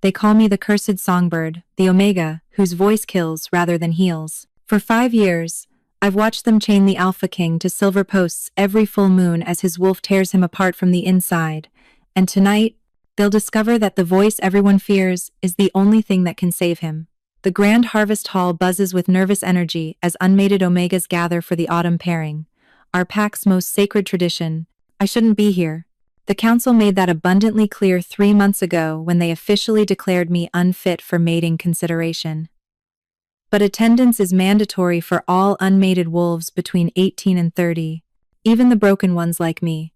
They call me the cursed songbird, the Omega, whose voice kills rather than heals. For 5 years, I've watched them chain the Alpha King to silver posts every full moon as his wolf tears him apart from the inside. And tonight, they'll discover that the voice everyone fears is the only thing that can save him. The Grand Harvest Hall buzzes with nervous energy as unmated Omegas gather for the autumn pairing, our pack's most sacred tradition. I shouldn't be here. The council made that abundantly clear 3 months ago when they officially declared me unfit for mating consideration. But attendance is mandatory for all unmated wolves between 18 and 30, even the broken ones like me.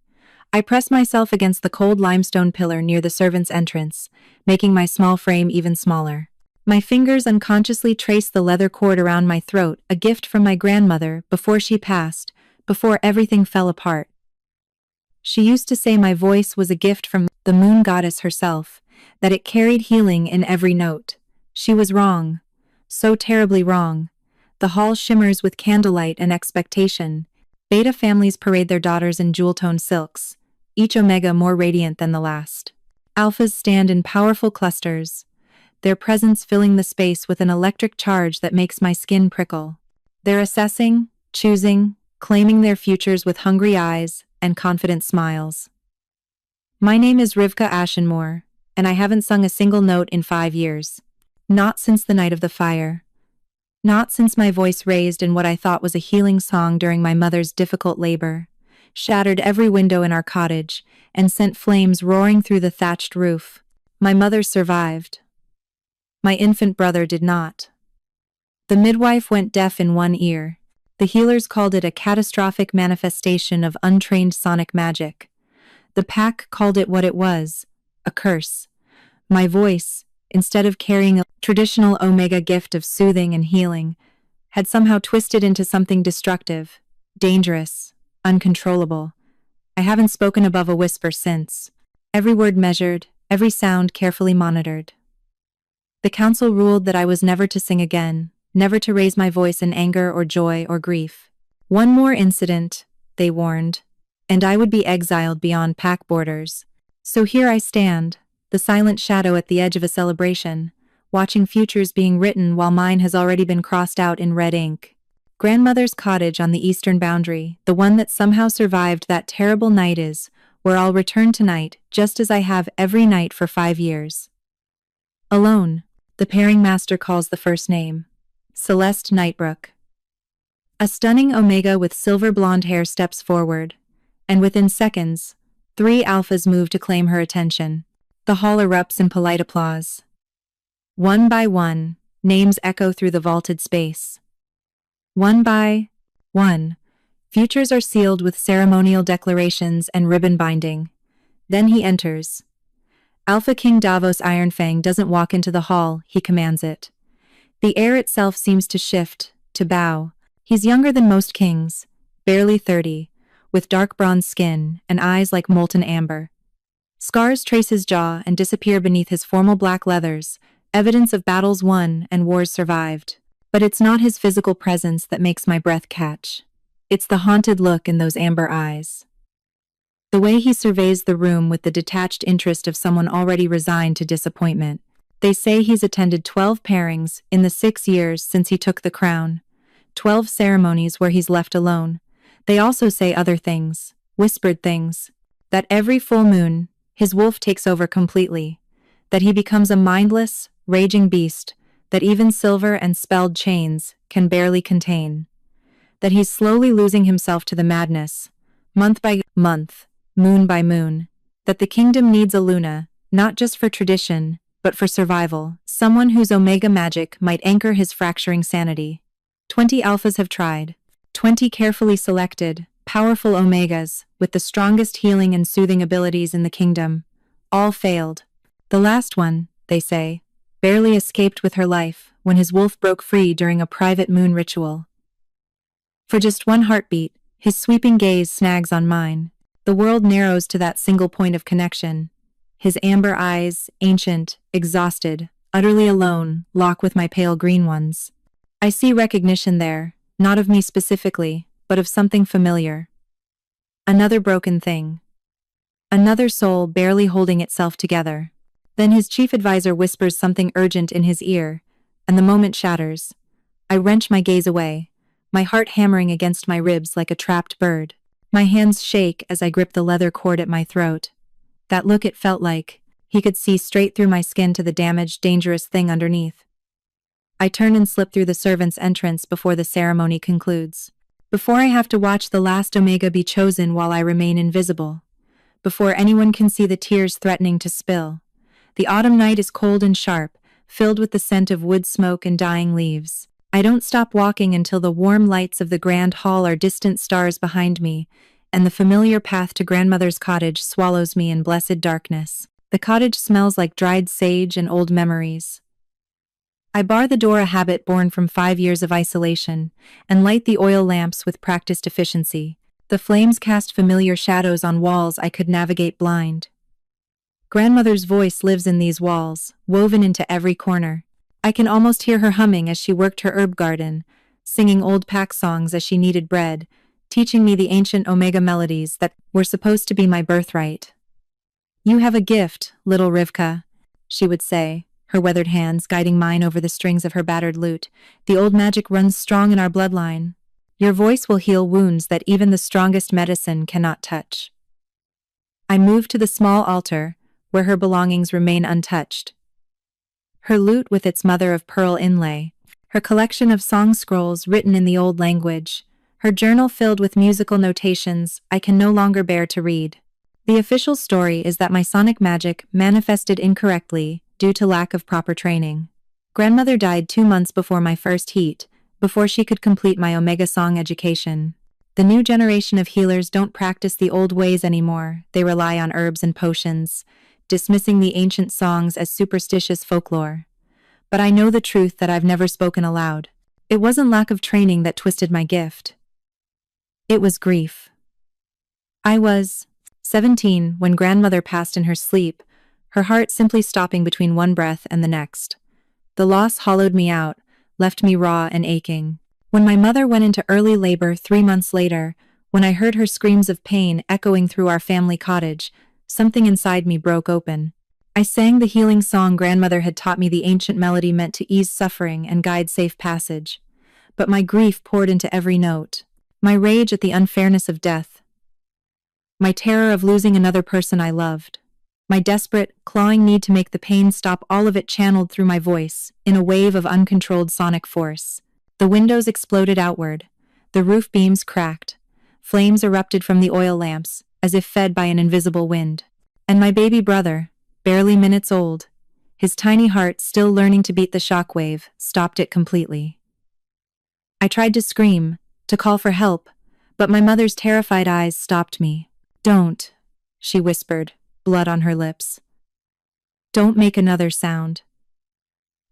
I press myself against the cold limestone pillar near the servants' entrance, making my small frame even smaller. My fingers unconsciously trace the leather cord around my throat, a gift from my grandmother before she passed, before everything fell apart. She used to say my voice was a gift from the moon goddess herself, that it carried healing in every note. She was wrong. So terribly wrong. The hall shimmers with candlelight and expectation. Beta families parade their daughters in jewel-toned silks, each Omega more radiant than the last. Alphas stand in powerful clusters, their presence filling the space with an electric charge that makes my skin prickle. They're assessing, choosing, claiming their futures with hungry eyes and confident smiles. My name is Rivka Ashenmore, and I haven't sung a single note in 5 years. Not since the night of the fire. Not since my voice raised in what I thought was a healing song during my mother's difficult labor, shattered every window in our cottage, and sent flames roaring through the thatched roof. My mother survived. My infant brother did not. The midwife went deaf in one ear. The healers called it a catastrophic manifestation of untrained sonic magic. The pack called it what it was, a curse. My voice, instead of carrying a traditional Omega gift of soothing and healing, had somehow twisted into something destructive, dangerous, uncontrollable. I haven't spoken above a whisper since. Every word measured, every sound carefully monitored. The council ruled that I was never to sing again, never to raise my voice in anger or joy or grief. One more incident, they warned, and I would be exiled beyond pack borders. So here I stand, the silent shadow at the edge of a celebration, watching futures being written while mine has already been crossed out in red ink. Grandmother's cottage on the eastern boundary, the one that somehow survived that terrible night, is where I'll return tonight, just as I have every night for 5 years. Alone, the pairing master calls the first name. Celeste Nightbrook. A stunning Omega with silver blonde hair steps forward, and within seconds, 3 alphas move to claim her attention. The hall erupts in polite applause. One by one, names echo through the vaulted space. One by one, futures are sealed with ceremonial declarations and ribbon binding. Then he enters. Alpha King Davos Ironfang doesn't walk into the hall, he commands it. The air itself seems to shift, to bow. He's younger than most kings, barely 30, with dark bronze skin and eyes like molten amber. Scars trace his jaw and disappear beneath his formal black leathers, evidence of battles won and wars survived. But it's not his physical presence that makes my breath catch. It's the haunted look in those amber eyes. The way he surveys the room with the detached interest of someone already resigned to disappointment. They say he's attended 12 pairings in the 6 years since he took the crown. 12 ceremonies where he's left alone. They also say other things, whispered things. That every full moon, his wolf takes over completely. That he becomes a mindless, raging beast that even silver and spelled chains can barely contain. That he's slowly losing himself to the madness, month by month, moon by moon. That the kingdom needs a Luna, not just for tradition, but for survival, someone whose Omega magic might anchor his fracturing sanity. 20 alphas have tried. 20 carefully selected, powerful Omegas, with the strongest healing and soothing abilities in the kingdom. All failed. The last one, they say, barely escaped with her life when his wolf broke free during a private moon ritual. For just one heartbeat, his sweeping gaze snags on mine. The world narrows to that single point of connection. His amber eyes, ancient, exhausted, utterly alone, lock with my pale green ones. I see recognition there, not of me specifically, but of something familiar. Another broken thing. Another soul barely holding itself together. Then his chief advisor whispers something urgent in his ear, and the moment shatters. I wrench my gaze away, my heart hammering against my ribs like a trapped bird. My hands shake as I grip the leather cord at my throat. That look, it felt like he could see straight through my skin to the damaged, dangerous thing underneath. I turn and slip through the servants' entrance before the ceremony concludes. Before I have to watch the last Omega be chosen while I remain invisible. Before anyone can see the tears threatening to spill. The autumn night is cold and sharp, filled with the scent of wood smoke and dying leaves. I don't stop walking until the warm lights of the grand hall are distant stars behind me, and the familiar path to grandmother's cottage swallows me in blessed darkness. The cottage smells like dried sage and old memories. I bar the door, a habit born from 5 years of isolation, and light the oil lamps with practiced efficiency. The flames cast familiar shadows on walls I could navigate blind. Grandmother's voice lives in these walls, woven into every corner. I can almost hear her humming as she worked her herb garden, singing old pack songs as she kneaded bread, teaching me the ancient Omega melodies that were supposed to be my birthright. "You have a gift, little Rivka," she would say, her weathered hands guiding mine over the strings of her battered lute. "The old magic runs strong in our bloodline. Your voice will heal wounds that even the strongest medicine cannot touch." I move to the small altar, where her belongings remain untouched. Her lute with its mother-of-pearl inlay, her collection of song scrolls written in the old language, her journal filled with musical notations I can no longer bear to read. The official story is that my sonic magic manifested incorrectly due to lack of proper training. Grandmother died 2 months before my first heat, before she could complete my Omega song education. The new generation of healers don't practice the old ways anymore. They rely on herbs and potions, dismissing the ancient songs as superstitious folklore. But I know the truth that I've never spoken aloud. It wasn't lack of training that twisted my gift. It was grief. I was 17 when grandmother passed in her sleep, her heart simply stopping between one breath and the next. The loss hollowed me out, left me raw and aching. When my mother went into early labor 3 months later, when I heard her screams of pain echoing through our family cottage, something inside me broke open. I sang the healing song grandmother had taught me, the ancient melody meant to ease suffering and guide safe passage. But my grief poured into every note. My rage at the unfairness of death. My terror of losing another person I loved. My desperate, clawing need to make the pain stop, all of it channeled through my voice, in a wave of uncontrolled sonic force. The windows exploded outward. The roof beams cracked. Flames erupted from the oil lamps, as if fed by an invisible wind. And my baby brother, barely minutes old, his tiny heart still learning to beat the shockwave, stopped it completely. I tried to scream, to call for help, but my mother's terrified eyes stopped me. "Don't," she whispered, blood on her lips. "Don't make another sound."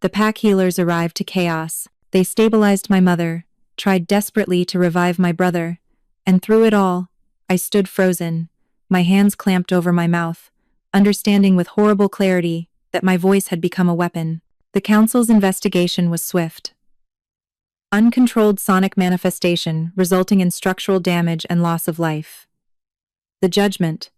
The pack healers arrived to chaos. They stabilized my mother, tried desperately to revive my brother, and through it all, I stood frozen, my hands clamped over my mouth, understanding with horrible clarity that my voice had become a weapon. The council's investigation was swift. Uncontrolled sonic manifestation resulting in structural damage and loss of life. The judgment.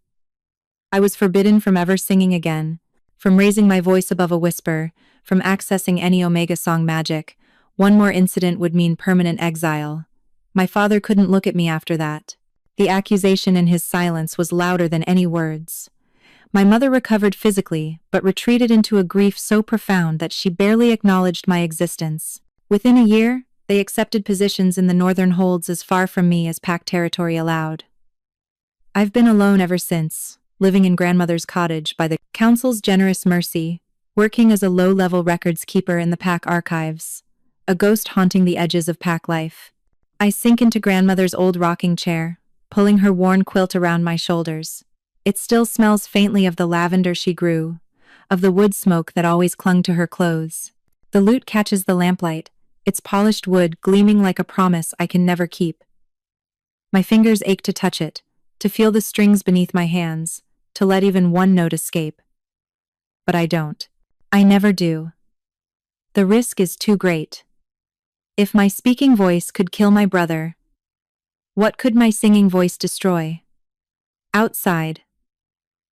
I was forbidden from ever singing again, from raising my voice above a whisper, from accessing any Omega song magic. One more incident would mean permanent exile. My father couldn't look at me after that. The accusation in his silence was louder than any words. My mother recovered physically, but retreated into a grief so profound that she barely acknowledged my existence. Within a year, they accepted positions in the northern holds as far from me as pack territory allowed. I've been alone ever since, living in grandmother's cottage by the council's generous mercy, working as a low-level records keeper in the pack archives, a ghost haunting the edges of pack life. I sink into grandmother's old rocking chair, pulling her worn quilt around my shoulders. It still smells faintly of the lavender she grew, of the wood smoke that always clung to her clothes. The lute catches the lamplight, its polished wood gleaming like a promise I can never keep. My fingers ache to touch it, to feel the strings beneath my hands, to let even one note escape. But I don't. I never do. The risk is too great. If my speaking voice could kill my brother, what could my singing voice destroy? Outside.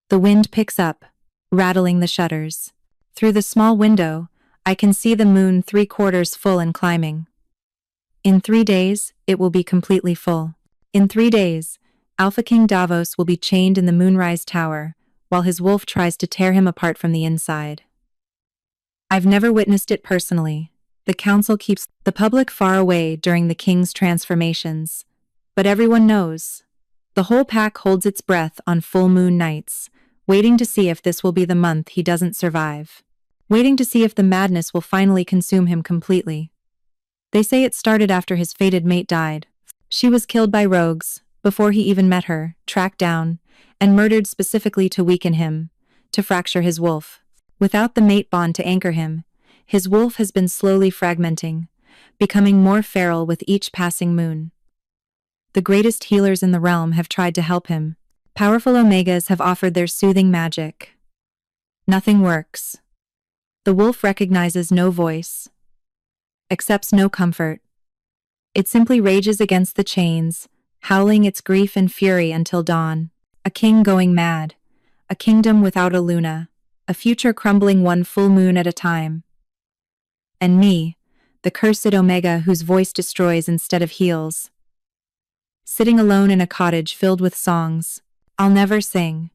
The wind picks up, rattling the shutters. Through the small window, I can see the moon 3/4 full and climbing. In 3 days, it will be completely full. In 3 days, Alpha King Davos will be chained in the Moonrise Tower, while his wolf tries to tear him apart from the inside. I've never witnessed it personally. The council keeps the public far away during the king's transformations. But everyone knows. The whole pack holds its breath on full moon nights, waiting to see if this will be the month he doesn't survive. Waiting to see if the madness will finally consume him completely. They say it started after his fated mate died. She was killed by rogues, before he even met her, tracked down, and murdered specifically to weaken him, to fracture his wolf. Without the mate bond to anchor him, his wolf has been slowly fragmenting, becoming more feral with each passing moon. The greatest healers in the realm have tried to help him. Powerful Omegas have offered their soothing magic. Nothing works. The wolf recognizes no voice, accepts no comfort. It simply rages against the chains, howling its grief and fury until dawn. A king going mad, a kingdom without a Luna, a future crumbling one full moon at a time. And me, the cursed Omega whose voice destroys instead of heals. Sitting alone in a cottage filled with songs, I'll never sing.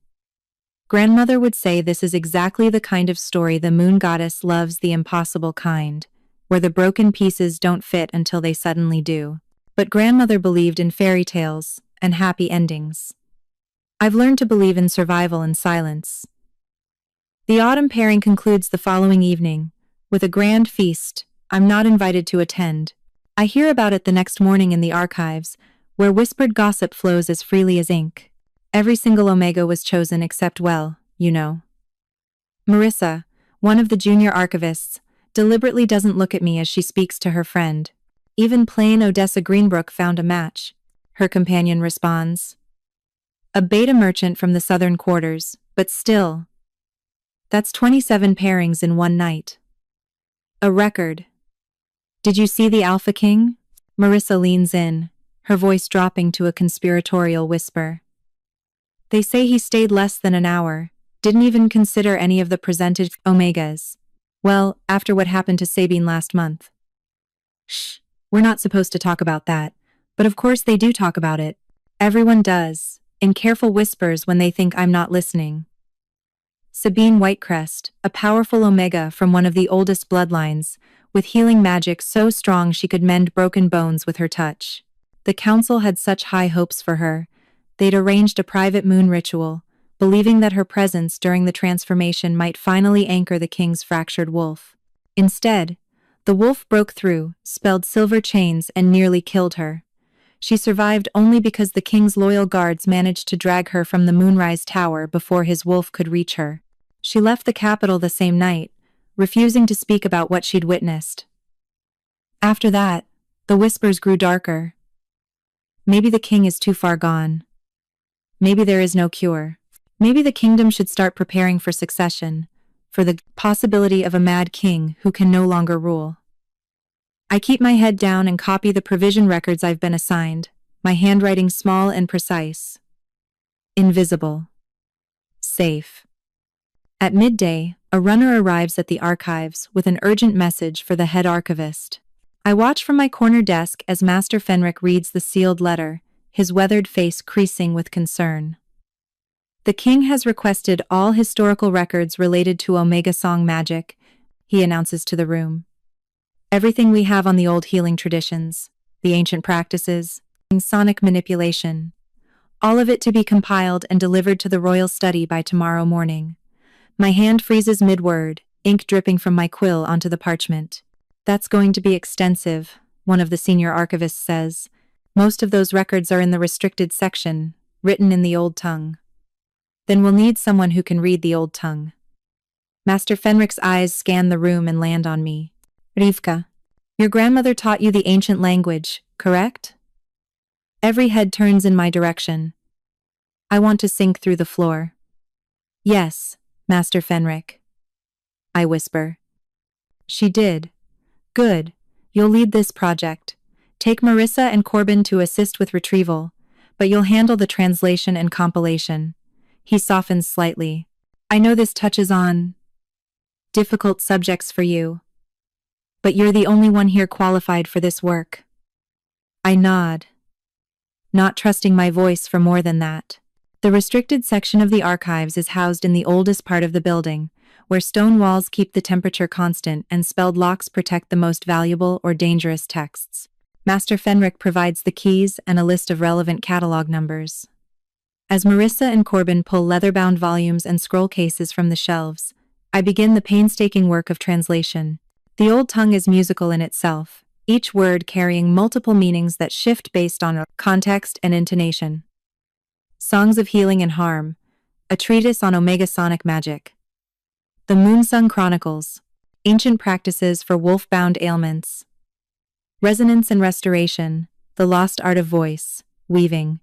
Grandmother would say this is exactly the kind of story the moon goddess loves, the impossible kind, where the broken pieces don't fit until they suddenly do. But grandmother believed in fairy tales and happy endings. I've learned to believe in survival and silence. The autumn pairing concludes the following evening, with a grand feast I'm not invited to attend. I hear about it the next morning in the archives, where whispered gossip flows as freely as ink. Every single Omega was chosen except, well, you know. Marissa, one of the junior archivists, deliberately doesn't look at me as she speaks to her friend. Even plain Odessa Greenbrook found a match, her companion responds. A beta merchant from the southern quarters, but still. That's 27 pairings in one night. A record. Did you see the Alpha King? Marissa leans in, her voice dropping to a conspiratorial whisper. They say he stayed less than an hour, didn't even consider any of the presented Omegas. Well, after what happened to Sabine last month. Shh, we're not supposed to talk about that, but of course they do talk about it. Everyone does, in careful whispers when they think I'm not listening. Sabine Whitecrest, a powerful Omega from one of the oldest bloodlines, with healing magic so strong she could mend broken bones with her touch. The council had such high hopes for her. They'd arranged a private moon ritual, believing that her presence during the transformation might finally anchor the king's fractured wolf. Instead, the wolf broke through, spelled silver chains, and nearly killed her. She survived only because the king's loyal guards managed to drag her from the Moonrise Tower before his wolf could reach her. She left the capital the same night, refusing to speak about what she'd witnessed. After that, the whispers grew darker. Maybe the king is too far gone. Maybe there is no cure. Maybe the kingdom should start preparing for succession, for the possibility of a mad king who can no longer rule. I keep my head down and copy the provision records I've been assigned, my handwriting small and precise. Invisible. Safe. At midday, a runner arrives at the archives with an urgent message for the head archivist. I watch from my corner desk as Master Fenric reads the sealed letter, his weathered face creasing with concern. The king has requested all historical records related to Omega Song magic, he announces to the room. Everything we have on the old healing traditions, the ancient practices, sonic manipulation. All of it to be compiled and delivered to the royal study by tomorrow morning. My hand freezes mid-word, ink dripping from my quill onto the parchment. That's going to be extensive, one of the senior archivists says. Most of those records are in the restricted section, written in the old tongue. Then we'll need someone who can read the old tongue. Master Fenric's eyes scan the room and land on me. Rivka, your grandmother taught you the ancient language, correct? Every head turns in my direction. I want to sink through the floor. Yes, Master Fenric. I whisper. She did. Good. You'll lead this project. Take Marissa and Corbin to assist with retrieval, but you'll handle the translation and compilation. He softens slightly. I know this touches on difficult subjects for you, but you're the only one here qualified for this work. I nod, not trusting my voice for more than that. The restricted section of the archives is housed in the oldest part of the building, where stone walls keep the temperature constant and spelled locks protect the most valuable or dangerous texts. Master Fenric provides the keys and a list of relevant catalog numbers. As Marissa and Corbin pull leather-bound volumes and scroll cases from the shelves, I begin the painstaking work of translation. The old tongue is musical in itself, each word carrying multiple meanings that shift based on context and intonation. Songs of Healing and Harm, a treatise on Omega Sonic Magic. The Moonsung Chronicles, Ancient Practices for Wolf-Bound Ailments. Resonance and Restoration, The Lost Art of Voice, Weaving.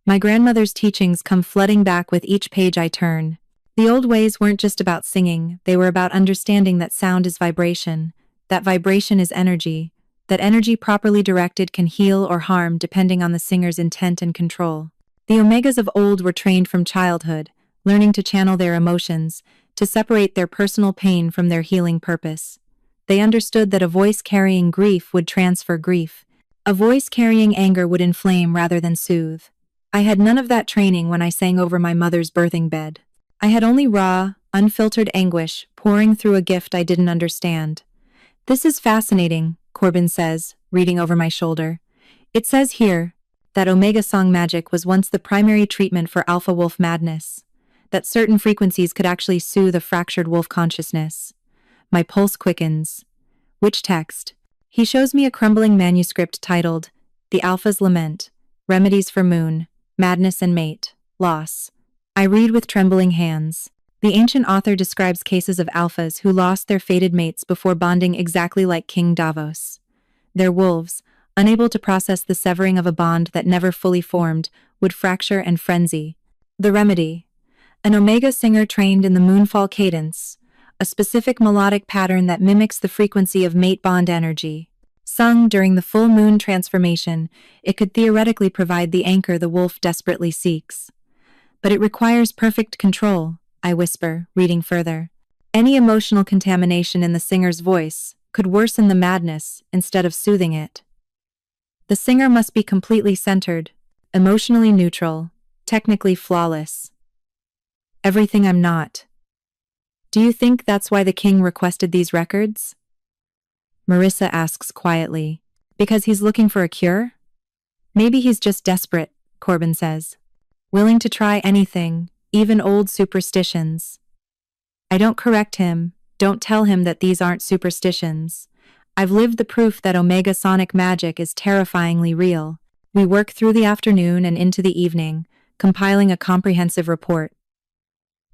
My grandmother's teachings come flooding back with each page I turn. The old ways weren't just about singing, they were about understanding that sound is vibration, that vibration is energy, that energy properly directed can heal or harm depending on the singer's intent and control. The Omegas of old were trained from childhood, learning to channel their emotions, to separate their personal pain from their healing purpose. They understood that a voice carrying grief would transfer grief. A voice carrying anger would inflame rather than soothe. I had none of that training when I sang over my mother's birthing bed. I had only raw, unfiltered anguish pouring through a gift I didn't understand. This is fascinating, Corbin says, reading over my shoulder. It says here that Omega Song magic was once the primary treatment for alpha wolf madness, that certain frequencies could actually soothe a fractured wolf consciousness. My pulse quickens. Which text? He shows me a crumbling manuscript titled, The Alpha's Lament, Remedies for Moon, Madness and Mate, Loss. I read with trembling hands. The ancient author describes cases of alphas who lost their fated mates before bonding exactly like King Davos. Their wolves, unable to process the severing of a bond that never fully formed, would fracture and frenzy. The remedy. An Omega singer trained in the moonfall cadence, a specific melodic pattern that mimics the frequency of mate bond energy. Sung during the full moon transformation, it could theoretically provide the anchor the wolf desperately seeks. But it requires perfect control, I whisper, reading further. Any emotional contamination in the singer's voice could worsen the madness instead of soothing it. The singer must be completely centered, emotionally neutral, technically flawless. Everything I'm not. Do you think that's why the king requested these records? Marissa asks quietly. Because he's looking for a cure? Maybe he's just desperate, Corbin says. Willing to try anything, even old superstitions. I don't correct him, don't tell him that these aren't superstitions. I've lived the proof that Omega Sonic magic is terrifyingly real. We work through the afternoon and into the evening, compiling a comprehensive report.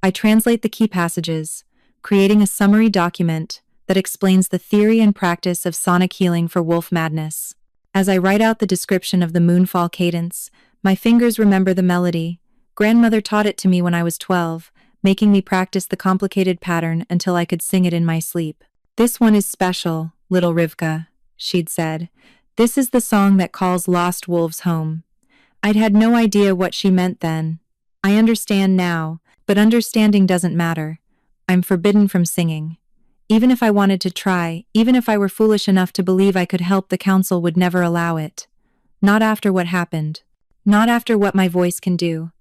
I translate the key passages, creating a summary document that explains the theory and practice of sonic healing for wolf madness. As I write out the description of the moonfall cadence, my fingers remember the melody. Grandmother taught it to me when I was 12, making me practice the complicated pattern until I could sing it in my sleep. This one is special, little Rivka, she'd said. This is the song that calls lost wolves home. I'd had no idea what she meant then. I understand now, but understanding doesn't matter. I'm forbidden from singing. Even if I wanted to try, even if I were foolish enough to believe I could help, the council would never allow it. Not after what happened. Not after what my voice can do.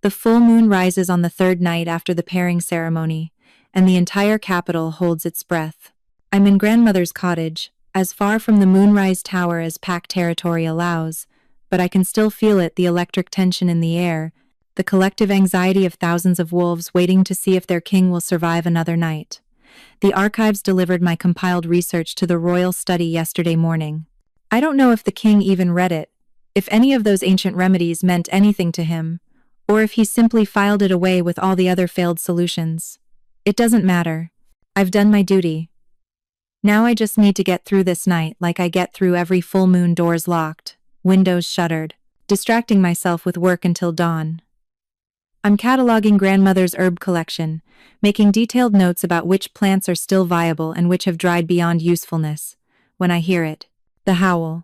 The full moon rises on the third night after the pairing ceremony, and the entire capital holds its breath. I'm in grandmother's cottage, as far from the moonrise tower as pack territory allows, but I can still feel it, the electric tension in the air, the collective anxiety of thousands of wolves waiting to see if their king will survive another night. The archives delivered my compiled research to the royal study yesterday morning. I don't know if the king even read it, if any of those ancient remedies meant anything to him, or if he simply filed it away with all the other failed solutions. It doesn't matter. I've done my duty. Now I just need to get through this night like I get through every full moon, doors locked, windows shuttered, distracting myself with work until dawn. I'm cataloging grandmother's herb collection, making detailed notes about which plants are still viable and which have dried beyond usefulness, when I hear it. The howl.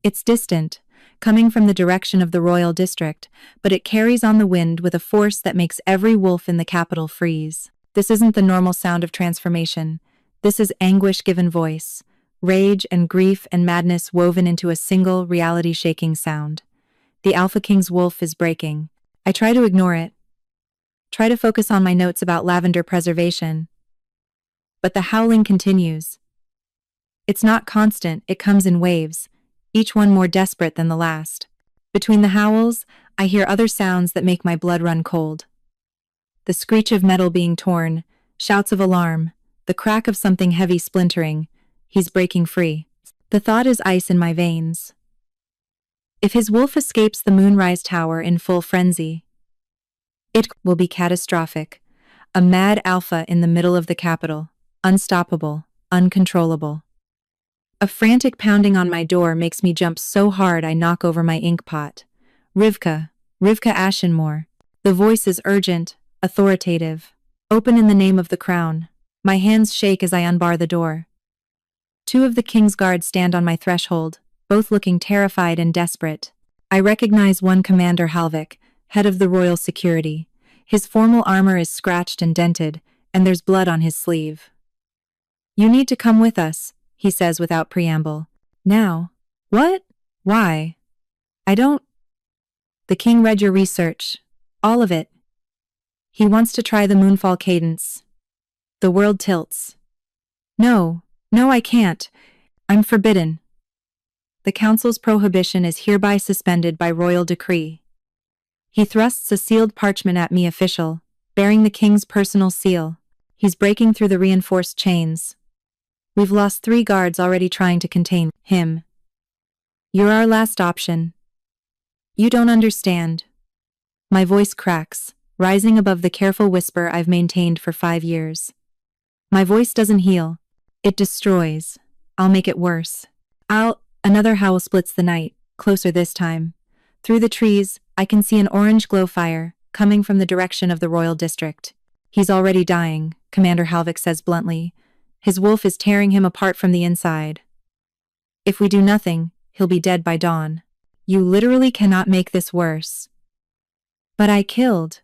It's distant, coming from the direction of the royal district, but it carries on the wind with a force that makes every wolf in the capital freeze. This isn't the normal sound of transformation. This is anguish given voice, rage and grief and madness woven into a single reality-shaking sound. The Alpha King's wolf is breaking. I try to ignore it. Try to focus on my notes about lavender preservation. But the howling continues. It's not constant, it comes in waves, each one more desperate than the last. Between the howls, I hear other sounds that make my blood run cold. The screech of metal being torn, shouts of alarm, the crack of something heavy splintering. He's breaking free. The thought is ice in my veins. If his wolf escapes the Moonrise Tower in full frenzy, it will be catastrophic. A mad alpha in the middle of the capital, unstoppable, uncontrollable. A frantic pounding on my door makes me jump so hard I knock over my ink pot. Rivka Ashenmore. The voice is urgent, authoritative. Open in the name of the crown. My hands shake as I unbar the door. Two of the king's guards stand on my threshold, both looking terrified and desperate. I recognize one Commander Halvik, head of the royal security. His formal armor is scratched and dented, and there's blood on his sleeve. "You need to come with us," he says without preamble. "Now." "What? Why?" "I don't." "The king read your research. All of it. He wants to try the moonfall cadence." The world tilts. No, I can't. I'm forbidden. The council's prohibition is hereby suspended by royal decree. He thrusts a sealed parchment at me, official, bearing the king's personal seal. He's breaking through the reinforced chains. We've lost 3 guards already trying to contain him. You're our last option. You don't understand. My voice cracks, rising above the careful whisper I've maintained for 5 years. My voice doesn't heal. It destroys. I'll make it worse. Another howl splits the night, closer this time. Through the trees, I can see an orange glow fire, coming from the direction of the royal district. He's already dying, Commander Halvik says bluntly. His wolf is tearing him apart from the inside. If we do nothing, he'll be dead by dawn. You literally cannot make this worse. But I killed.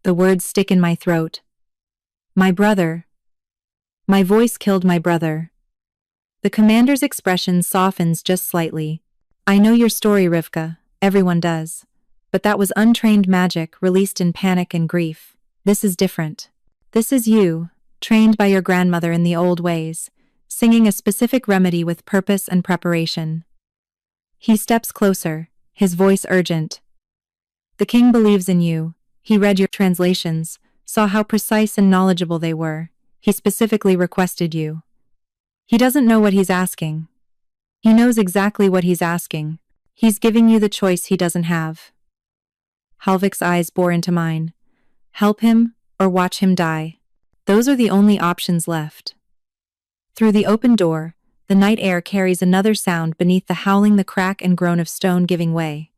The words stick in my throat. My brother. My voice killed my brother. The commander's expression softens just slightly. I know your story, Rivka. Everyone does. But that was untrained magic released in panic and grief. This is different. This is you, trained by your grandmother in the old ways, singing a specific remedy with purpose and preparation. He steps closer, his voice urgent. The king believes in you. He read your translations, saw how precise and knowledgeable they were. He specifically requested you. He doesn't know what he's asking. He knows exactly what he's asking. He's giving you the choice he doesn't have. Halvik's eyes bore into mine. Help him, or watch him die. Those are the only options left. Through the open door, the night air carries another sound beneath the howling, the crack and groan of stone giving way.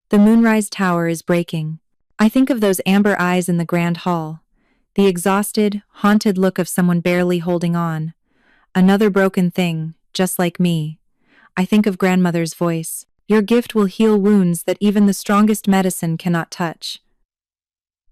The Moonrise Tower is breaking. I think of those amber eyes in the grand hall. The exhausted, haunted look of someone barely holding on. Another broken thing, just like me. I think of grandmother's voice. Your gift will heal wounds that even the strongest medicine cannot touch.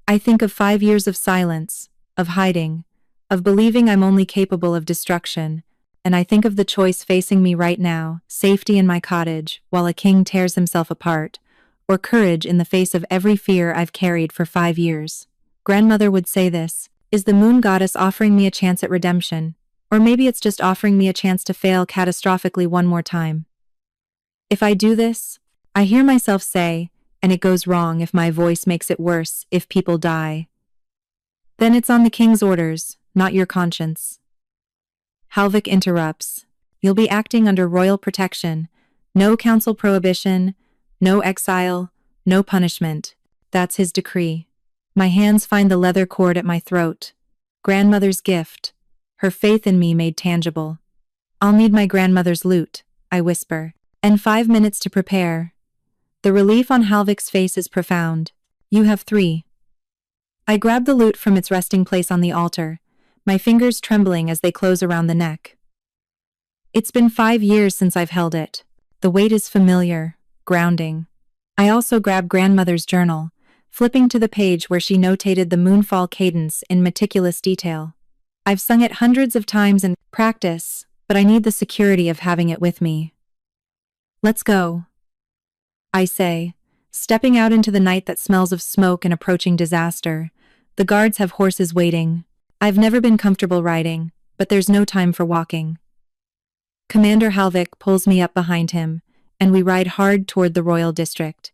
I think of 5 years of silence, of hiding, of believing I'm only capable of destruction, and I think of the choice facing me right now, safety in my cottage while a king tears himself apart, or courage in the face of every fear I've carried for 5 years. Grandmother would say this, is the moon goddess offering me a chance at redemption? Or maybe it's just offering me a chance to fail catastrophically one more time. If I do this, I hear myself say, and it goes wrong if my voice makes it worse, if people die. Then it's on the king's orders, not your conscience. Halvik interrupts. You'll be acting under royal protection. No council prohibition, no exile, no punishment. That's his decree. My hands find the leather cord at my throat. Grandmother's gift. Her faith in me made tangible. I'll need my grandmother's lute, I whisper, and 5 minutes to prepare. The relief on Halvik's face is profound. You have 3. I grab the lute from its resting place on the altar, my fingers trembling as they close around the neck. It's been 5 years since I've held it. The weight is familiar, grounding. I also grab grandmother's journal, flipping to the page where she notated the moonfall cadence in meticulous detail. I've sung it hundreds of times in practice, but I need the security of having it with me. Let's go, I say, stepping out into the night that smells of smoke and approaching disaster. The guards have horses waiting. I've never been comfortable riding, but there's no time for walking. Commander Halvik pulls me up behind him, and we ride hard toward the royal district.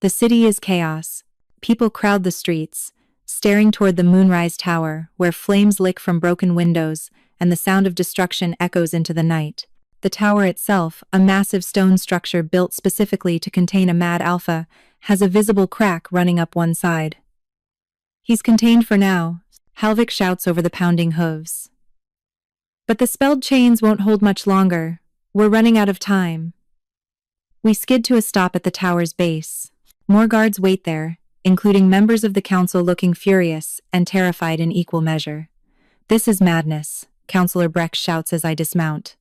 The city is chaos. People crowd the streets, staring toward the Moonrise Tower, where flames lick from broken windows and the sound of destruction echoes into the night. The tower itself, a massive stone structure built specifically to contain a mad alpha, has a visible crack running up one side. He's contained for now, Halvik shouts over the pounding hooves. But the spelled chains won't hold much longer. We're running out of time. We skid to a stop at the tower's base. More guards wait there, including members of the council looking furious and terrified in equal measure. This is madness, Councillor Breck shouts as I dismount.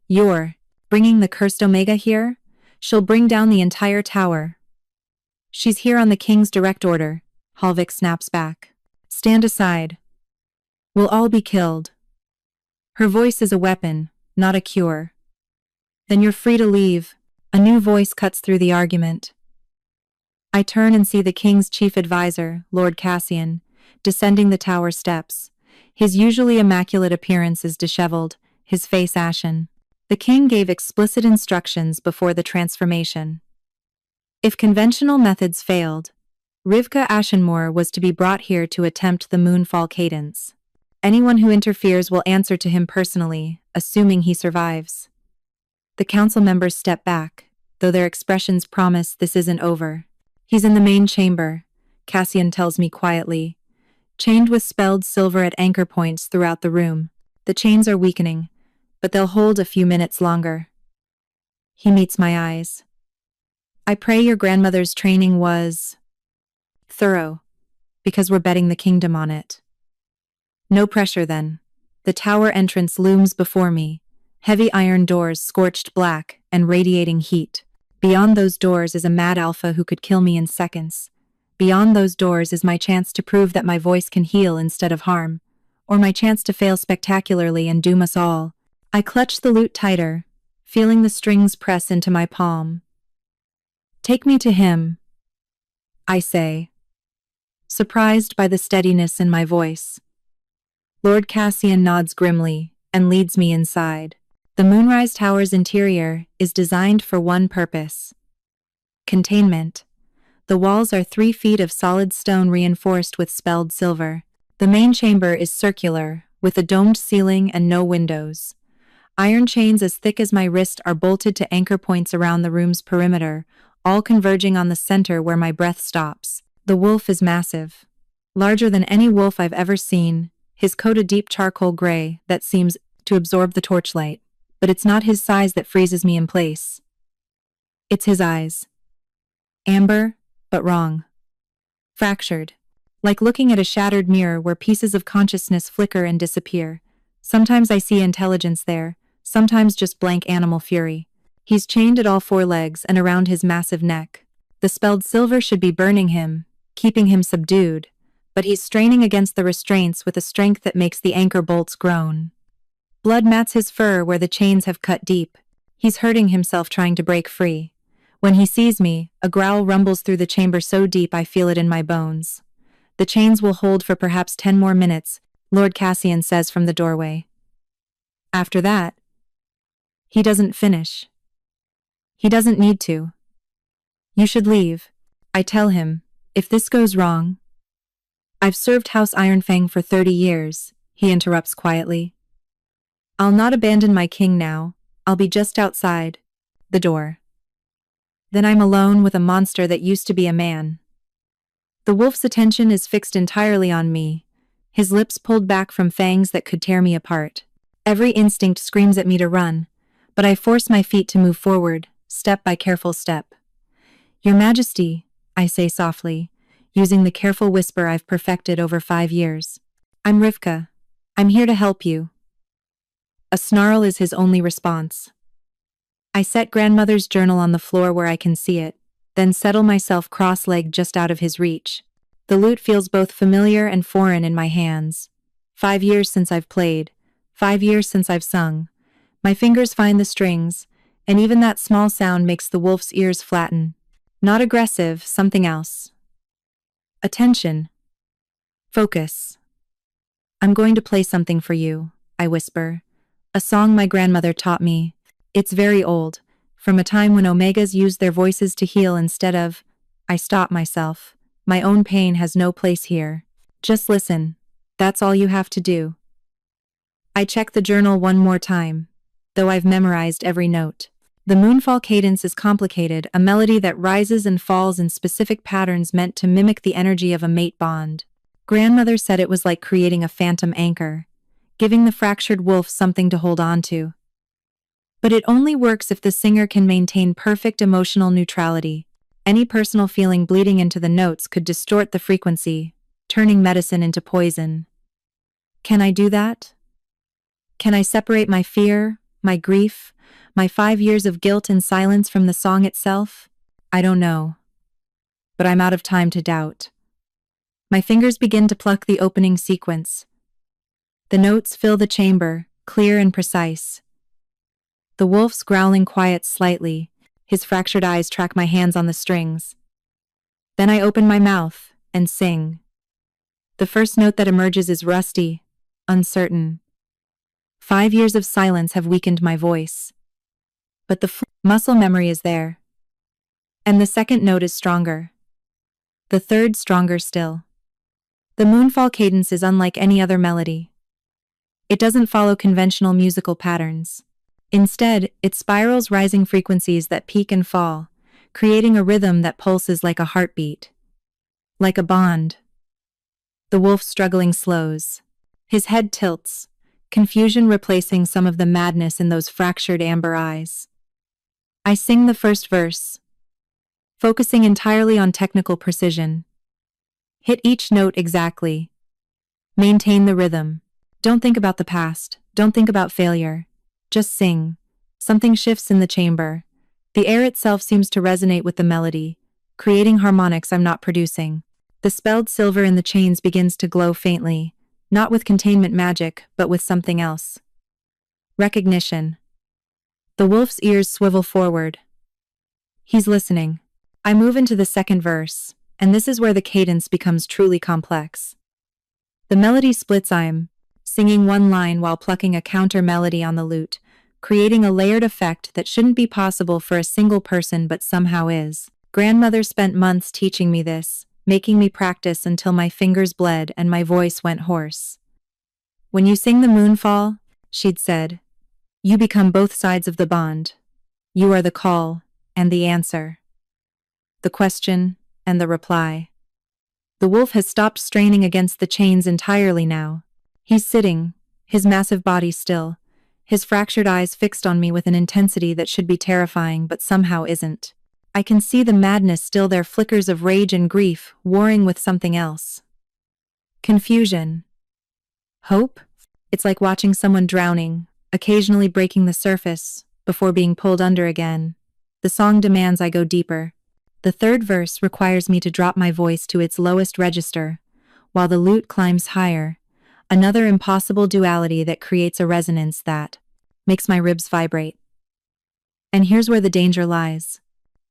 You're bringing the cursed Omega here? She'll bring down the entire tower. She's here on the king's direct order, Halvik snaps back. Stand aside. We'll all be killed. Her voice is a weapon, not a cure. Then you're free to leave. A new voice cuts through the argument. I turn and see the king's chief advisor, Lord Cassian, descending the tower steps. His usually immaculate appearance is disheveled, his face ashen. The king gave explicit instructions before the transformation. If conventional methods failed, Rivka Ashenmoor was to be brought here to attempt the moonfall cadence. Anyone who interferes will answer to him personally, assuming he survives. The council members step back, though their expressions promise this isn't over. He's in the main chamber, Cassian tells me quietly, chained with spelled silver at anchor points throughout the room. The chains are weakening, but they'll hold a few minutes longer. He meets my eyes. I pray your grandmother's training was thorough, because we're betting the kingdom on it. No pressure then. The tower entrance looms before me, heavy iron doors scorched black and radiating heat. Beyond those doors is a mad alpha who could kill me in seconds. Beyond those doors is my chance to prove that my voice can heal instead of harm, or my chance to fail spectacularly and doom us all. I clutch the lute tighter, feeling the strings press into my palm. Take me to him, I say, surprised by the steadiness in my voice. Lord Cassian nods grimly and leads me inside. The Moonrise Tower's interior is designed for one purpose: containment. The walls are 3 feet of solid stone reinforced with spelled silver. The main chamber is circular, with a domed ceiling and no windows. Iron chains as thick as my wrist are bolted to anchor points around the room's perimeter, all converging on the center where my breath stops. The wolf is massive. Larger than any wolf I've ever seen, his coat a deep charcoal gray that seems to absorb the torchlight. But it's not his size that freezes me in place. It's his eyes. Amber, but wrong. Fractured. Like looking at a shattered mirror where pieces of consciousness flicker and disappear. Sometimes I see intelligence there, sometimes just blank animal fury. He's chained at all 4 legs and around his massive neck. The spelled silver should be burning him, keeping him subdued, but he's straining against the restraints with a strength that makes the anchor bolts groan. Blood mats his fur where the chains have cut deep. He's hurting himself trying to break free. When he sees me, a growl rumbles through the chamber so deep I feel it in my bones. The chains will hold for perhaps 10 more minutes, Lord Cassian says from the doorway. After that, he doesn't finish. He doesn't need to. You should leave, I tell him, if this goes wrong. I've served House Ironfang for 30 years, he interrupts quietly. I'll not abandon my king now. I'll be just outside the door. Then I'm alone with a monster that used to be a man. The wolf's attention is fixed entirely on me, his lips pulled back from fangs that could tear me apart. Every instinct screams at me to run, but I force my feet to move forward, step by careful step. Your Majesty, I say softly, using the careful whisper I've perfected over 5 years. I'm Rivka. I'm here to help you. A snarl is his only response. I set grandmother's journal on the floor where I can see it, then settle myself cross-legged just out of his reach. The lute feels both familiar and foreign in my hands. 5 years since I've played, 5 years since I've sung. My fingers find the strings, and even that small sound makes the wolf's ears flatten. Not aggressive, something else. Attention. Focus. I'm going to play something for you, I whisper. A song my grandmother taught me. It's very old, from a time when omegas used their voices to heal instead of... I stop myself. My own pain has no place here. Just listen. That's all you have to do. I check the journal one more time, though I've memorized every note. The moonfall cadence is complicated, a melody that rises and falls in specific patterns meant to mimic the energy of a mate bond. Grandmother said it was like creating a phantom anchor, giving the fractured wolf something to hold on to. But it only works if the singer can maintain perfect emotional neutrality. Any personal feeling bleeding into the notes could distort the frequency, turning medicine into poison. Can I do that? Can I separate my fear, my grief, my 5 years of guilt and silence from the song itself? I don't know. But I'm out of time to doubt. My fingers begin to pluck the opening sequence. The notes fill the chamber, clear and precise. The wolf's growling quiets slightly, his fractured eyes track my hands on the strings. Then I open my mouth and sing. The first note that emerges is rusty, uncertain. 5 years of silence have weakened my voice. But the muscle memory is there. And the second note is stronger. The third stronger still. The moonfall cadence is unlike any other melody. It doesn't follow conventional musical patterns. Instead, it spirals rising frequencies that peak and fall, creating a rhythm that pulses like a heartbeat. Like a bond. The wolf's struggling slows. His head tilts, confusion replacing some of the madness in those fractured amber eyes. I sing the first verse, focusing entirely on technical precision. Hit each note exactly. Maintain the rhythm. Don't think about the past. Don't think about failure. Just sing. Something shifts in the chamber. The air itself seems to resonate with the melody, creating harmonics I'm not producing. The spelled silver in the chains begins to glow faintly, not with containment magic, but with something else. Recognition. The wolf's ears swivel forward. He's listening. I move into the second verse, and this is where the cadence becomes truly complex. The melody splits. I'm singing one line while plucking a counter melody on the lute, creating a layered effect that shouldn't be possible for a single person but somehow is. Grandmother spent months teaching me this, making me practice until my fingers bled and my voice went hoarse. When you sing the moonfall, she'd said, you become both sides of the bond. You are the call and the answer. The question and the reply. The wolf has stopped straining against the chains entirely now. He's sitting, his massive body still, his fractured eyes fixed on me with an intensity that should be terrifying but somehow isn't. I can see the madness still there, flickers of rage and grief, warring with something else. Confusion. Hope? It's like watching someone drowning, occasionally breaking the surface, before being pulled under again. The song demands I go deeper. The third verse requires me to drop my voice to its lowest register, while the lute climbs higher, another impossible duality that creates a resonance that makes my ribs vibrate. And here's where the danger lies.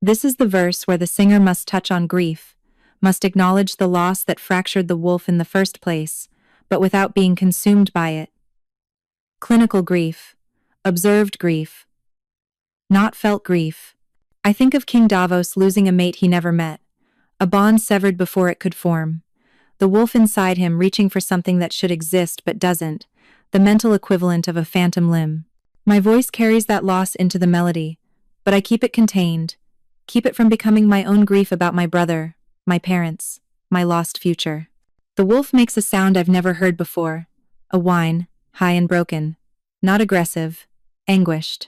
This is the verse where the singer must touch on grief, must acknowledge the loss that fractured the wolf in the first place, but without being consumed by it. Clinical grief, observed grief, not felt grief. I think of King Davos losing a mate he never met, a bond severed before it could form. The wolf inside him reaching for something that should exist but doesn't, the mental equivalent of a phantom limb. My voice carries that loss into the melody, but I keep it contained, keep it from becoming my own grief about my brother, my parents, my lost future. The wolf makes a sound I've never heard before, a whine, high and broken, not aggressive, anguished.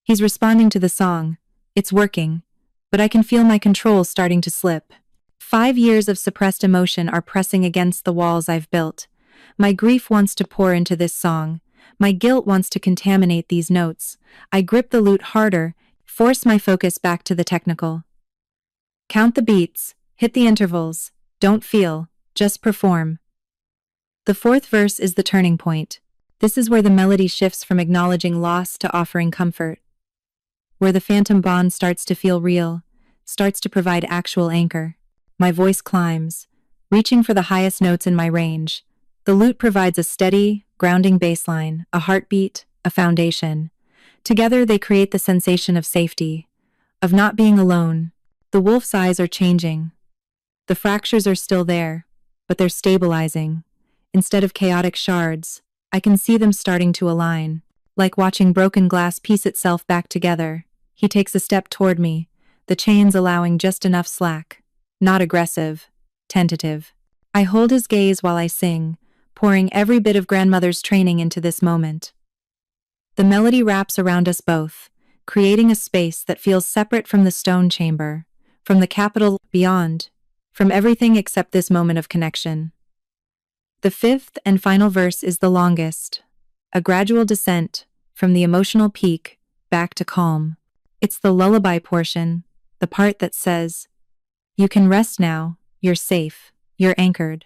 He's responding to the song. It's working, but I can feel my control starting to slip. 5 years of suppressed emotion are pressing against the walls I've built. My grief wants to pour into this song, My guilt wants to contaminate these notes. I grip the lute harder, force my focus back to the technical. Count the beats, hit the intervals, don't feel, just perform. The fourth verse is the turning point. This is where the melody shifts from acknowledging loss to offering comfort. Where the phantom bond starts to feel real, starts to provide actual anchor. My voice climbs, reaching for the highest notes in my range. The lute provides a steady, grounding baseline, a heartbeat, a foundation. Together they create the sensation of safety, of not being alone. The wolf's eyes are changing. The fractures are still there, but they're stabilizing. Instead of chaotic shards, I can see them starting to align, like watching broken glass piece itself back together. He takes a step toward me, the chains allowing just enough slack. Not aggressive, tentative. I hold his gaze while I sing, pouring every bit of grandmother's training into this moment. The melody wraps around us both, creating a space that feels separate from the stone chamber, from the capital beyond, from everything except this moment of connection. The fifth and final verse is the longest, a gradual descent from the emotional peak back to calm. It's the lullaby portion, the part that says, "You can rest now, you're safe, you're anchored."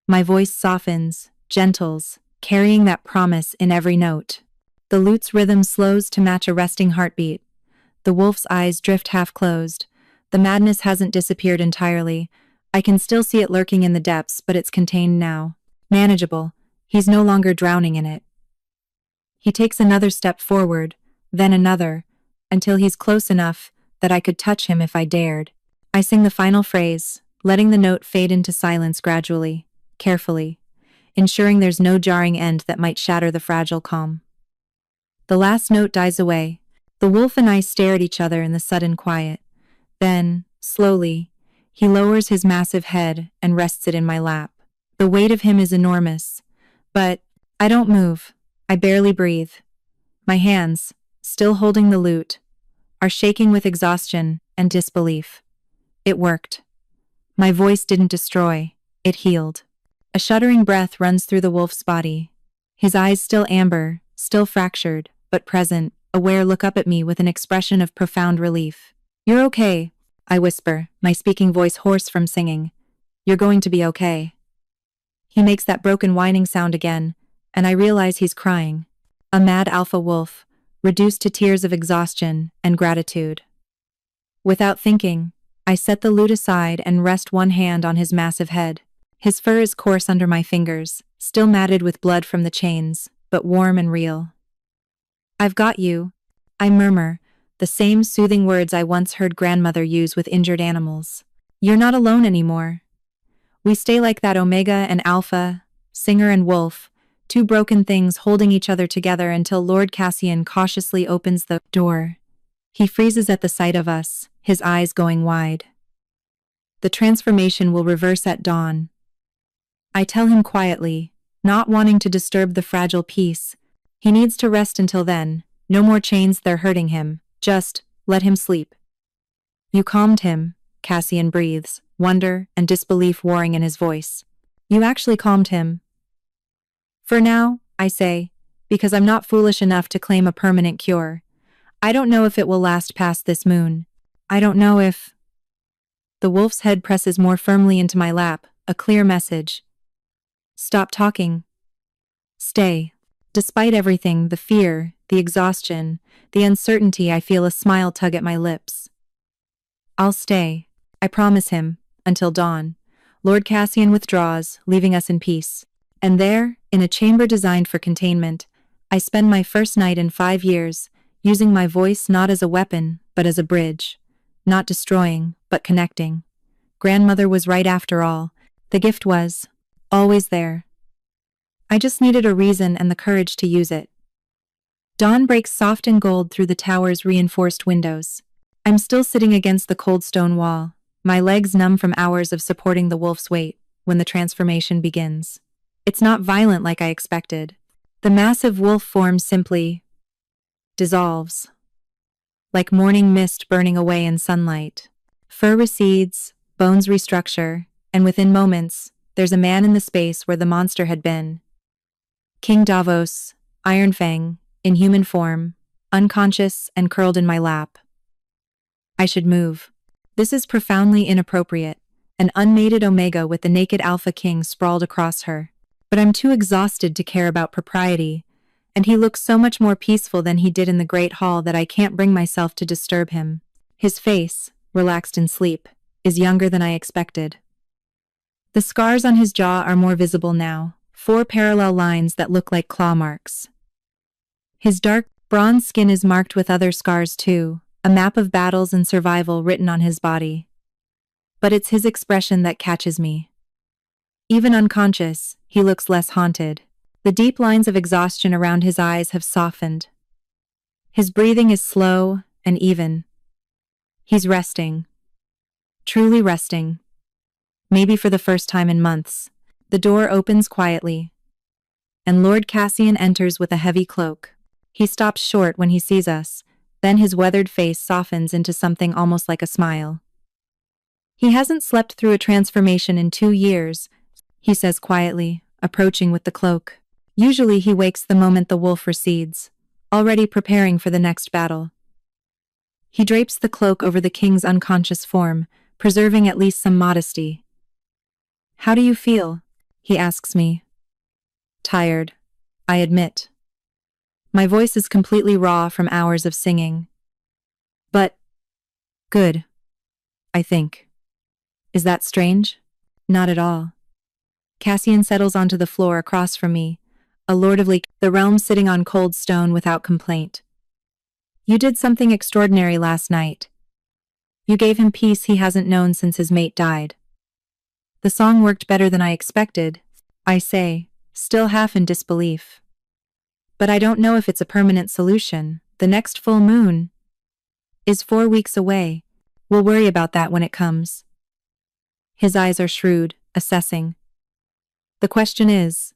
My voice softens, gentles, carrying that promise in every note. The lute's rhythm slows to match a resting heartbeat. The wolf's eyes drift half-closed. The madness hasn't disappeared entirely. I can still see it lurking in the depths, but it's contained now. Manageable. He's no longer drowning in it. He takes another step forward, then another, until he's close enough that I could touch him if I dared. I sing the final phrase, letting the note fade into silence gradually, carefully, ensuring there's no jarring end that might shatter the fragile calm. The last note dies away. The wolf and I stare at each other in the sudden quiet. Then, slowly, he lowers his massive head and rests it in my lap. The weight of him is enormous, but I don't move. I barely breathe. My hands, still holding the lute, are shaking with exhaustion and disbelief. It worked. My voice didn't destroy, it healed. A shuddering breath runs through the wolf's body. His eyes still amber, still fractured, but present, aware, look up at me with an expression of profound relief. "You're okay," I whisper, my speaking voice hoarse from singing. "You're going to be okay." He makes that broken whining sound again, and I realize he's crying. A mad alpha wolf, reduced to tears of exhaustion and gratitude. Without thinking, I set the lute aside and rest one hand on his massive head. His fur is coarse under my fingers, still matted with blood from the chains, but warm and real. "I've got you," I murmur, the same soothing words I once heard grandmother use with injured animals. "You're not alone anymore." We stay like that Omega and Alpha, Singer and Wolf, two broken things holding each other together until Lord Cassian cautiously opens the door. He freezes at the sight of us, his eyes going wide. The transformation will reverse at dawn. I tell him quietly, not wanting to disturb the fragile peace. He needs to rest until then, no more chains, they're hurting him, just let him sleep. "You calmed him," Cassian breathes, wonder and disbelief warring in his voice. "You actually calmed him." "For now," I say, because I'm not foolish enough to claim a permanent cure. I don't know if it will last past this moon. I don't know if... The wolf's head presses more firmly into my lap, a clear message. "Stop talking. Stay." Despite everything, the fear, the exhaustion, the uncertainty, I feel a smile tug at my lips. "I'll stay," I promise him, until dawn. Lord Cassian withdraws, leaving us in peace. And there, in a chamber designed for containment, I spend my first night in 5 years, using my voice not as a weapon, but as a bridge. Not destroying, but connecting. Grandmother was right after all. The gift was always there. I just needed a reason and the courage to use it. Dawn breaks soft and gold through the tower's reinforced windows. I'm still sitting against the cold stone wall, my legs numb from hours of supporting the wolf's weight, when the transformation begins. It's not violent like I expected. The massive wolf form simply dissolves. Like morning mist burning away in sunlight. Fur recedes, bones restructure, and within moments, there's a man in the space where the monster had been. King Davos, Iron Fang, in human form, unconscious and curled in my lap. I should move. This is profoundly inappropriate, an unmated Omega with the naked Alpha King sprawled across her. But I'm too exhausted to care about propriety, and he looks so much more peaceful than he did in the Great Hall that I can't bring myself to disturb him. His face, relaxed in sleep, is younger than I expected. The scars on his jaw are more visible now, 4 parallel lines that look like claw marks. His dark, bronze skin is marked with other scars too, a map of battles and survival written on his body. But it's his expression that catches me. Even unconscious, he looks less haunted. The deep lines of exhaustion around his eyes have softened. His breathing is slow and even. He's resting. Truly resting. Maybe for the first time in months. The door opens quietly, and Lord Cassian enters with a heavy cloak. He stops short when he sees us, then his weathered face softens into something almost like a smile. He hasn't slept through a transformation in 2 years, he says quietly, approaching with the cloak. Usually he wakes the moment the wolf recedes, already preparing for the next battle. He drapes the cloak over the king's unconscious form, preserving at least some modesty. "How do you feel?" he asks me. "Tired," I admit. My voice is completely raw from hours of singing. But good, I think. Is that strange? Not at all. Cassian settles onto the floor across from me, a lord of the realm sitting on cold stone without complaint. "You did something extraordinary last night. You gave him peace he hasn't known since his mate died." "The song worked better than I expected," I say, still half in disbelief. "But I don't know if it's a permanent solution. The next full moon is 4 weeks away. We'll worry about that when it comes." His eyes are shrewd, assessing. "The question is,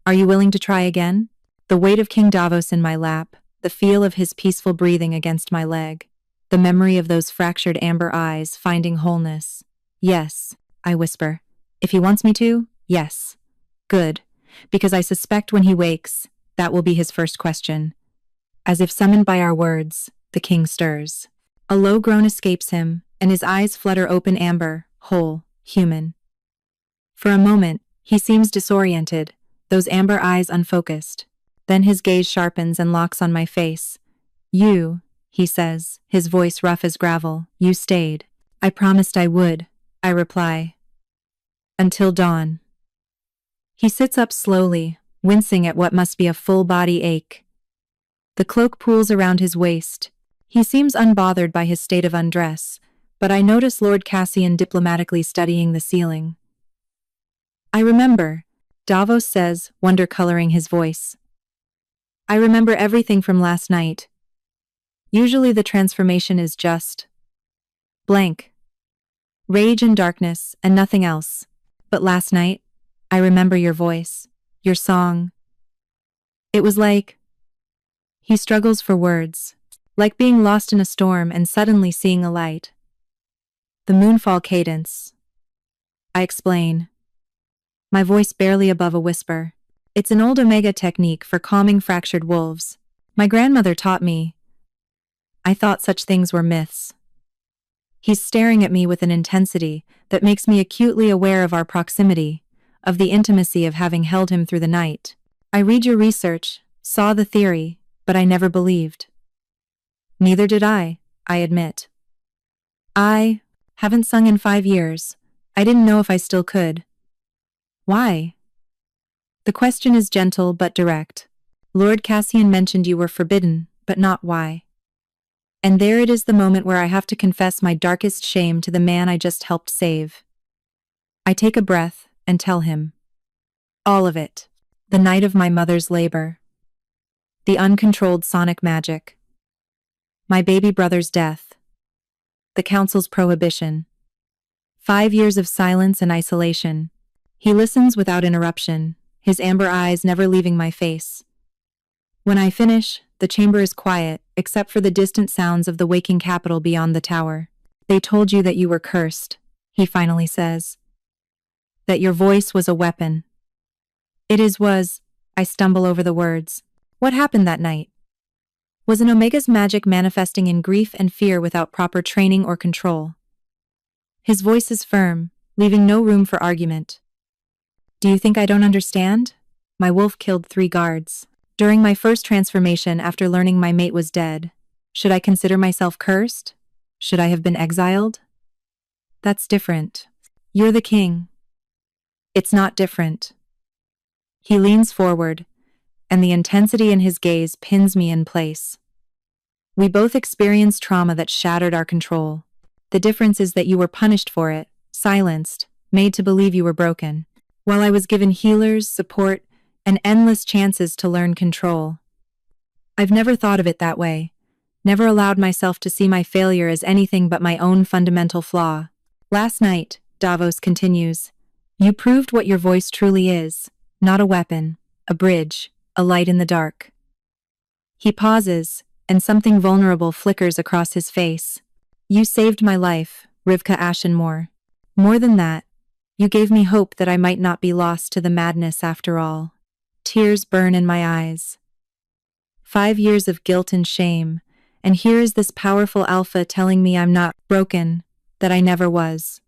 are you willing to try again?" The weight of King Davos in my lap, the feel of his peaceful breathing against my leg, the memory of those fractured amber eyes finding wholeness. "Yes," I whisper. "If he wants me to, yes." "Good, because I suspect when he wakes, that will be his first question." As if summoned by our words, the king stirs. A low groan escapes him, and his eyes flutter open amber, whole, human. For a moment, he seems disoriented, those amber eyes unfocused. Then his gaze sharpens and locks on my face. "You," he says, his voice rough as gravel, "you stayed." "I promised I would," I reply. "Until dawn." He sits up slowly, wincing at what must be a full-body ache. The cloak pools around his waist. He seems unbothered by his state of undress, but I notice Lord Cassian diplomatically studying the ceiling. "I remember," Davos says, wonder coloring his voice. "I remember everything from last night. Usually the transformation is just blank. Rage and darkness, and nothing else. But last night, I remember your voice, your song. It was like..." He struggles for words, like being lost in a storm and suddenly seeing a light. "The moonfall cadence," I explain, my voice barely above a whisper. "It's an old Omega technique for calming fractured wolves. My grandmother taught me. I thought such things were myths." He's staring at me with an intensity that makes me acutely aware of our proximity, of the intimacy of having held him through the night. "I read your research, saw the theory, but I never believed." "Neither did I admit. I haven't sung in 5 years. I didn't know if I still could." "Why?" The question is gentle but direct. "Lord Cassian mentioned you were forbidden, but not why." And there it is, the moment where I have to confess my darkest shame to the man I just helped save. I take a breath and tell him. All of it. The night of my mother's labor. The uncontrolled sonic magic. My baby brother's death. The council's prohibition. 5 years of silence and isolation. He listens without interruption, his amber eyes never leaving my face. When I finish, the chamber is quiet, except for the distant sounds of the waking capital beyond the tower. "They told you that you were cursed," he finally says. "That your voice was a weapon." "Was," I stumble over the words. What happened that night? Was an Omega's magic manifesting in grief and fear without proper training or control? His voice is firm, leaving no room for argument. Do you think I don't understand? My wolf killed 3 guards. During my first transformation after learning my mate was dead. Should I consider myself cursed? Should I have been exiled? That's different. You're the king. It's not different. He leans forward, and the intensity in his gaze pins me in place. We both experienced trauma that shattered our control. The difference is that you were punished for it, silenced, made to believe you were broken, while I was given healers, support, and endless chances to learn control. I've never thought of it that way, never allowed myself to see my failure as anything but my own fundamental flaw. Last night, Davos continues, you proved what your voice truly is, not a weapon, a bridge, a light in the dark. He pauses, and something vulnerable flickers across his face. You saved my life, Rivka Ashenmore. More than that, you gave me hope that I might not be lost to the madness after all. Tears burn in my eyes. 5 years of guilt and shame, and here is this powerful alpha telling me I'm not broken, that I never was.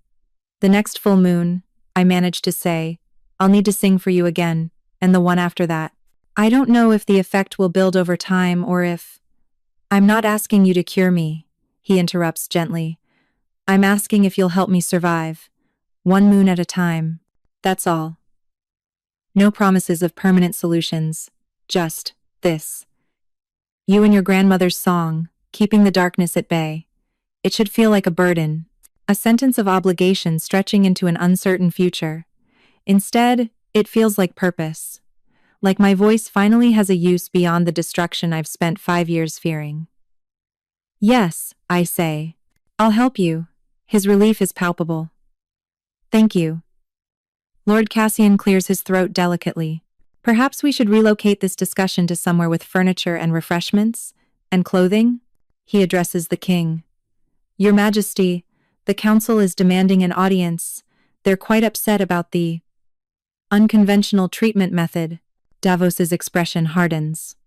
The next full moon, I managed to say, I'll need to sing for you again, and the one after that. I don't know if the effect will build over time or if... I'm not asking you to cure me, he interrupts gently. I'm asking if you'll help me survive. 1 moon at a time. That's all. No promises of permanent solutions. Just this. You and your grandmother's song, keeping the darkness at bay. It should feel like a burden, a sentence of obligation stretching into an uncertain future. Instead, it feels like purpose. Like my voice finally has a use beyond the destruction I've spent 5 years fearing. Yes, I say. I'll help you. His relief is palpable. Thank you. Lord Cassian clears his throat delicately. Perhaps we should relocate this discussion to somewhere with furniture and refreshments, and clothing? He addresses the king. Your Majesty, the council is demanding an audience. They're quite upset about the unconventional treatment method. Davos's expression hardens.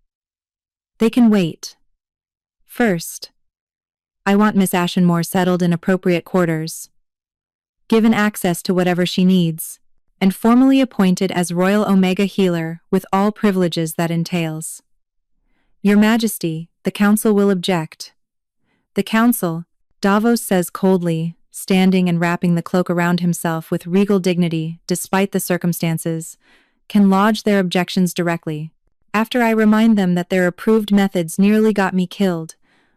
They can wait. First, I want Miss Ashenmore settled in appropriate quarters, given access to whatever she needs, and formally appointed as Royal Omega Healer with all privileges that entails. Your Majesty, the council will object. The council, Davos says coldly, standing and wrapping the cloak around himself with regal dignity despite the circumstances, can lodge their objections directly, after I remind them that their approved methods nearly got me killed,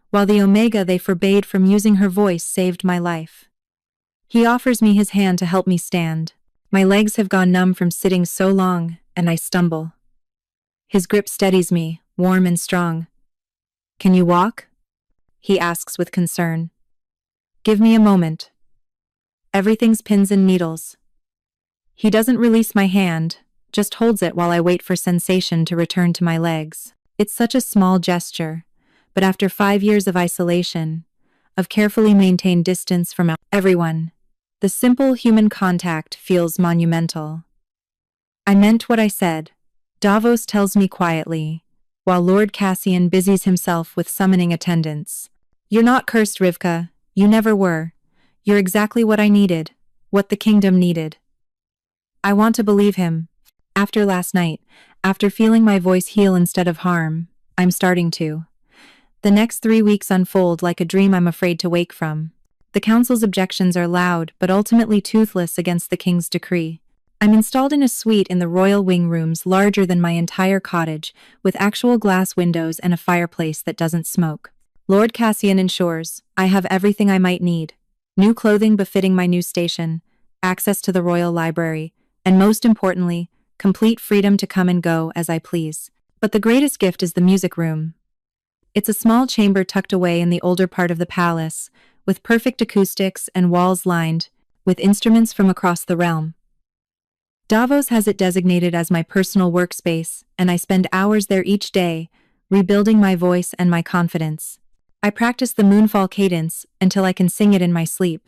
while the Omega they forbade from using her voice saved my life. He offers me his hand to help me stand. My legs have gone numb from sitting so long, and I stumble. His grip steadies me, warm and strong. Can you walk? He asks with concern. Give me a moment. Everything's pins and needles. He doesn't release my hand, just holds it while I wait for sensation to return to my legs. It's such a small gesture, but after 5 years of isolation, of carefully maintained distance from everyone, the simple human contact feels monumental. I meant what I said, Davos tells me quietly, while Lord Cassian busies himself with summoning attendants. You're not cursed, Rivka, you never were. You're exactly what I needed, what the kingdom needed. I want to believe him. After last night, after feeling my voice heal instead of harm, I'm starting to. The next 3 weeks unfold like a dream I'm afraid to wake from. The council's objections are loud but ultimately toothless against the king's decree. I'm installed in a suite in the royal wing rooms larger than my entire cottage, with actual glass windows and a fireplace that doesn't smoke. Lord Cassian ensures I have everything I might need. New clothing befitting my new station, access to the royal library, and most importantly, complete freedom to come and go as I please. But the greatest gift is the music room. It's a small chamber tucked away in the older part of the palace, with perfect acoustics and walls lined with instruments from across the realm. Davos has it designated as my personal workspace, and I spend hours there each day, rebuilding my voice and my confidence. I practice the moonfall cadence until I can sing it in my sleep.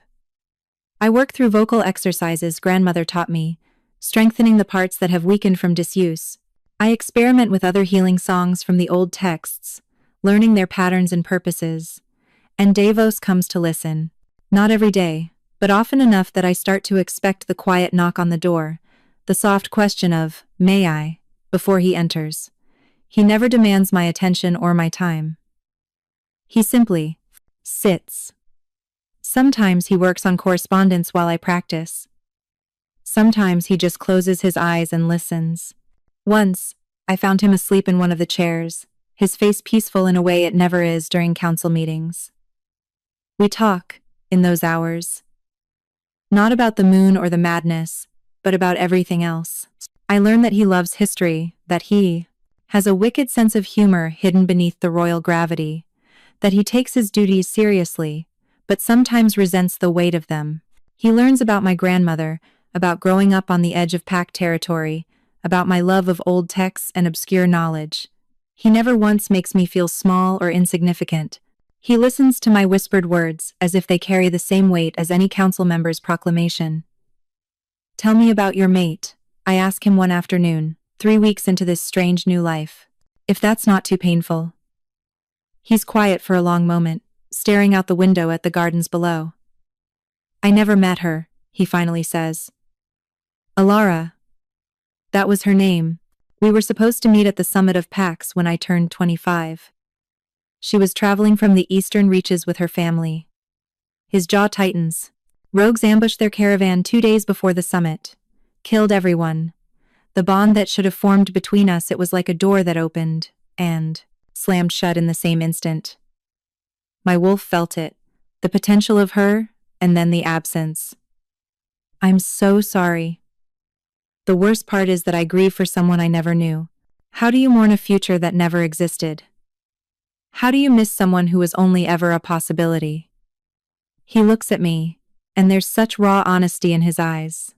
I work through vocal exercises grandmother taught me, strengthening the parts that have weakened from disuse, I experiment with other healing songs from the old texts, learning their patterns and purposes. And Davos comes to listen. Not every day, but often enough that I start to expect the quiet knock on the door, the soft question of, "May I?" before he enters. He never demands my attention or my time. He simply sits. Sometimes he works on correspondence while I practice. Sometimes he just closes his eyes and listens. Once, I found him asleep in one of the chairs, his face peaceful in a way it never is during council meetings. We talk, in those hours. Not about the moon or the madness, but about everything else. I learn that he loves history, that he has a wicked sense of humor hidden beneath the royal gravity, that he takes his duties seriously, but sometimes resents the weight of them. He learns about my grandmother, about growing up on the edge of pack territory, about my love of old texts and obscure knowledge. He never once makes me feel small or insignificant. He listens to my whispered words as if they carry the same weight as any council member's proclamation. "Tell me about your mate," I ask him one afternoon, 3 weeks into this strange new life. If that's not too painful. He's quiet for a long moment, staring out the window at the gardens below. "I never met her," he finally says. "Alara. That was her name. We were supposed to meet at the summit of Pax when I turned 25. She was traveling from the eastern reaches with her family." His jaw tightens. "Rogues ambushed their caravan 2 days before the summit. Killed everyone. The bond that should have formed between us, it was like a door that opened, and slammed shut in the same instant. My wolf felt it, the potential of her, and then the absence. I'm so sorry. The worst part is that I grieve for someone I never knew. How do you mourn a future that never existed? How do you miss someone who was only ever a possibility?" He looks at me, and there's such raw honesty in his eyes.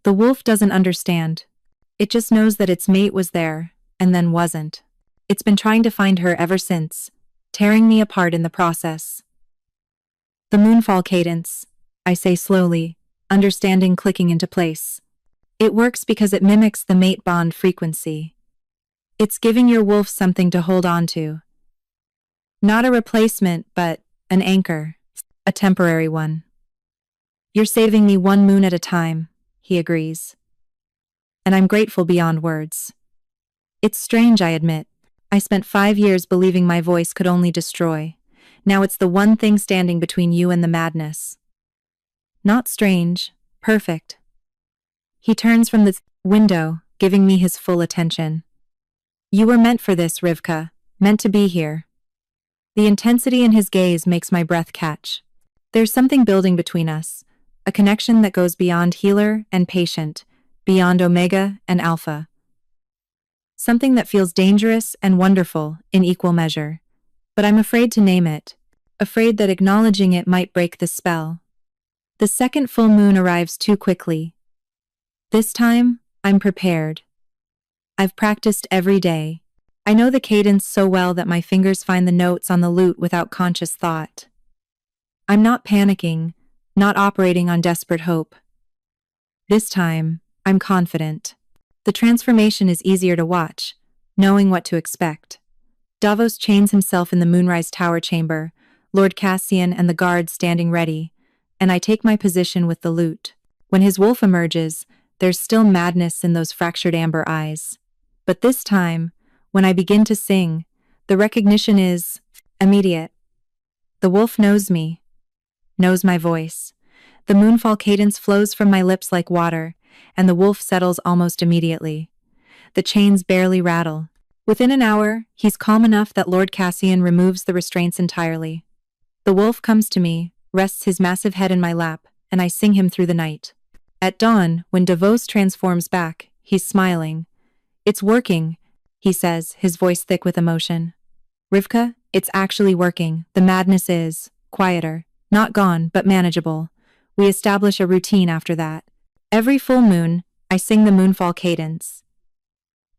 The wolf doesn't understand. It just knows that its mate was there, and then wasn't. It's been trying to find her ever since, tearing me apart in the process. "The moonfall cadence," I say slowly, understanding clicking into place. "It works because it mimics the mate bond frequency. It's giving your wolf something to hold on to. Not a replacement, but an anchor. A temporary one." "You're saving me one moon at a time," he agrees. And I'm grateful beyond words. It's strange, I admit. I spent 5 years believing my voice could only destroy. Now it's the one thing standing between you and the madness. Not strange, perfect. He turns from the window, giving me his full attention. "You were meant for this, Rivka, meant to be here." The intensity in his gaze makes my breath catch. There's something building between us, a connection that goes beyond healer and patient, beyond Omega and Alpha. Something that feels dangerous and wonderful in equal measure. But I'm afraid to name it, afraid that acknowledging it might break the spell. The second full moon arrives too quickly. This time, I'm prepared. I've practiced every day. I know the cadence so well that my fingers find the notes on the lute without conscious thought. I'm not panicking, not operating on desperate hope. This time, I'm confident. The transformation is easier to watch, knowing what to expect. Davos chains himself in the Moonrise Tower chamber, Lord Cassian and the guards standing ready, and I take my position with the lute. When his wolf emerges, there's still madness in those fractured amber eyes. But this time, when I begin to sing, the recognition is immediate. The wolf knows me, knows my voice. The moonfall cadence flows from my lips like water, and the wolf settles almost immediately. The chains barely rattle. Within an hour, he's calm enough that Lord Cassian removes the restraints entirely. The wolf comes to me, rests his massive head in my lap, and I sing him through the night. At dawn, when Davos transforms back, he's smiling. "It's working," he says, his voice thick with emotion. "Rivka, it's actually working. The madness is quieter, not gone, but manageable." We establish a routine after that. Every full moon, I sing the moonfall cadence.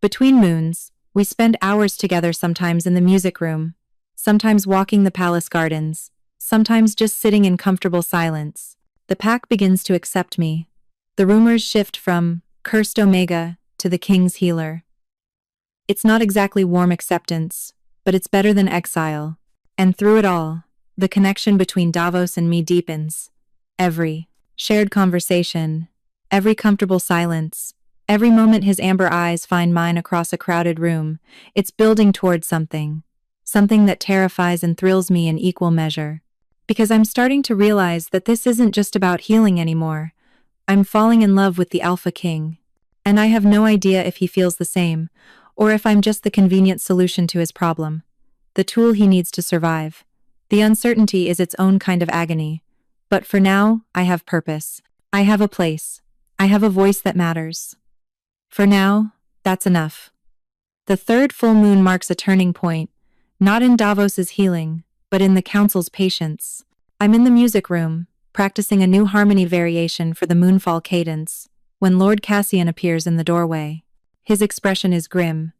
Between moons, we spend hours together, sometimes in the music room, sometimes walking the palace gardens, sometimes just sitting in comfortable silence. The pack begins to accept me. The rumors shift from cursed Omega to the king's healer. It's not exactly warm acceptance, but it's better than exile. And through it all, the connection between Davos and me deepens. Every shared conversation, every comfortable silence, every moment his amber eyes find mine across a crowded room, it's building towards something. Something that terrifies and thrills me in equal measure. Because I'm starting to realize that this isn't just about healing anymore. I'm falling in love with the Alpha King. And I have no idea if he feels the same, or if I'm just the convenient solution to his problem. The tool he needs to survive. The uncertainty is its own kind of agony. But for now, I have purpose. I have a place. I have a voice that matters. For now, that's enough. The third full moon marks a turning point, not in Davos's healing, but in the council's patience. I'm in the music room, practicing a new harmony variation for the moonfall cadence, when Lord Cassian appears in the doorway. His expression is grim.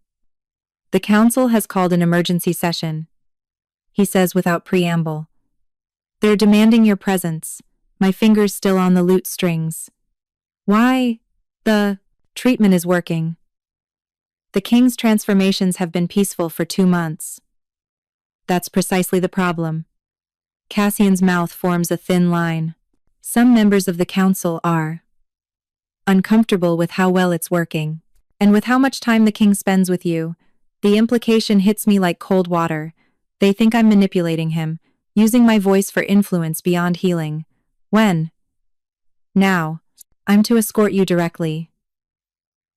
The council has called an emergency session, he says without preamble. They're demanding your presence, my fingers still on the lute strings. Why? The treatment is working. The king's transformations have been peaceful for 2 months. That's precisely the problem. Cassian's mouth forms a thin line. Some members of the council are uncomfortable with how well it's working, and with how much time the king spends with you. The implication hits me like cold water. They think I'm manipulating him, using my voice for influence beyond healing. When? Now. I'm to escort you directly.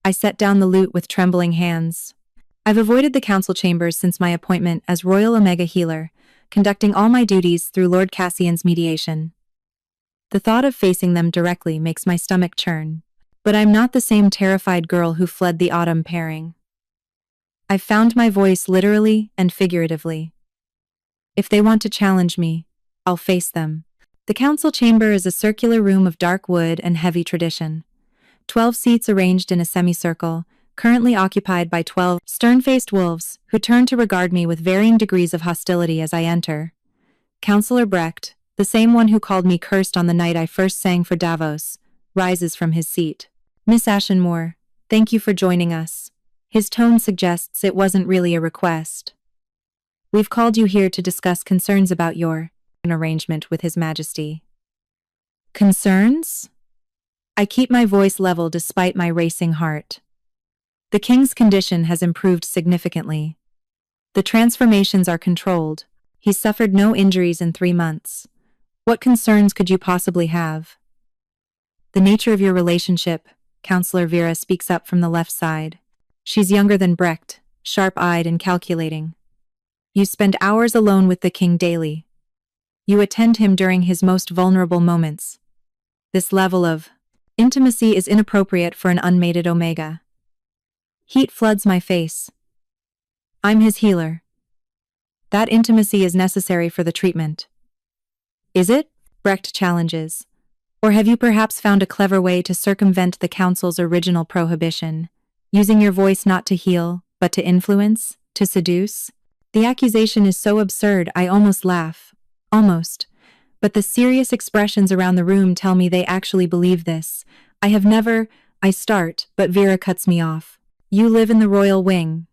I set down the lute with trembling hands. I've avoided the council chambers since my appointment as Royal Omega Healer, conducting all my duties through Lord Cassian's mediation. The thought of facing them directly makes my stomach churn. But I'm not the same terrified girl who fled the autumn pairing. I've found my voice literally and figuratively. If they want to challenge me, I'll face them. The council chamber is a circular room of dark wood and heavy tradition. 12 seats arranged in a semicircle, currently occupied by 12 stern-faced wolves who turn to regard me with varying degrees of hostility as I enter. Councillor Brecht, the same one who called me cursed on the night I first sang for Davos, rises from his seat. Miss Ashenmore, thank you for joining us. His tone suggests it wasn't really a request. We've called you here to discuss concerns about your arrangement with His Majesty. Concerns? I keep my voice level despite my racing heart. The king's condition has improved significantly. The transformations are controlled. He's suffered no injuries in 3 months. What concerns could you possibly have? The nature of your relationship, Councillor Vera speaks up from the left side. She's younger than Brecht, sharp-eyed and calculating. You spend hours alone with the king daily. You attend him during his most vulnerable moments. This level of intimacy is inappropriate for an unmated Omega. Heat floods my face. I'm his healer. That intimacy is necessary for the treatment. Is it? Brecht challenges. Or have you perhaps found a clever way to circumvent the council's original prohibition, using your voice not to heal, but to influence, to seduce? The accusation is so absurd I almost laugh. Almost. But the serious expressions around the room tell me they actually believe this. I start, but Vera cuts me off. You live in the royal wing.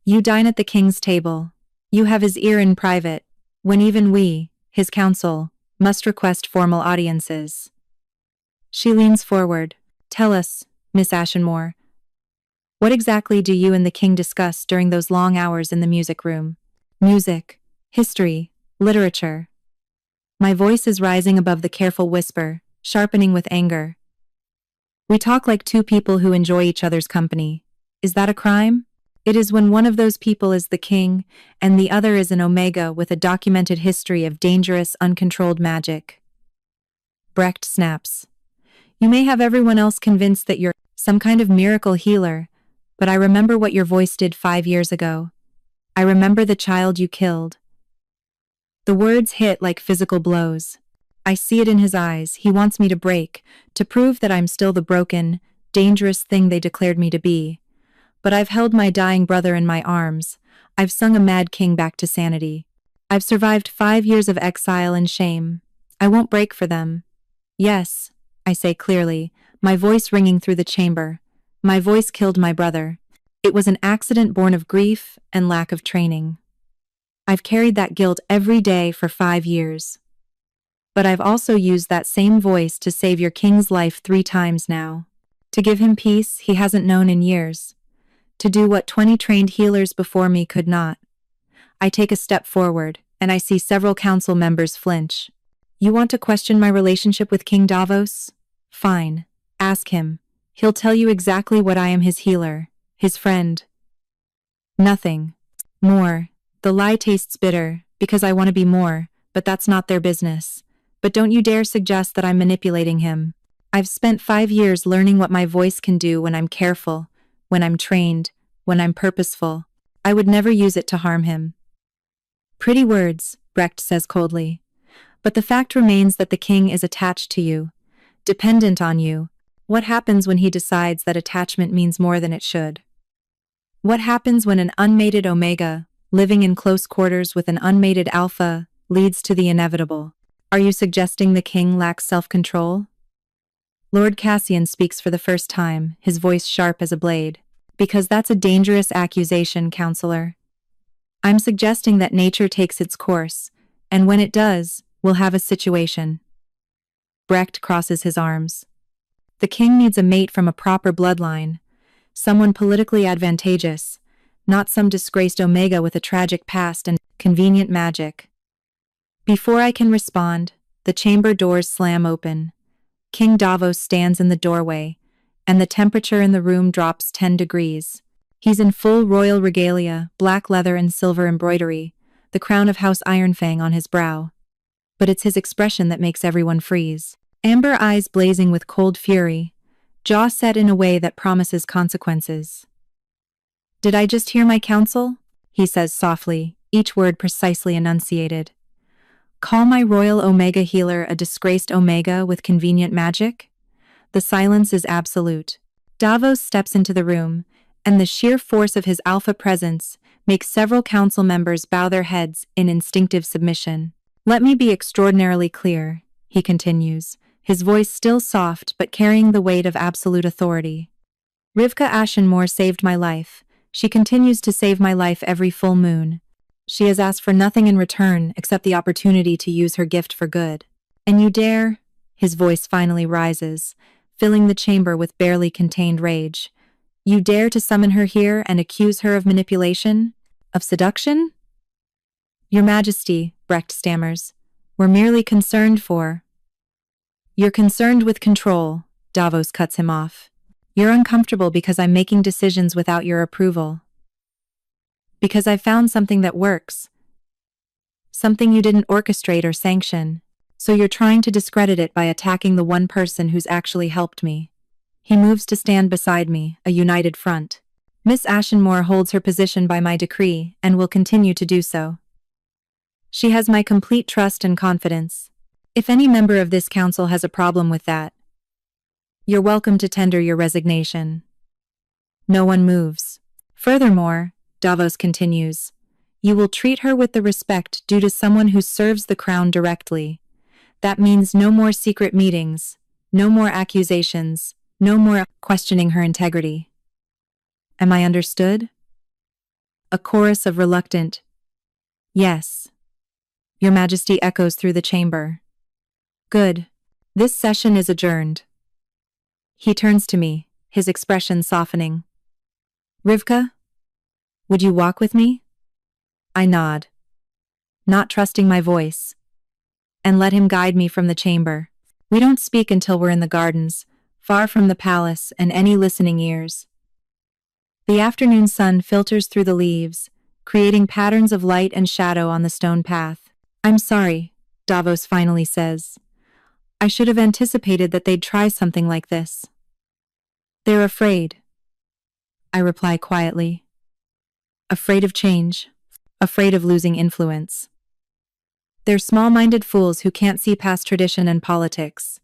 You dine at the king's table. You have his ear in private, when even we, his council, must request formal audiences. She leans forward. Tell us, Miss Ashenmore, what exactly do you and the king discuss during those long hours in the music room? Music, history, literature. My voice is rising above the careful whisper, sharpening with anger. We talk like two people who enjoy each other's company. Is that a crime? It is when one of those people is the king, and the other is an Omega with a documented history of dangerous, uncontrolled magic. Brecht snaps. You may have everyone else convinced that you're some kind of miracle healer, but I remember what your voice did 5 years ago. I remember the child you killed. The words hit like physical blows. I see it in his eyes. He wants me to break, to prove that I'm still the broken, dangerous thing they declared me to be. But I've held my dying brother in my arms. I've sung a mad king back to sanity. I've survived 5 years of exile and shame. I won't break for them. Yes, I say clearly, my voice ringing through the chamber. My voice killed my brother. It was an accident born of grief and lack of training. I've carried that guilt every day for 5 years. But I've also used that same voice to save your king's life 3 times now. To give him peace he hasn't known in years. To do what 20 trained healers before me could not. I take a step forward, and I see several council members flinch. You want to question my relationship with King Davos? Fine. Ask him. He'll tell you exactly what I am: his healer, his friend. Nothing more. The lie tastes bitter, because I want to be more, but that's not their business. But don't you dare suggest that I'm manipulating him. I've spent 5 years learning what my voice can do when I'm careful, when I'm trained, when I'm purposeful. I would never use it to harm him. Pretty words, Brecht says coldly. But the fact remains that the king is attached to you, dependent on you. What happens when he decides that attachment means more than it should? What happens when an unmated Omega, living in close quarters with an unmated Alpha, leads to the inevitable? Are you suggesting the king lacks self-control? Lord Cassian speaks for the first time, his voice sharp as a blade. Because that's a dangerous accusation, counselor. I'm suggesting that nature takes its course, and when it does, we'll have a situation. Brecht crosses his arms. The king needs a mate from a proper bloodline, someone politically advantageous, not some disgraced Omega with a tragic past and convenient magic. Before I can respond, the chamber doors slam open. King Davos stands in the doorway, and the temperature in the room drops 10 degrees. He's in full royal regalia, black leather and silver embroidery, the crown of House Ironfang on his brow. But it's his expression that makes everyone freeze. Amber eyes blazing with cold fury, jaw set in a way that promises consequences. Did I just hear my counsel? He says softly, each word precisely enunciated. Call my royal Omega healer a disgraced Omega with convenient magic? The silence is absolute. Davos steps into the room, and the sheer force of his alpha presence makes several council members bow their heads in instinctive submission. Let me be extraordinarily clear, he continues, his voice still soft but carrying the weight of absolute authority. Rivka Ashenmore saved my life. She continues to save my life every full moon. She has asked for nothing in return except the opportunity to use her gift for good. And you dare? His voice finally rises, filling the chamber with barely contained rage. You dare to summon her here and accuse her of manipulation? Of seduction? Your Majesty, Brecht stammers, we're merely concerned for... You're concerned with control, Davos cuts him off. You're uncomfortable because I'm making decisions without your approval. Because I've found something that works. Something you didn't orchestrate or sanction. So you're trying to discredit it by attacking the one person who's actually helped me. He moves to stand beside me, a united front. Miss Ashenmore holds her position by my decree and will continue to do so. She has my complete trust and confidence. If any member of this council has a problem with that, you're welcome to tender your resignation. No one moves. Furthermore, Davos continues, you will treat her with the respect due to someone who serves the crown directly. That means no more secret meetings, no more accusations, no more questioning her integrity. Am I understood? A chorus of reluctant, yes. Your Majesty echoes through the chamber. Good. This session is adjourned. He turns to me, his expression softening. Rivka? Would you walk with me? I nod, not trusting my voice, and let him guide me from the chamber. We don't speak until we're in the gardens, far from the palace and any listening ears. The afternoon sun filters through the leaves, creating patterns of light and shadow on the stone path. I'm sorry, Davos finally says. I should have anticipated that they'd try something like this. They're afraid, I reply quietly. Afraid of change, afraid of losing influence. They're small-minded fools who can't see past tradition and politics.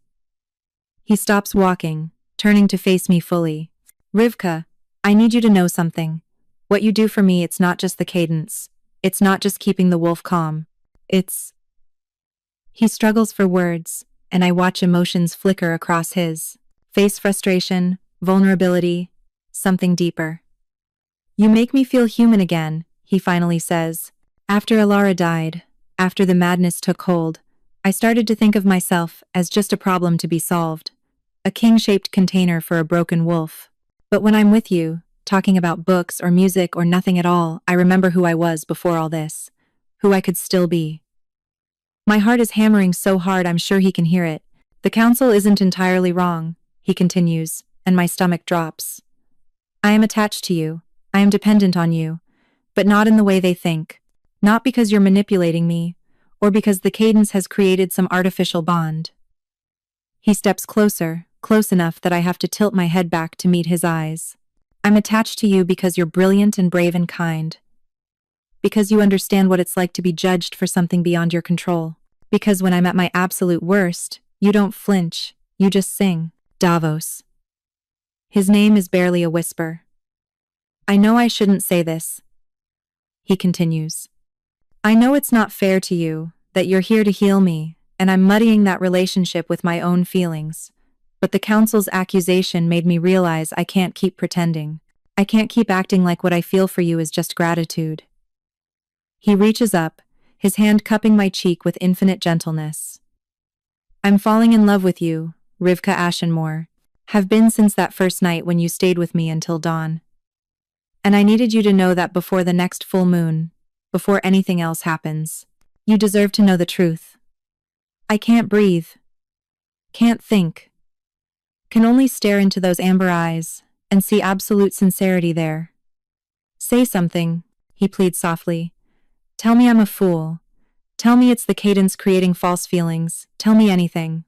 He stops walking, turning to face me fully. Rivka, I need you to know something. What you do for me, it's not just the cadence. It's not just keeping the wolf calm. It's... He struggles for words, and I watch emotions flicker across his face: frustration, vulnerability, something deeper. You make me feel human again, he finally says. After Alara died, after the madness took hold, I started to think of myself as just a problem to be solved. A king-shaped container for a broken wolf. But when I'm with you, talking about books or music or nothing at all, I remember who I was before all this. Who I could still be. My heart is hammering so hard I'm sure he can hear it. The council isn't entirely wrong, he continues, and my stomach drops. I am attached to you. I am dependent on you. But not in the way they think. Not because you're manipulating me, or because the cadence has created some artificial bond. He steps closer, close enough that I have to tilt my head back to meet his eyes. I'm attached to you because you're brilliant and brave and kind. Because you understand what it's like to be judged for something beyond your control. Because when I'm at my absolute worst, you don't flinch, you just sing. Davos. His name is barely a whisper. I know I shouldn't say this. He continues. I know it's not fair to you, that you're here to heal me, and I'm muddying that relationship with my own feelings. But the council's accusation made me realize I can't keep pretending. I can't keep acting like what I feel for you is just gratitude. He reaches up, his hand cupping my cheek with infinite gentleness. I'm falling in love with you, Rivka Ashenmore. Have been since that first night when you stayed with me until dawn. And I needed you to know that before the next full moon, before anything else happens. You deserve to know the truth. I can't breathe. Can't think. Can only stare into those amber eyes and see absolute sincerity there. Say something, he pleads softly. Tell me I'm a fool. Tell me it's the cadence creating false feelings. Tell me anything.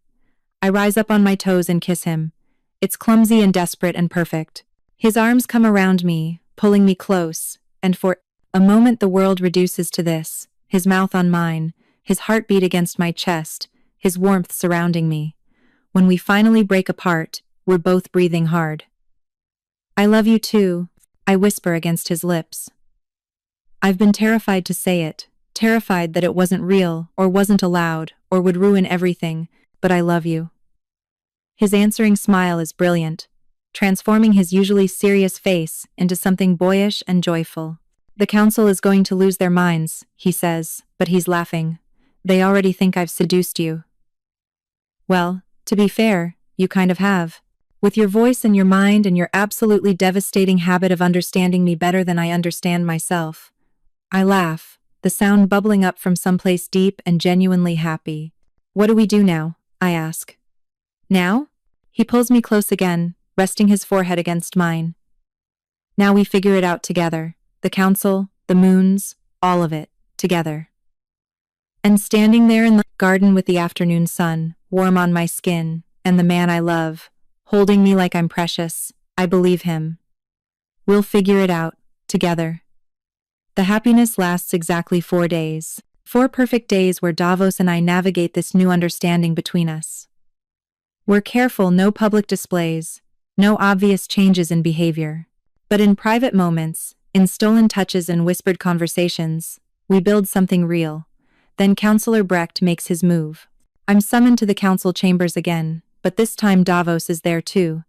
I rise up on my toes and kiss him. It's clumsy and desperate and perfect. His arms come around me, pulling me close, and for a moment the world reduces to this, his mouth on mine, his heartbeat against my chest, his warmth surrounding me. When we finally break apart, we're both breathing hard. I love you too, I whisper against his lips. I've been terrified to say it, terrified that it wasn't real, or wasn't allowed, or would ruin everything, but I love you. His answering smile is brilliant, transforming his usually serious face into something boyish and joyful. The council is going to lose their minds, he says, but he's laughing. They already think I've seduced you. Well, to be fair, you kind of have. With your voice and your mind and your absolutely devastating habit of understanding me better than I understand myself. I laugh, the sound bubbling up from someplace deep and genuinely happy. What do we do now? I ask. Now? He pulls me close again, resting his forehead against mine. Now we figure it out together. The council, the moons, all of it, together. And standing there in the garden with the afternoon sun, warm on my skin, and the man I love, holding me like I'm precious, I believe him. We'll figure it out, together. The happiness lasts exactly 4 days. 4 perfect days where Davos and I navigate this new understanding between us. We're careful, no public displays, no obvious changes in behavior. But in private moments, in stolen touches and whispered conversations, we build something real. Then Councillor Brecht makes his move. I'm summoned to the council chambers again, but this time Davos is there too.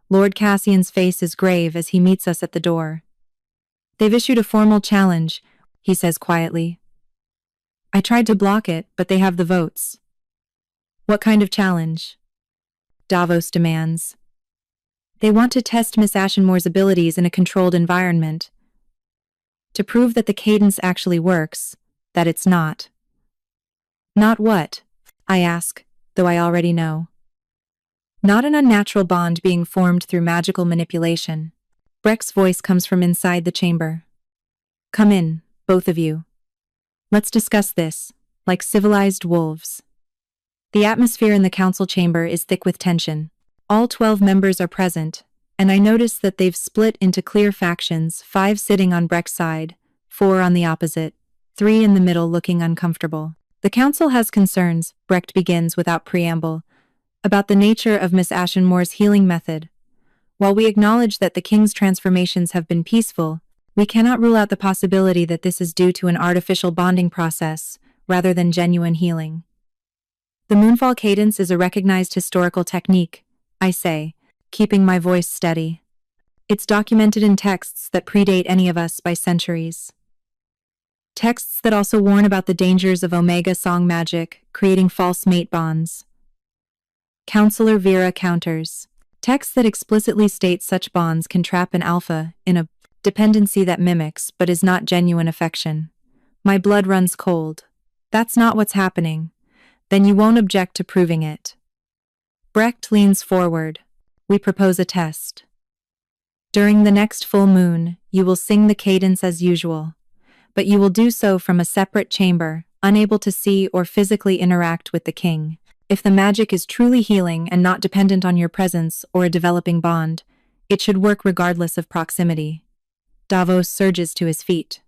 Lord Cassian's face is grave as he meets us at the door. They've issued a formal challenge, he says quietly. I tried to block it, but they have the votes. What kind of challenge? Davos demands. They want to test Miss Ashenmore's abilities in a controlled environment. To prove that the cadence actually works, that it's not. Not what? I ask, though I already know. Not an unnatural bond being formed through magical manipulation. Brecht's voice comes from inside the chamber. Come in, both of you. Let's discuss this, like civilized wolves. The atmosphere in the council chamber is thick with tension. All 12 members are present, and I notice that they've split into clear factions, 5 sitting on Brecht's side, 4 on the opposite, 3 in the middle looking uncomfortable. The council has concerns, Brecht begins without preamble, about the nature of Miss Ashenmore's healing method. While we acknowledge that the king's transformations have been peaceful, we cannot rule out the possibility that this is due to an artificial bonding process, rather than genuine healing. The moonfall cadence is a recognized historical technique, I say, keeping my voice steady. It's documented in texts that predate any of us by centuries. Texts that also warn about the dangers of Omega song magic, creating false mate bonds. Counselor Vera counters. Texts that explicitly state such bonds can trap an alpha in a dependency that mimics but is not genuine affection. My blood runs cold. That's not what's happening. Then you won't object to proving it. Brecht leans forward. We propose a test. During the next full moon, you will sing the cadence as usual, but you will do so from a separate chamber, unable to see or physically interact with the king. If the magic is truly healing and not dependent on your presence or a developing bond, it should work regardless of proximity. Davos surges to his feet.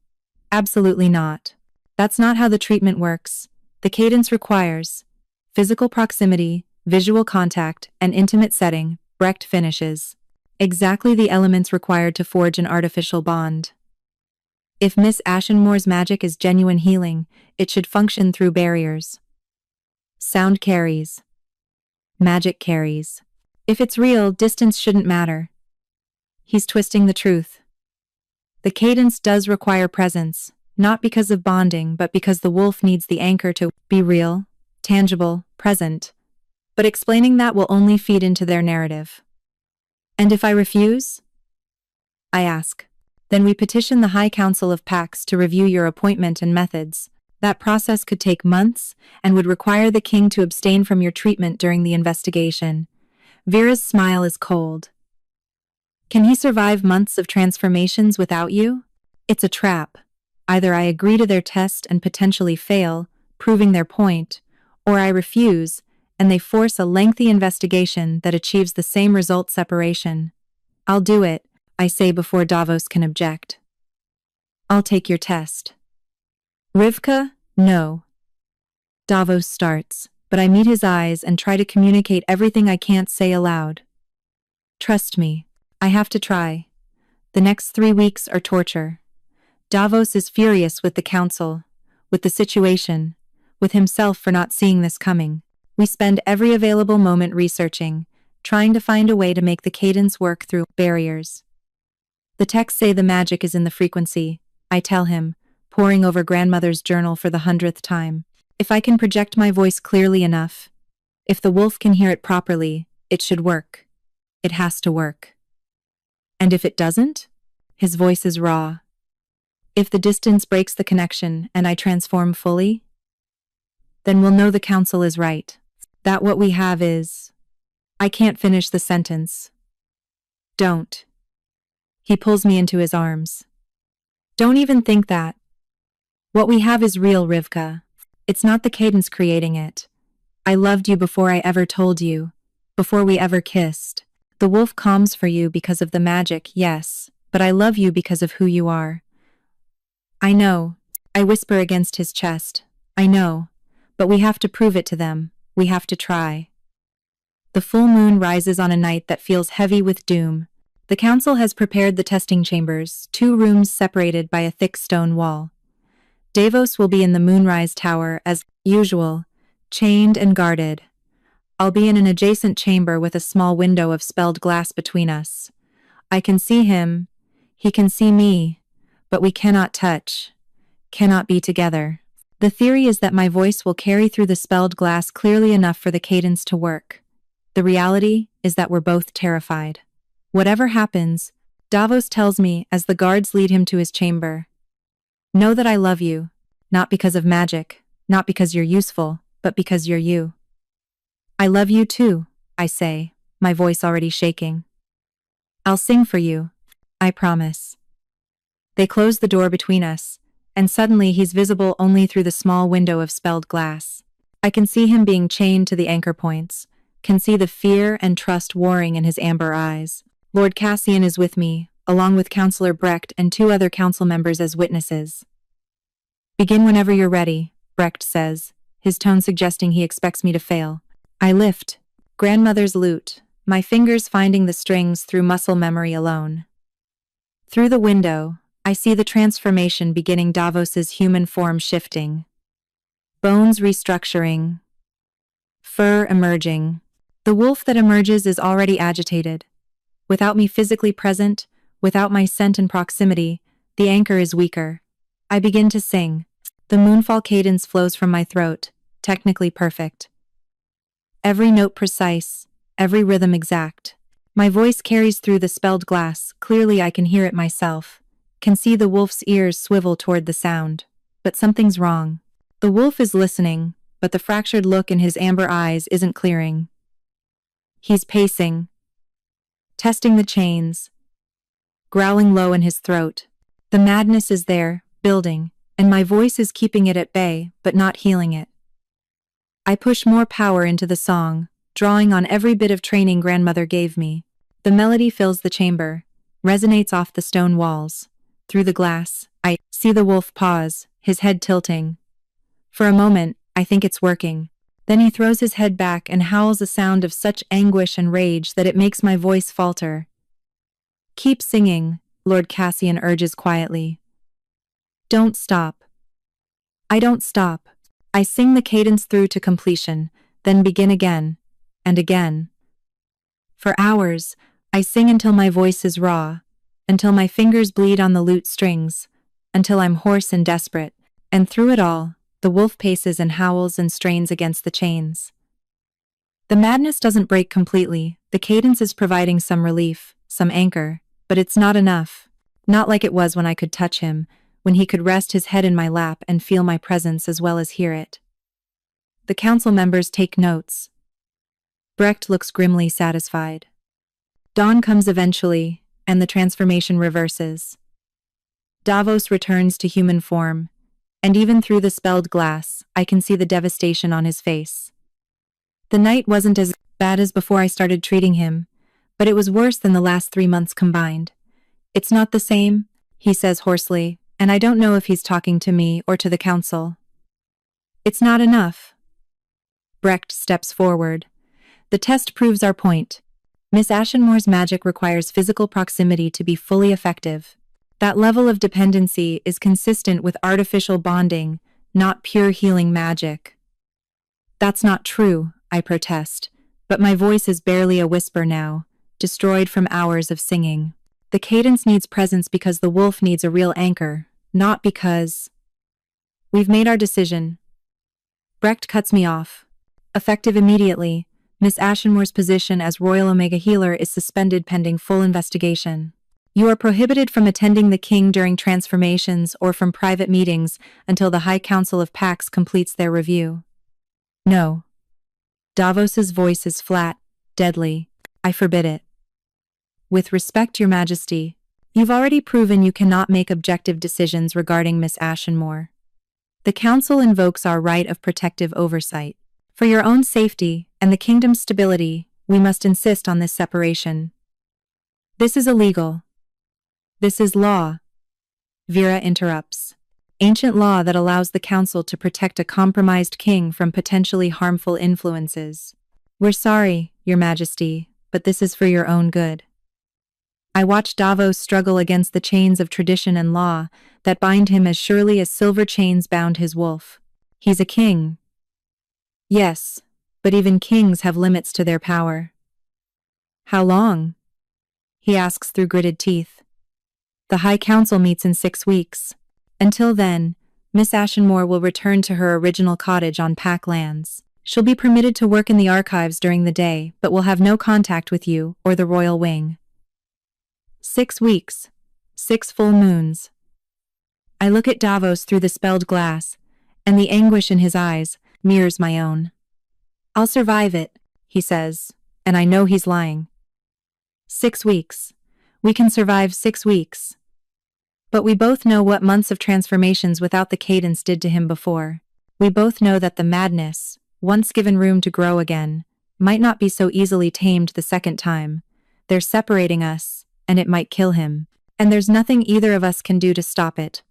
Absolutely not. That's not how the treatment works. The cadence requires physical proximity, visual contact, and intimate setting. Brecht finishes. Exactly the elements required to forge an artificial bond. If Miss Ashenmore's magic is genuine healing, it should function through barriers. Sound carries. Magic carries. If it's real, distance shouldn't matter. He's twisting the truth. The cadence does require presence, not because of bonding, but because the wolf needs the anchor to be real, tangible, present. But explaining that will only feed into their narrative. And if I refuse? I ask. Then we petition the High Council of Pax to review your appointment and methods. That process could take months and would require the king to abstain from your treatment during the investigation. Vera's smile is cold. Can he survive months of transformations without you? It's a trap. Either I agree to their test and potentially fail, proving their point, or I refuse, and they force a lengthy investigation that achieves the same result: separation. I'll do it, I say before Davos can object. I'll take your test. Rivka, no. Davos starts, but I meet his eyes and try to communicate everything I can't say aloud. Trust me, I have to try. The next 3 weeks are torture. Davos is furious with the council, with the situation, with himself for not seeing this coming. We spend every available moment researching, trying to find a way to make the cadence work through barriers. The texts say the magic is in the frequency, I tell him, poring over grandmother's journal for the 100th time. If I can project my voice clearly enough, if the wolf can hear it properly, it should work. It has to work. And if it doesn't? His voice is raw. If the distance breaks the connection and I transform fully? Then we'll know the council is right. That what we have is... I can't finish the sentence. Don't. He pulls me into his arms. Don't even think that. What we have is real, Rivka. It's not the cadence creating it. I loved you before I ever told you, before we ever kissed. The wolf calms for you because of the magic, yes, but I love you because of who you are. I know, I whisper against his chest. I know, but we have to prove it to them. We have to try. The full moon rises on a night that feels heavy with doom. The council has prepared the testing chambers, 2 rooms separated by a thick stone wall. Davos will be in the Moonrise Tower as usual, chained and guarded. I'll be in an adjacent chamber with a small window of spelled glass between us. I can see him, he can see me, but we cannot touch, cannot be together. The theory is that my voice will carry through the spelled glass clearly enough for the cadence to work. The reality is that we're both terrified. Whatever happens, Davos tells me as the guards lead him to his chamber. Know that I love you, not because of magic, not because you're useful, but because you're you. I love you too, I say, my voice already shaking. I'll sing for you, I promise. They close the door between us, and suddenly he's visible only through the small window of spelled glass. I can see him being chained to the anchor points, can see the fear and trust warring in his amber eyes. Lord Cassian is with me, along with Councillor Brecht and 2 other council members as witnesses. Begin whenever you're ready, Brecht says, his tone suggesting he expects me to fail. I lift grandmother's lute, my fingers finding the strings through muscle memory alone. Through the window, I see the transformation beginning, Davos's human form shifting. Bones restructuring. Fur emerging. The wolf that emerges is already agitated. Without me physically present, without my scent and proximity, the anchor is weaker. I begin to sing. The moonfall cadence flows from my throat, technically perfect. Every note precise, every rhythm exact. My voice carries through the spelled glass, clearly I can hear it myself, can see the wolf's ears swivel toward the sound. But something's wrong. The wolf is listening, but the fractured look in his amber eyes isn't clearing. He's pacing, testing the chains, growling low in his throat. The madness is there, building, and my voice is keeping it at bay, but not healing it. I push more power into the song, drawing on every bit of training grandmother gave me. The melody fills the chamber, resonates off the stone walls. Through the glass, I see the wolf pause, his head tilting. For a moment, I think it's working. Then he throws his head back and howls a sound of such anguish and rage that it makes my voice falter. "Keep singing," Lord Cassian urges quietly. "Don't stop." I don't stop. I sing the cadence through to completion, then begin again, and again. For hours, I sing until my voice is raw, until my fingers bleed on the lute strings, until I'm hoarse and desperate, and through it all, the wolf paces and howls and strains against the chains. The madness doesn't break completely, the cadence is providing some relief, some anchor, but it's not enough. Not like it was when I could touch him, when he could rest his head in my lap and feel my presence as well as hear it. The council members take notes. Brecht looks grimly satisfied. Dawn comes eventually, and the transformation reverses. Davos returns to human form, and even through the spelled glass, I can see the devastation on his face. The night wasn't as bad as before I started treating him, but it was worse than the last 3 months combined. "It's not the same," he says hoarsely, and I don't know if he's talking to me or to the council. "It's not enough." Brecht steps forward. "The test proves our point. Miss Ashenmore's magic requires physical proximity to be fully effective. That level of dependency is consistent with artificial bonding, not pure healing magic." "That's not true," I protest, but my voice is barely a whisper now, destroyed from hours of singing. The cadence needs presence because the wolf needs a real anchor, not because... "We've made our decision." Brecht cuts me off. Effective immediately, Miss Ashenmore's position as Royal Omega Healer is suspended pending full investigation. "You are prohibited from attending the king during transformations or from private meetings until the High Council of Pax completes their review." "No." Davos's voice is flat, deadly. "I forbid it." "With respect, Your Majesty, you've already proven you cannot make objective decisions regarding Miss Ashenmore. The Council invokes our right of protective oversight. For your own safety and the kingdom's stability, we must insist on this separation." "This is illegal." "This is law." Vera interrupts. "Ancient law that allows the council to protect a compromised king from potentially harmful influences. We're sorry, Your Majesty, but this is for your own good." I watch Davos struggle against the chains of tradition and law that bind him as surely as silver chains bound his wolf. He's a king. Yes, but even kings have limits to their power. "How long?" he asks through gritted teeth. "The High Council meets in 6 weeks. Until then, Miss Ashenmore will return to her original cottage on Pack lands. She'll be permitted to work in the archives during the day, but will have no contact with you or the royal wing." 6 weeks. 6 full moons. I look at Davos through the spelled glass, and the anguish in his eyes mirrors my own. "I'll survive it," he says, and I know he's lying. 6 weeks. We can survive 6 weeks. But we both know what months of transformations without the cadence did to him before. We both know that the madness, once given room to grow again, might not be so easily tamed the second time. They're separating us, and it might kill him. And there's nothing either of us can do to stop it.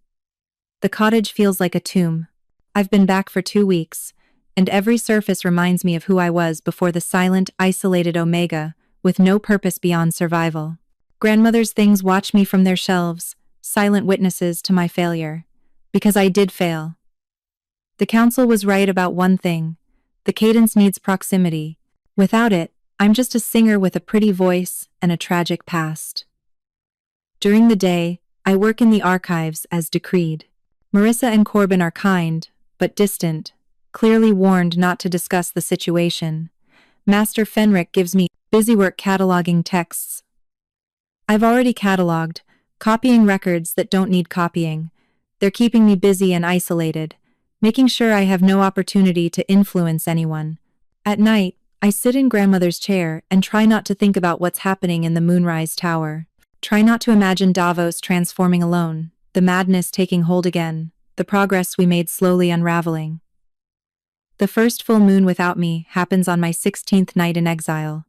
The cottage feels like a tomb. I've been back for 2 weeks, and every surface reminds me of who I was before the silent, isolated Omega, with no purpose beyond survival. Grandmother's things watch me from their shelves, silent witnesses to my failure. Because I did fail. The council was right about one thing. The cadence needs proximity. Without it, I'm just a singer with a pretty voice and a tragic past. During the day, I work in the archives as decreed. Marissa and Corbin are kind, but distant, clearly warned not to discuss the situation. Master Fenric gives me busy work cataloging texts. I've already cataloged, copying records that don't need copying. They're keeping me busy and isolated, making sure I have no opportunity to influence anyone. At night, I sit in grandmother's chair and try not to think about what's happening in the Moonrise Tower. Try not to imagine Davos transforming alone, the madness taking hold again, the progress we made slowly unraveling. The first full moon without me happens on my 16th night in exile.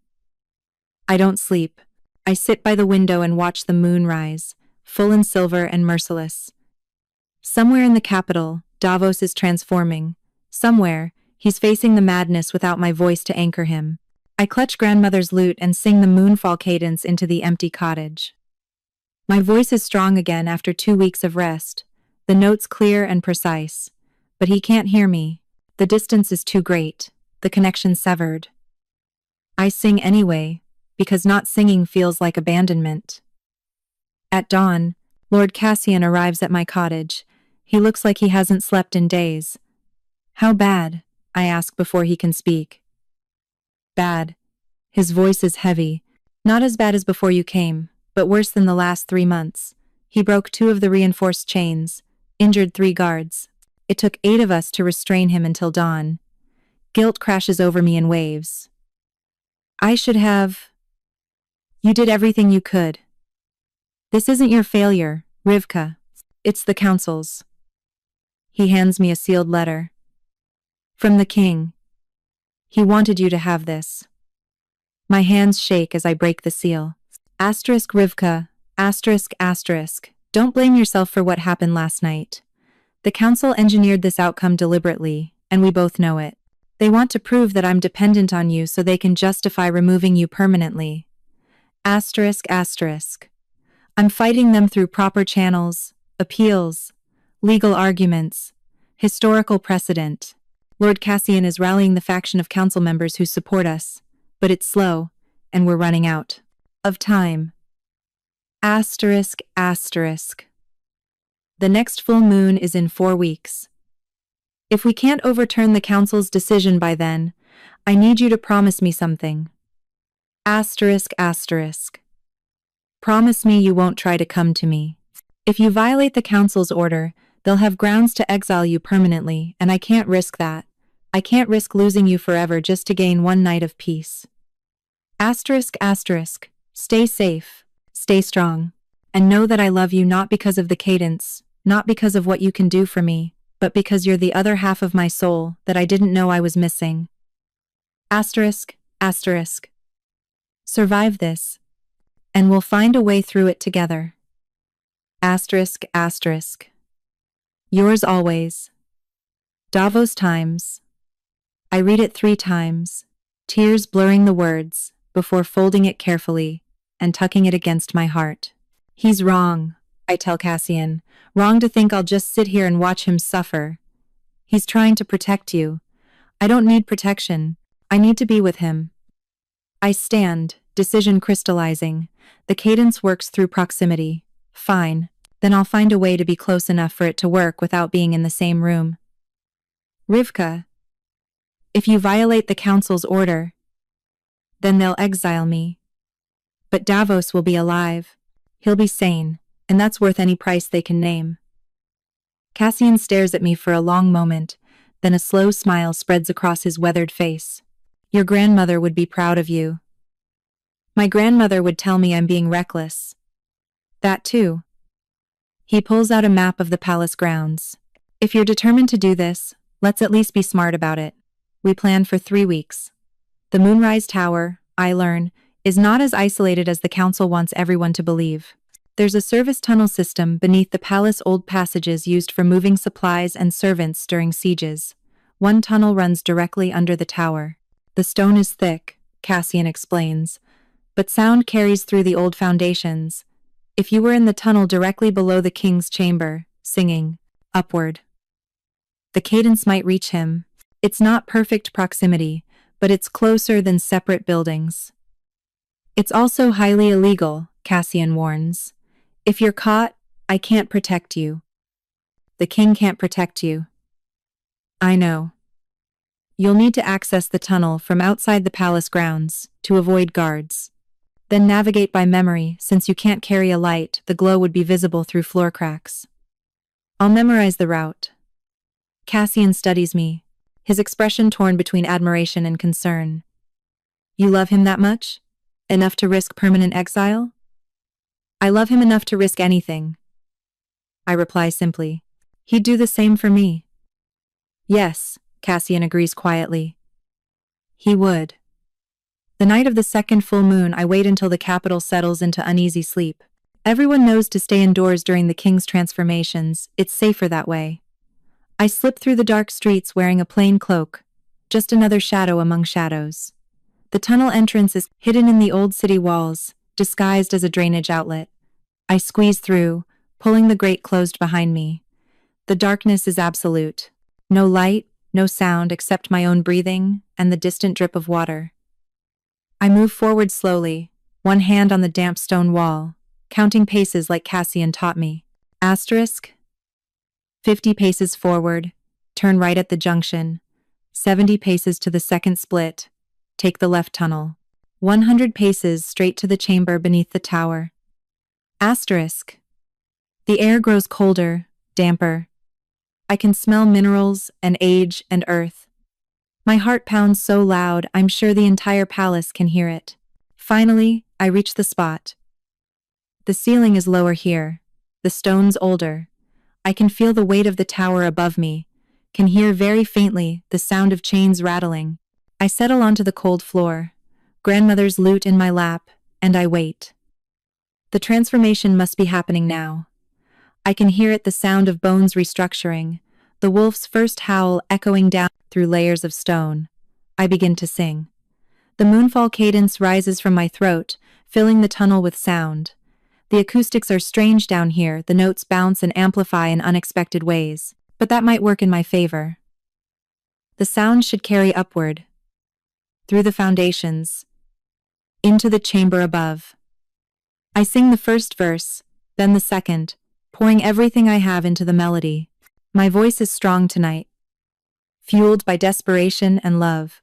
I don't sleep. I sit by the window and watch the moon rise, full and silver and merciless. Somewhere in the capital, Davos is transforming. Somewhere, he's facing the madness without my voice to anchor him. I clutch grandmother's lute and sing the moonfall cadence into the empty cottage. My voice is strong again after 2 weeks of rest, the notes clear and precise. But he can't hear me. The distance is too great, the connection severed. I sing anyway, because not singing feels like abandonment. At dawn, Lord Cassian arrives at my cottage. He looks like he hasn't slept in days. How bad? I ask before he can speak. Bad. His voice is heavy. Not as bad as before you came, but worse than the last 3 months. He broke 2 of the reinforced chains, injured 3 guards. It took 8 of us to restrain him until dawn. Guilt crashes over me in waves. I should have... You did everything you could. This isn't your failure, Rivka. It's the council's. He hands me a sealed letter. From the king. He wanted you to have this. My hands shake as I break the seal. Asterisk Rivka, asterisk asterisk. Don't blame yourself for what happened last night. The council engineered this outcome deliberately, and we both know it. They want to prove that I'm dependent on you so they can justify removing you permanently. Asterisk asterisk. I'm fighting them through proper channels, appeals, legal arguments, historical precedent. Lord Cassian is rallying the faction of council members who support us, but it's slow, and we're running out of time. Asterisk asterisk. The next full moon is in 4 weeks. If we can't overturn the council's decision by then, I need you to promise me something. Asterisk asterisk. Promise me you won't try to come to me. If you violate the council's order, they'll have grounds to exile you permanently, and I can't risk that. I can't risk losing you forever just to gain 1 night of peace. Asterisk asterisk. Stay safe, stay strong, and know that I love you not because of the cadence, not because of what you can do for me, but because you're the other half of my soul that I didn't know I was missing. Asterisk asterisk. Survive this, and we'll find a way through it together. Asterisk asterisk. Yours always. Davos Times. I read it 3 times, tears blurring the words, before folding it carefully and tucking it against my heart. He's wrong, I tell Cassian. Wrong to think I'll just sit here and watch him suffer. He's trying to protect you. I don't need protection. I need to be with him. I stand, decision crystallizing. The cadence works through proximity. Fine. Then I'll find a way to be close enough for it to work without being in the same room. Rivka. If you violate the council's order, then they'll exile me. But Davos will be alive. He'll be sane, and that's worth any price they can name. Cassian stares at me for a long moment, then a slow smile spreads across his weathered face. Your grandmother would be proud of you. My grandmother would tell me I'm being reckless. That too. He pulls out a map of the palace grounds. If you're determined to do this, let's at least be smart about it. We plan for 3 weeks. The Moonrise Tower, I learn, is not as isolated as the council wants everyone to believe. There's a service tunnel system beneath the palace old passages used for moving supplies and servants during sieges. One tunnel runs directly under the tower. The stone is thick, Cassian explains, but sound carries through the old foundations. If you were in the tunnel directly below the king's chamber, singing, upward, the cadence might reach him. It's not perfect proximity, but it's closer than separate buildings. It's also highly illegal, Cassian warns. If you're caught, I can't protect you. The king can't protect you. I know. You'll need to access the tunnel from outside the palace grounds to avoid guards. Then navigate by memory, since you can't carry a light, the glow would be visible through floor cracks. I'll memorize the route. Cassian studies me, his expression torn between admiration and concern. You love him that much? Enough to risk permanent exile? I love him enough to risk anything. I reply simply. He'd do the same for me. Yes, Cassian agrees quietly. He would. The night of the second full moon, I wait until the capital settles into uneasy sleep. Everyone knows to stay indoors during the king's transformations. It's safer that way. I slip through the dark streets wearing a plain cloak, just another shadow among shadows. The tunnel entrance is hidden in the old city walls, disguised as a drainage outlet. I squeeze through, pulling the grate closed behind me. The darkness is absolute. No light, no sound except my own breathing and the distant drip of water. I move forward slowly, one hand on the damp stone wall, counting paces like Cassian taught me. Asterisk. 50 paces forward, turn right at the junction. 70 paces to the second split, take the left tunnel. 100 paces straight to the chamber beneath the tower. Asterisk. The air grows colder, damper. I can smell minerals and age and earth. My heart pounds so loud I'm sure the entire palace can hear it. Finally, I reach the spot. The ceiling is lower here, the stones older. I can feel the weight of the tower above me, can hear very faintly the sound of chains rattling. I settle onto the cold floor, grandmother's lute in my lap, and I wait. The transformation must be happening now. I can hear it, the sound of bones restructuring, the wolf's first howl echoing down through layers of stone. I begin to sing. The moonfall cadence rises from my throat, filling the tunnel with sound. The acoustics are strange down here, the notes bounce and amplify in unexpected ways, but that might work in my favor. The sound should carry upward, through the foundations, into the chamber above. I sing the first verse, then the second, pouring everything I have into the melody. My voice is strong tonight, fueled by desperation and love.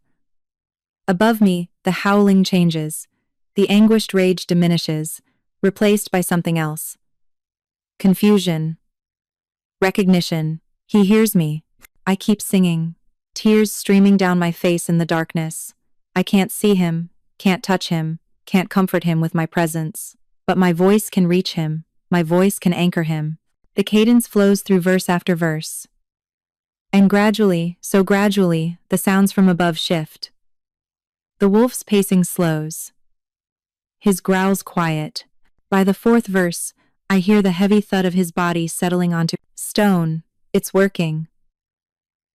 Above me, the howling changes. The anguished rage diminishes, replaced by something else. Confusion. Recognition. He hears me. I keep singing, tears streaming down my face in the darkness. I can't see him, can't touch him, can't comfort him with my presence. But my voice can reach him, my voice can anchor him. The cadence flows through verse after verse. And gradually, so gradually, the sounds from above shift. The wolf's pacing slows. His growls quiet. By the fourth verse, I hear the heavy thud of his body settling onto stone. It's working.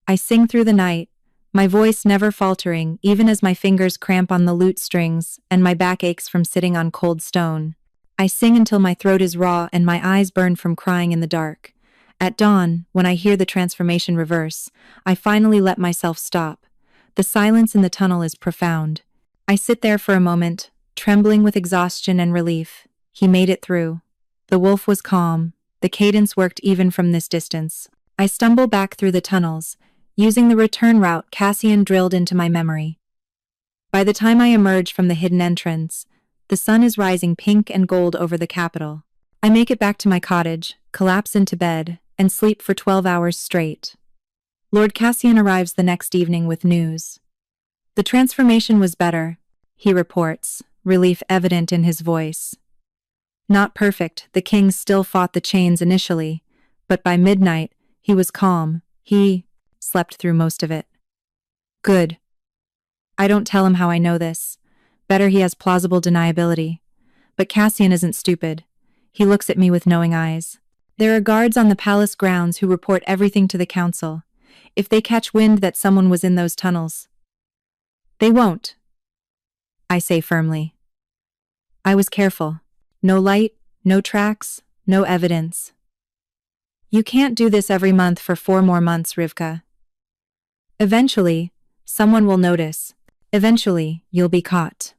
I sing through the night, my voice never faltering even as my fingers cramp on the lute strings and my back aches from sitting on cold stone. I sing until my throat is raw and my eyes burn from crying in the dark. At dawn, when I hear the transformation reverse, I finally let myself stop. The silence in the tunnel is profound. I sit there for a moment, trembling with exhaustion and relief. He made it through. The wolf was calm. The cadence worked even from this distance. I stumble back through the tunnels, using the return route Cassian drilled into my memory. By the time I emerge from the hidden entrance, the sun is rising pink and gold over the capital. I make it back to my cottage, collapse into bed, and sleep for 12 hours straight. Lord Cassian arrives the next evening with news. The transformation was better, he reports, relief evident in his voice. Not perfect, the king still fought the chains initially, but by midnight, he was calm. He slept through most of it. Good. I don't tell him how I know this. Better he has plausible deniability. But Cassian isn't stupid. He looks at me with knowing eyes. There are guards on the palace grounds who report everything to the council. If they catch wind that someone was in those tunnels, they won't, I say firmly. I was careful. No light, no tracks, no evidence. You can't do this every month for 4 more months, Rivka. Eventually, someone will notice. Eventually, you'll be caught.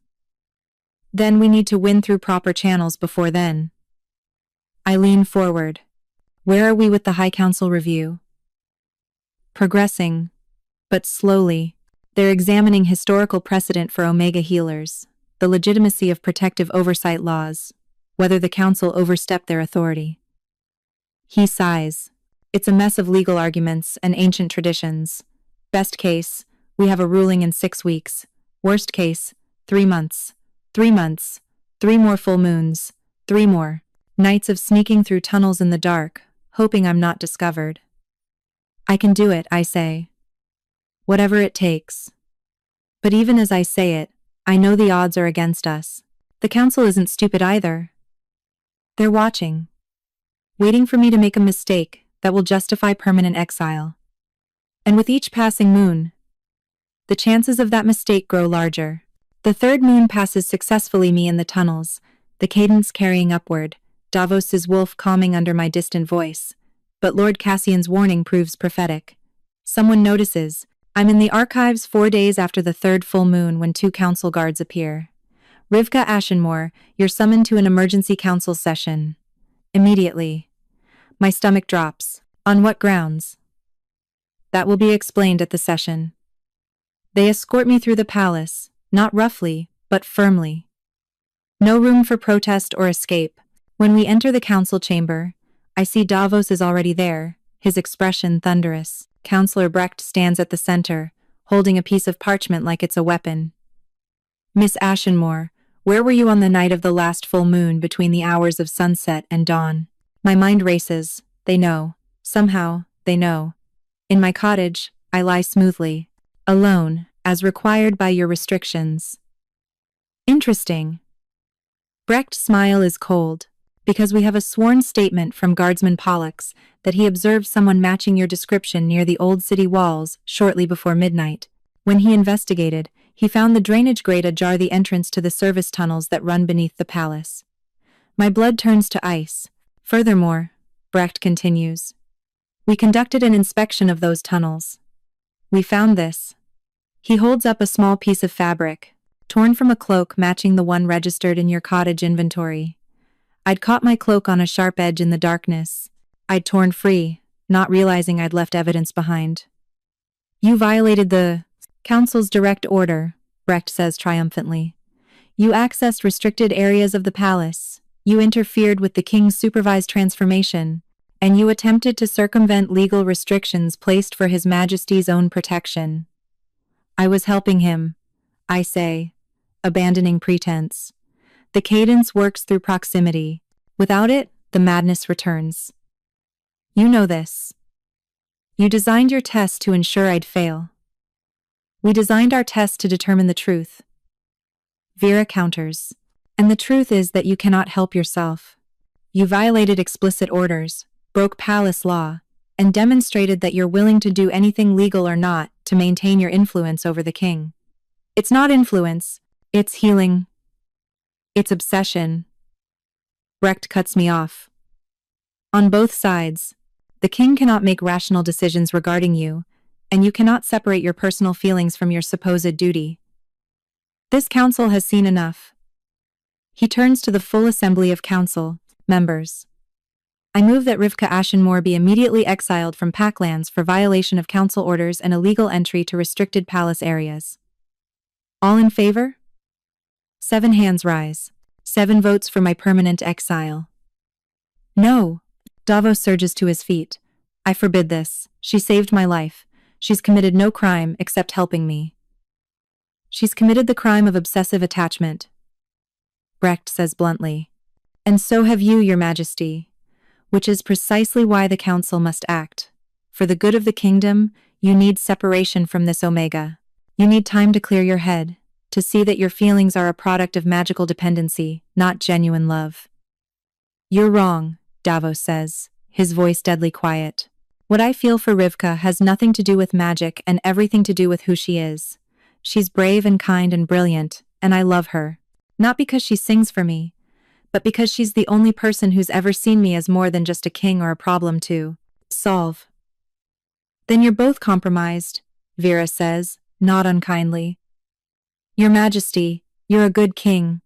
Then we need to win through proper channels before then. I lean forward. Where are we with the High Council review? Progressing, but slowly. They're examining historical precedent for Omega healers, the legitimacy of protective oversight laws, whether the Council overstepped their authority. He sighs. It's a mess of legal arguments and ancient traditions. Best case, we have a ruling in 6 weeks. Worst case, 3 months. 3 months. 3 more full moons. 3 more nights of sneaking through tunnels in the dark, hoping I'm not discovered. I can do it, I say. Whatever it takes. But even as I say it, I know the odds are against us. The Council isn't stupid either. They're watching. Waiting for me to make a mistake that will justify permanent exile. And with each passing moon, the chances of that mistake grow larger. The 3rd moon passes successfully me in the tunnels, the cadence carrying upward, Davos's wolf calming under my distant voice. But Lord Cassian's warning proves prophetic. Someone notices. I'm in the archives 4 days after the 3rd full moon when 2 council guards appear. Rivka Ashenmore, you're summoned to an emergency council session. Immediately. My stomach drops. On what grounds? That will be explained at the session. They escort me through the palace, not roughly, but firmly. No room for protest or escape. When we enter the council chamber, I see Davos is already there, his expression thunderous. Councillor Brecht stands at the center, holding a piece of parchment like it's a weapon. Miss Ashenmore, where were you on the night of the last full moon between the hours of sunset and dawn? My mind races. They know. Somehow, they know. In my cottage, I lie smoothly, alone, as required by your restrictions. Interesting. Brecht's smile is cold, because we have a sworn statement from Guardsman Pollux that he observed someone matching your description near the old city walls shortly before midnight. When he investigated, he found the drainage grate ajar the entrance to the service tunnels that run beneath the palace. My blood turns to ice. Furthermore, Brecht continues, we conducted an inspection of those tunnels. We found this. He holds up a small piece of fabric, torn from a cloak matching the one registered in your cottage inventory. I'd caught my cloak on a sharp edge in the darkness. I'd torn free, not realizing I'd left evidence behind. You violated the Council's direct order, Brecht says triumphantly. You accessed restricted areas of the palace. You interfered with the king's supervised transformation, and you attempted to circumvent legal restrictions placed for His Majesty's own protection. I was helping him, I say, abandoning pretense. The cadence works through proximity. Without it, the madness returns. You know this. You designed your test to ensure I'd fail. We designed our test to determine the truth. Vera counters. And the truth is that you cannot help yourself. You violated explicit orders, broke palace law, and demonstrated that you're willing to do anything legal or not to maintain your influence over the king. It's not influence, it's healing. It's obsession. Brecht cuts me off. On both sides, the king cannot make rational decisions regarding you, and you cannot separate your personal feelings from your supposed duty. This council has seen enough. He turns to the full assembly of council members. I move that Rivka Ashenmore be immediately exiled from Packlands for violation of council orders and illegal entry to restricted palace areas. All in favor? 7 hands rise. 7 votes for my permanent exile. No. Davos surges to his feet. I forbid this. She saved my life. She's committed no crime except helping me. She's committed the crime of obsessive attachment, Brecht says bluntly. And so have you, Your Majesty. Which is precisely why the council must act. For the good of the kingdom, you need separation from this Omega. You need time to clear your head, to see that your feelings are a product of magical dependency, not genuine love. You're wrong, Davos says, his voice deadly quiet. What I feel for Rivka has nothing to do with magic and everything to do with who she is. She's brave and kind and brilliant, and I love her. Not because she sings for me, but because she's the only person who's ever seen me as more than just a king or a problem to solve. Then you're both compromised, Vera says, not unkindly. Your Majesty, you're a good king.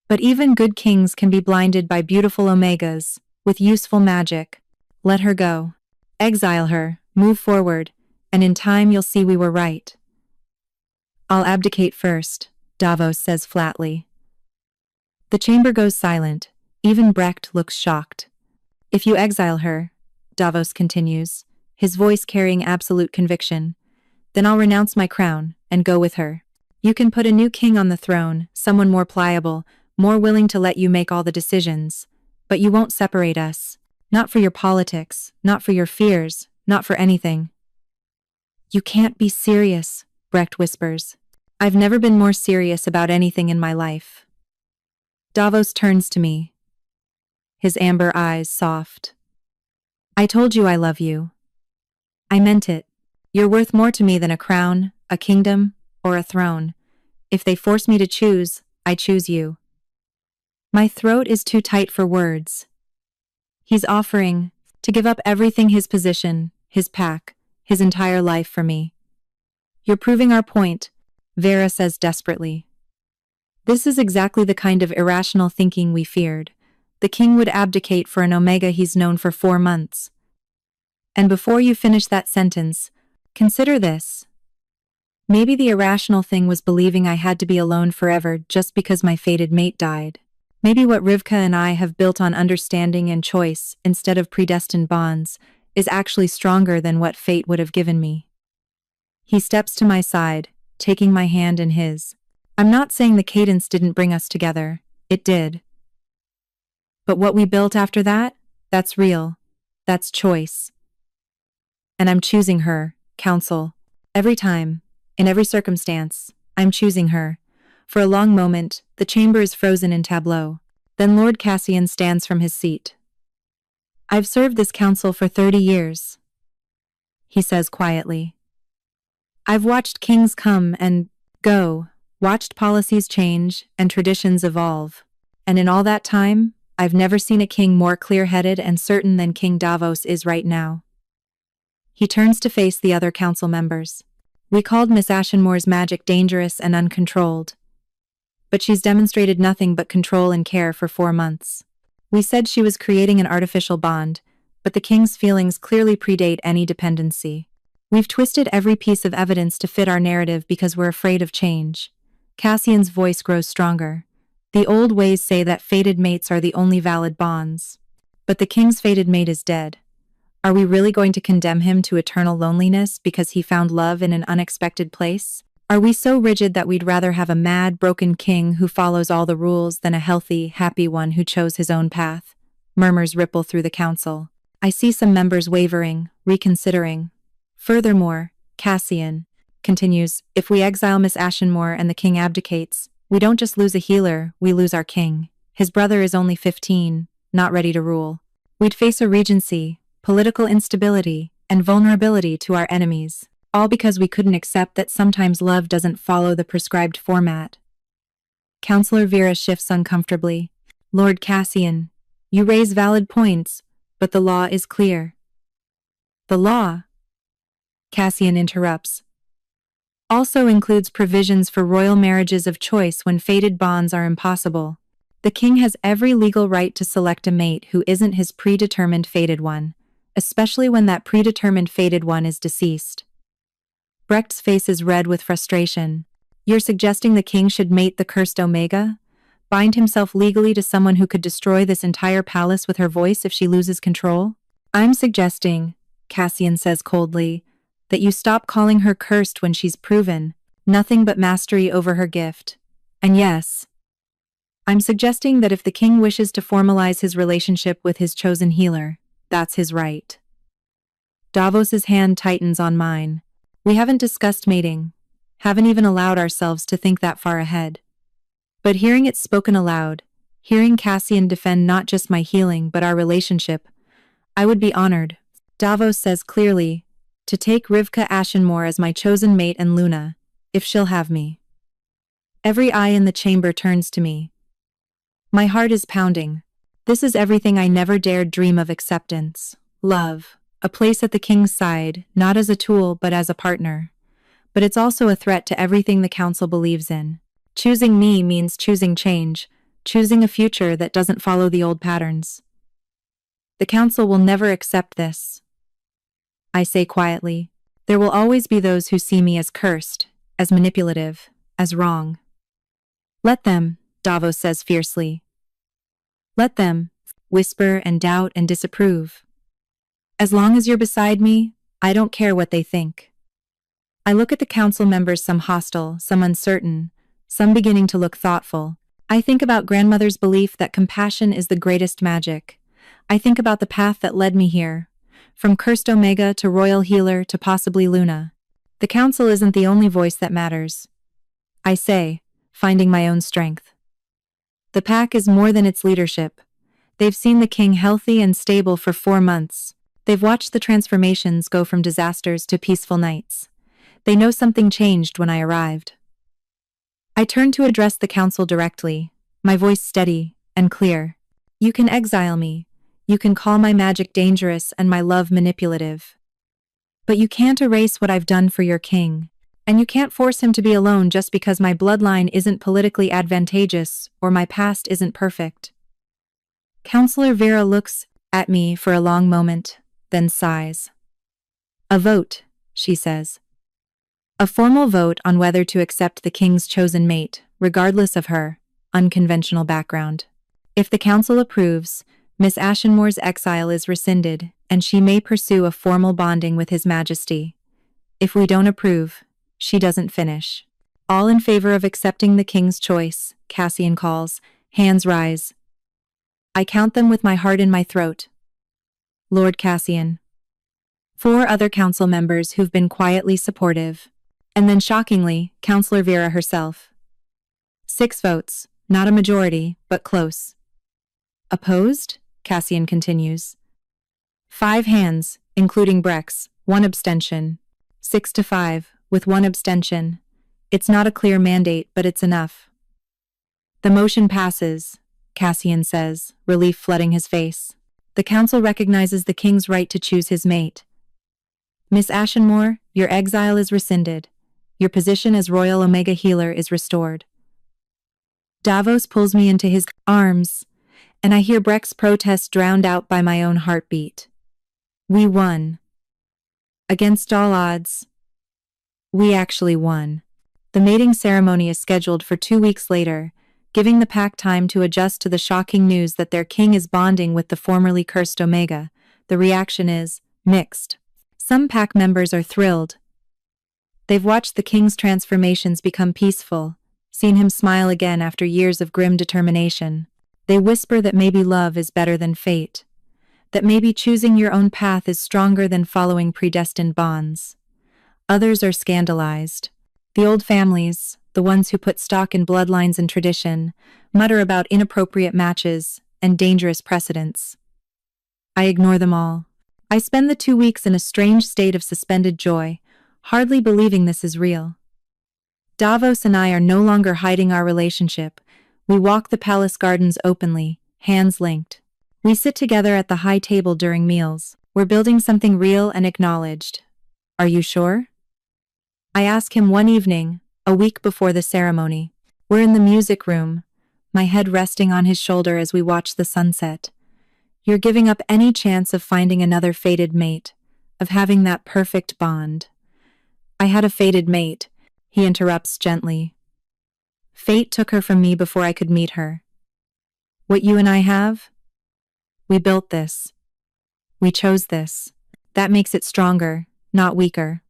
But even good kings can be blinded by beautiful omegas, with useful magic. Let her go. Exile her, move forward, and in time you'll see we were right. I'll abdicate first, Davos says flatly. The chamber goes silent. Even Brecht looks shocked. If you exile her, Davos continues, his voice carrying absolute conviction, then I'll renounce my crown and go with her. You can put a new king on the throne, someone more pliable, more willing to let you make all the decisions, but you won't separate us. Not for your politics, not for your fears, not for anything. You can't be serious, Brecht whispers. I've never been more serious about anything in my life. Davos turns to me, his amber eyes soft. I told you I love you. I meant it. You're worth more to me than a crown, a kingdom, or a throne. If they force me to choose, I choose you. My throat is too tight for words. He's offering to give up everything, his position, his pack, his entire life for me. You're proving our point, Vera says desperately. This is exactly the kind of irrational thinking we feared. The king would abdicate for an omega he's known for 4 months. And before you finish that sentence, consider this. Maybe the irrational thing was believing I had to be alone forever just because my fated mate died. Maybe what Rivka and I have built on understanding and choice instead of predestined bonds is actually stronger than what fate would have given me. He steps to my side, taking my hand in his. I'm not saying the cadence didn't bring us together. It did. But what we built after that, that's real. That's choice. And I'm choosing her, Council. Every time, in every circumstance, I'm choosing her. For a long moment, the chamber is frozen in tableau. Then Lord Cassian stands from his seat. I've served this council for 30 years, he says quietly. I've watched kings come and go, watched policies change and traditions evolve. And in all that time, I've never seen a king more clear-headed and certain than King Davos is right now. He turns to face the other council members. We called Miss Ashenmore's magic dangerous and uncontrolled. But she's demonstrated nothing but control and care for 4 months. We said she was creating an artificial bond, but the king's feelings clearly predate any dependency. We've twisted every piece of evidence to fit our narrative because we're afraid of change. Cassian's voice grows stronger. The old ways say that fated mates are the only valid bonds. But the king's fated mate is dead. Are we really going to condemn him to eternal loneliness because he found love in an unexpected place? Are we so rigid that we'd rather have a mad, broken king who follows all the rules than a healthy, happy one who chose his own path? Murmurs ripple through the council. I see some members wavering, reconsidering. Furthermore, Cassian continues, if we exile Miss Ashenmore and the king abdicates, we don't just lose a healer, we lose our king. His brother is only 15, not ready to rule. We'd face a regency, political instability, and vulnerability to our enemies, all because we couldn't accept that sometimes love doesn't follow the prescribed format. Counselor Vera shifts uncomfortably. Lord Cassian, you raise valid points, but the law is clear. The law, Cassian interrupts, also includes provisions for royal marriages of choice when fated bonds are impossible. The king has every legal right to select a mate who isn't his predetermined fated one, especially when that predetermined fated one is deceased. Brecht's face is red with frustration. You're suggesting the king should mate the cursed Omega? Bind himself legally to someone who could destroy this entire palace with her voice if she loses control? I'm suggesting, Cassian says coldly, that you stop calling her cursed when she's proven nothing but mastery over her gift. And yes, I'm suggesting that if the king wishes to formalize his relationship with his chosen healer, that's his right. Davos's hand tightens on mine. We haven't discussed mating, haven't even allowed ourselves to think that far ahead. But hearing it spoken aloud, hearing Cassian defend not just my healing but our relationship, I would be honored. Davos says clearly, to take Rivka Ashenmore as my chosen mate and Luna, if she'll have me. Every eye in the chamber turns to me. My heart is pounding. This is everything I never dared dream of: acceptance, love, a place at the king's side, not as a tool but as a partner. but it's also a threat to everything the council believes in. Choosing me means choosing change, choosing a future that doesn't follow the old patterns. The council will never accept this. I say quietly. There will always be those who see me as cursed, as manipulative, as wrong. Let them, Davos says fiercely. Let them whisper and doubt and disapprove. As long as you're beside me, I don't care what they think. I look at the council members, some hostile, some uncertain, some beginning to look thoughtful. I think about grandmother's belief that compassion is the greatest magic. I think about the path that led me here, from cursed Omega to royal healer to possibly Luna. The council isn't the only voice that matters. I say, finding my own strength. The pack is more than its leadership. They've seen the king healthy and stable for 4 months. They've watched the transformations go from disasters to peaceful nights. They know something changed when I arrived. I turn to address the council directly, my voice steady and clear. You can exile me. You can call my magic dangerous and my love manipulative. But you can't erase what I've done for your king. And you can't force him to be alone just because my bloodline isn't politically advantageous or my past isn't perfect. Counselor Vera looks at me for a long moment, then sighs. A vote, she says. A formal vote on whether to accept the king's chosen mate, regardless of her unconventional background. If the council approves, Miss Ashenmore's exile is rescinded, and she may pursue a formal bonding with His Majesty. If we don't approve, she doesn't finish. All in favor of accepting the king's choice, Cassian calls. Hands rise. I count them with my heart in my throat. Lord Cassian. 4 other council members who've been quietly supportive. And then shockingly, Counselor Vera herself. 6 votes, not a majority, but close. Opposed? Cassian continues. 5 hands, including Breck's, 1 abstention. 6-5, with 1 abstention. It's not a clear mandate, but it's enough. The motion passes, Cassian says, relief flooding his face. The council recognizes the king's right to choose his mate. Miss Ashenmore, your exile is rescinded. Your position as Royal Omega Healer is restored. Davos pulls me into his arms, and I hear Breck's protest drowned out by my own heartbeat. We won. Against all odds, we actually won. The mating ceremony is scheduled for 2 weeks later, giving the pack time to adjust to the shocking news that their king is bonding with the formerly cursed Omega. The reaction is mixed. Some pack members are thrilled. They've watched the king's transformations become peaceful, seen him smile again after years of grim determination. They whisper that maybe love is better than fate, that maybe choosing your own path is stronger than following predestined bonds. Others are scandalized. The old families, the ones who put stock in bloodlines and tradition, mutter about inappropriate matches and dangerous precedents. I ignore them all. I spend the 2 weeks in a strange state of suspended joy, hardly believing this is real. Davos and I are no longer hiding our relationship. We walk the palace gardens openly, hands linked. We sit together at the high table during meals. We're building something real and acknowledged. Are you sure? I ask him one evening, a week before the ceremony. We're in the music room, my head resting on his shoulder as we watch the sunset. You're giving up any chance of finding another fated mate, of having that perfect bond. I had a fated mate, he interrupts gently. Fate took her from me before I could meet her. What you and I have? We built this. We chose this. That makes it stronger, not weaker.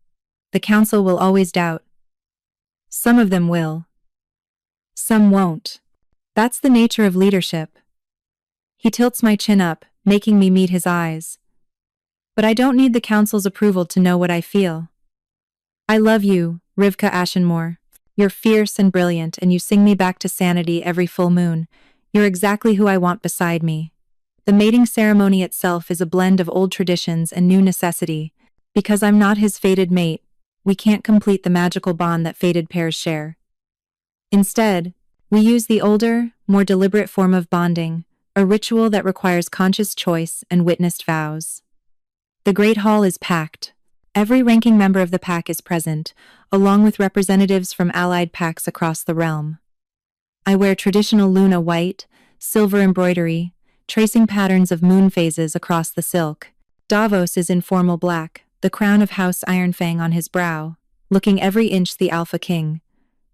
The council will always doubt. Some of them will. Some won't. That's the nature of leadership. He tilts my chin up, making me meet his eyes. But I don't need the council's approval to know what I feel. I love you, Rivka Ashenmore. You're fierce and brilliant, and you sing me back to sanity every full moon. You're exactly who I want beside me. The mating ceremony itself is a blend of old traditions and new necessity. Because I'm not his fated mate, we can't complete the magical bond that fated pairs share. Instead, we use the older, more deliberate form of bonding, a ritual that requires conscious choice and witnessed vows. The Great Hall is packed. Every ranking member of the pack is present, along with representatives from allied packs across the realm. I wear traditional Luna white, silver embroidery, tracing patterns of moon phases across the silk. Davos is in formal black, the crown of House Ironfang on his brow, looking every inch the Alpha King.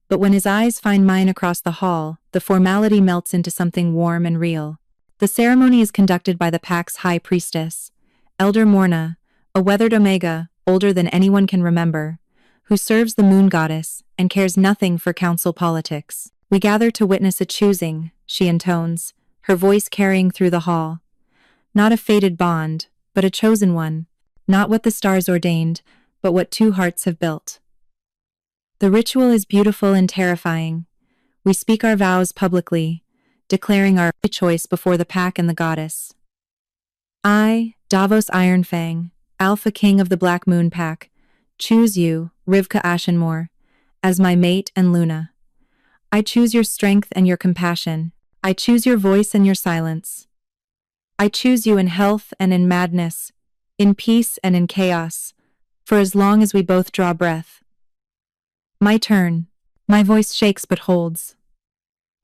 But when his eyes find mine across the hall, the formality melts into something warm and real. The ceremony is conducted by the pack's high priestess, Elder Morna, a weathered Omega, older than anyone can remember, who serves the moon goddess and cares nothing for council politics. We gather to witness a choosing, she intones, her voice carrying through the hall. Not a fated bond, but a chosen one. Not what the stars ordained, but what two hearts have built. The ritual is beautiful and terrifying. We speak our vows publicly, declaring our choice before the pack and the goddess. I, Davos Ironfang, Alpha King of the Black Moon Pack, choose you, Rivka Ashenmore, as my mate and Luna. I choose your strength and your compassion. I choose your voice and your silence. I choose you in health and in madness, in peace and in chaos, for as long as we both draw breath. My turn. My voice shakes but holds.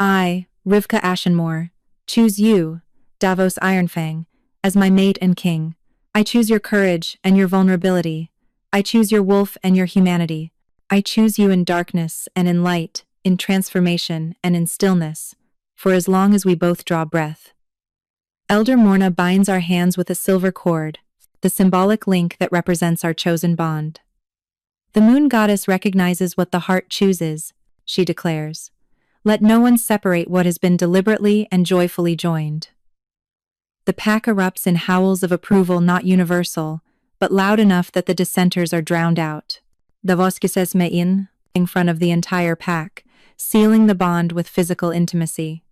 I, Rivka Ashenmore, choose you, Davos Ironfang, as my mate and king. I choose your courage and your vulnerability. I choose your wolf and your humanity. I choose you in darkness and in light, in transformation and in stillness, for as long as we both draw breath. Elder Morna binds our hands with a silver cord, the symbolic link that represents our chosen bond. The moon goddess recognizes what the heart chooses, she declares. Let no one separate what has been deliberately and joyfully joined. The pack erupts in howls of approval not universal, but loud enough that the dissenters are drowned out. Davos kisses me in front of the entire pack, sealing the bond with physical intimacy.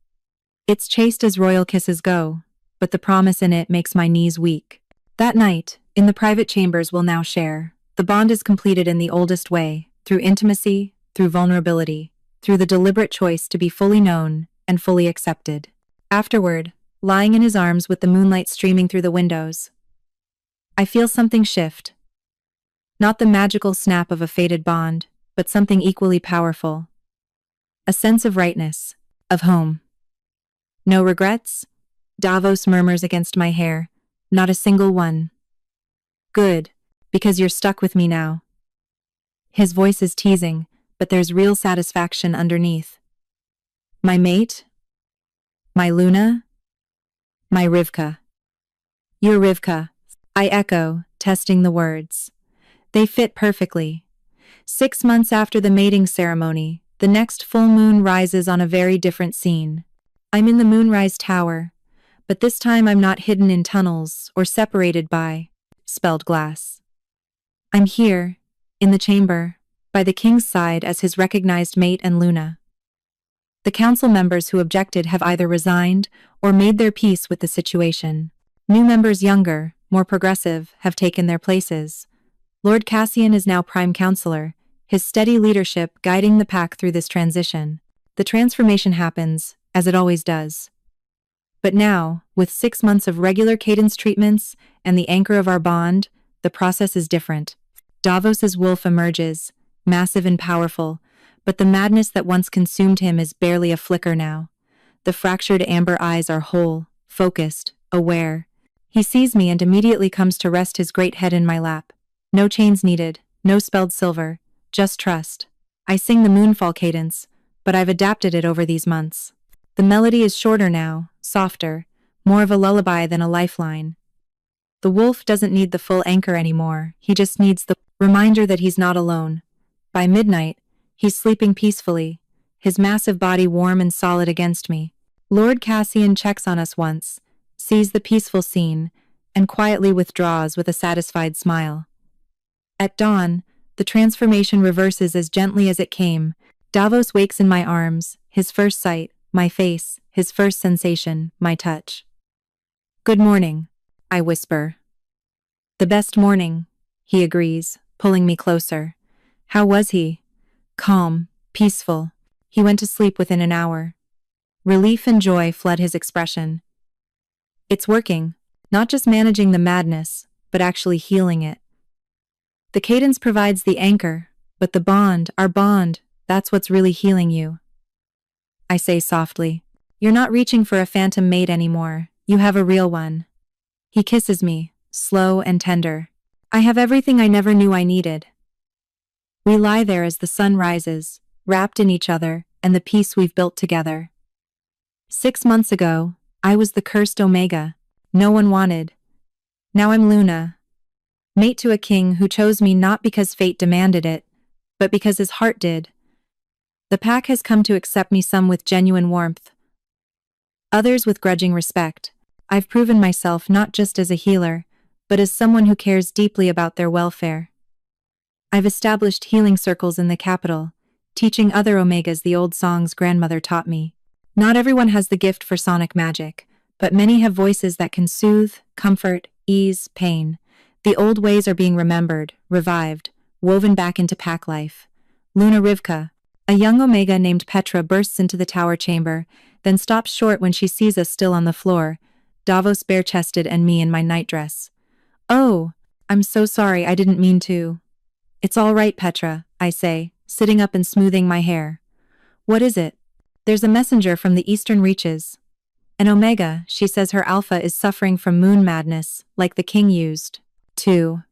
It's chaste as royal kisses go, but the promise in it makes my knees weak. That night, in the private chambers we'll now share, the bond is completed in the oldest way, through intimacy, through vulnerability, through the deliberate choice to be fully known and fully accepted. Afterward, lying in his arms with the moonlight streaming through the windows, I feel something shift. Not the magical snap of a fated bond, but something equally powerful. A sense of rightness, of home. No regrets? Davos murmurs against my hair. Not a single one. Good, because you're stuck with me now. His voice is teasing, but there's real satisfaction underneath. My mate? My Luna? My Rivka. Your Rivka, I echo, testing the words. They fit perfectly. 6 months after the mating ceremony, the next full moon rises on a very different scene. I'm in the Moonrise Tower, but this time I'm not hidden in tunnels or separated by spelled glass. I'm here, in the chamber, by the king's side as his recognized mate and Luna. The council members who objected have either resigned or made their peace with the situation. New members, younger, more progressive, have taken their places. Lord Cassian is now prime counselor, his steady leadership guiding the pack through this transition. The transformation happens, as it always does. But now, with 6 months of regular cadence treatments and the anchor of our bond, the process is different. Davos's wolf emerges, massive and powerful, but the madness that once consumed him is barely a flicker now. The fractured amber eyes are whole, focused, aware. He sees me and immediately comes to rest his great head in my lap. No chains needed, no spelled silver, just trust. I sing the moonfall cadence, but I've adapted it over these months. The melody is shorter now, softer, more of a lullaby than a lifeline. The wolf doesn't need the full anchor anymore, he just needs the reminder that he's not alone. By midnight, he's sleeping peacefully, his massive body warm and solid against me. Lord Cassian checks on us once, sees the peaceful scene, and quietly withdraws with a satisfied smile. At dawn, the transformation reverses as gently as it came. Davos wakes in my arms, his first sight, my face, his first sensation, my touch. Good morning, I whisper. The best morning, he agrees, pulling me closer. How was he? Calm, peaceful. He went to sleep within an hour. Relief and joy flood his expression. It's working, not just managing the madness, but actually healing it. The cadence provides the anchor, but the bond, our bond, that's what's really healing you. I say softly. You're not reaching for a phantom mate anymore. You have a real one. He kisses me, slow and tender. I have everything I never knew I needed. We lie there as the sun rises, wrapped in each other and the peace we've built together. 6 months ago, I was the cursed Omega. No one wanted. Now I'm Luna, mate to a king who chose me not because fate demanded it, but because his heart did. The pack has come to accept me, some with genuine warmth, others with grudging respect. I've proven myself not just as a healer, but as someone who cares deeply about their welfare. I've established healing circles in the capital, teaching other Omegas the old songs grandmother taught me. Not everyone has the gift for sonic magic, but many have voices that can soothe, comfort, ease pain. The old ways are being remembered, revived, woven back into pack life. Luna Rivka, a young Omega named Petra, bursts into the tower chamber, then stops short when she sees us still on the floor, Davos bare-chested and me in my nightdress. Oh, I'm so sorry, I didn't mean to. It's all right, Petra, I say, sitting up and smoothing my hair. What is it? There's a messenger from the eastern reaches. An Omega, she says her alpha is suffering from moon madness, like the king used, too.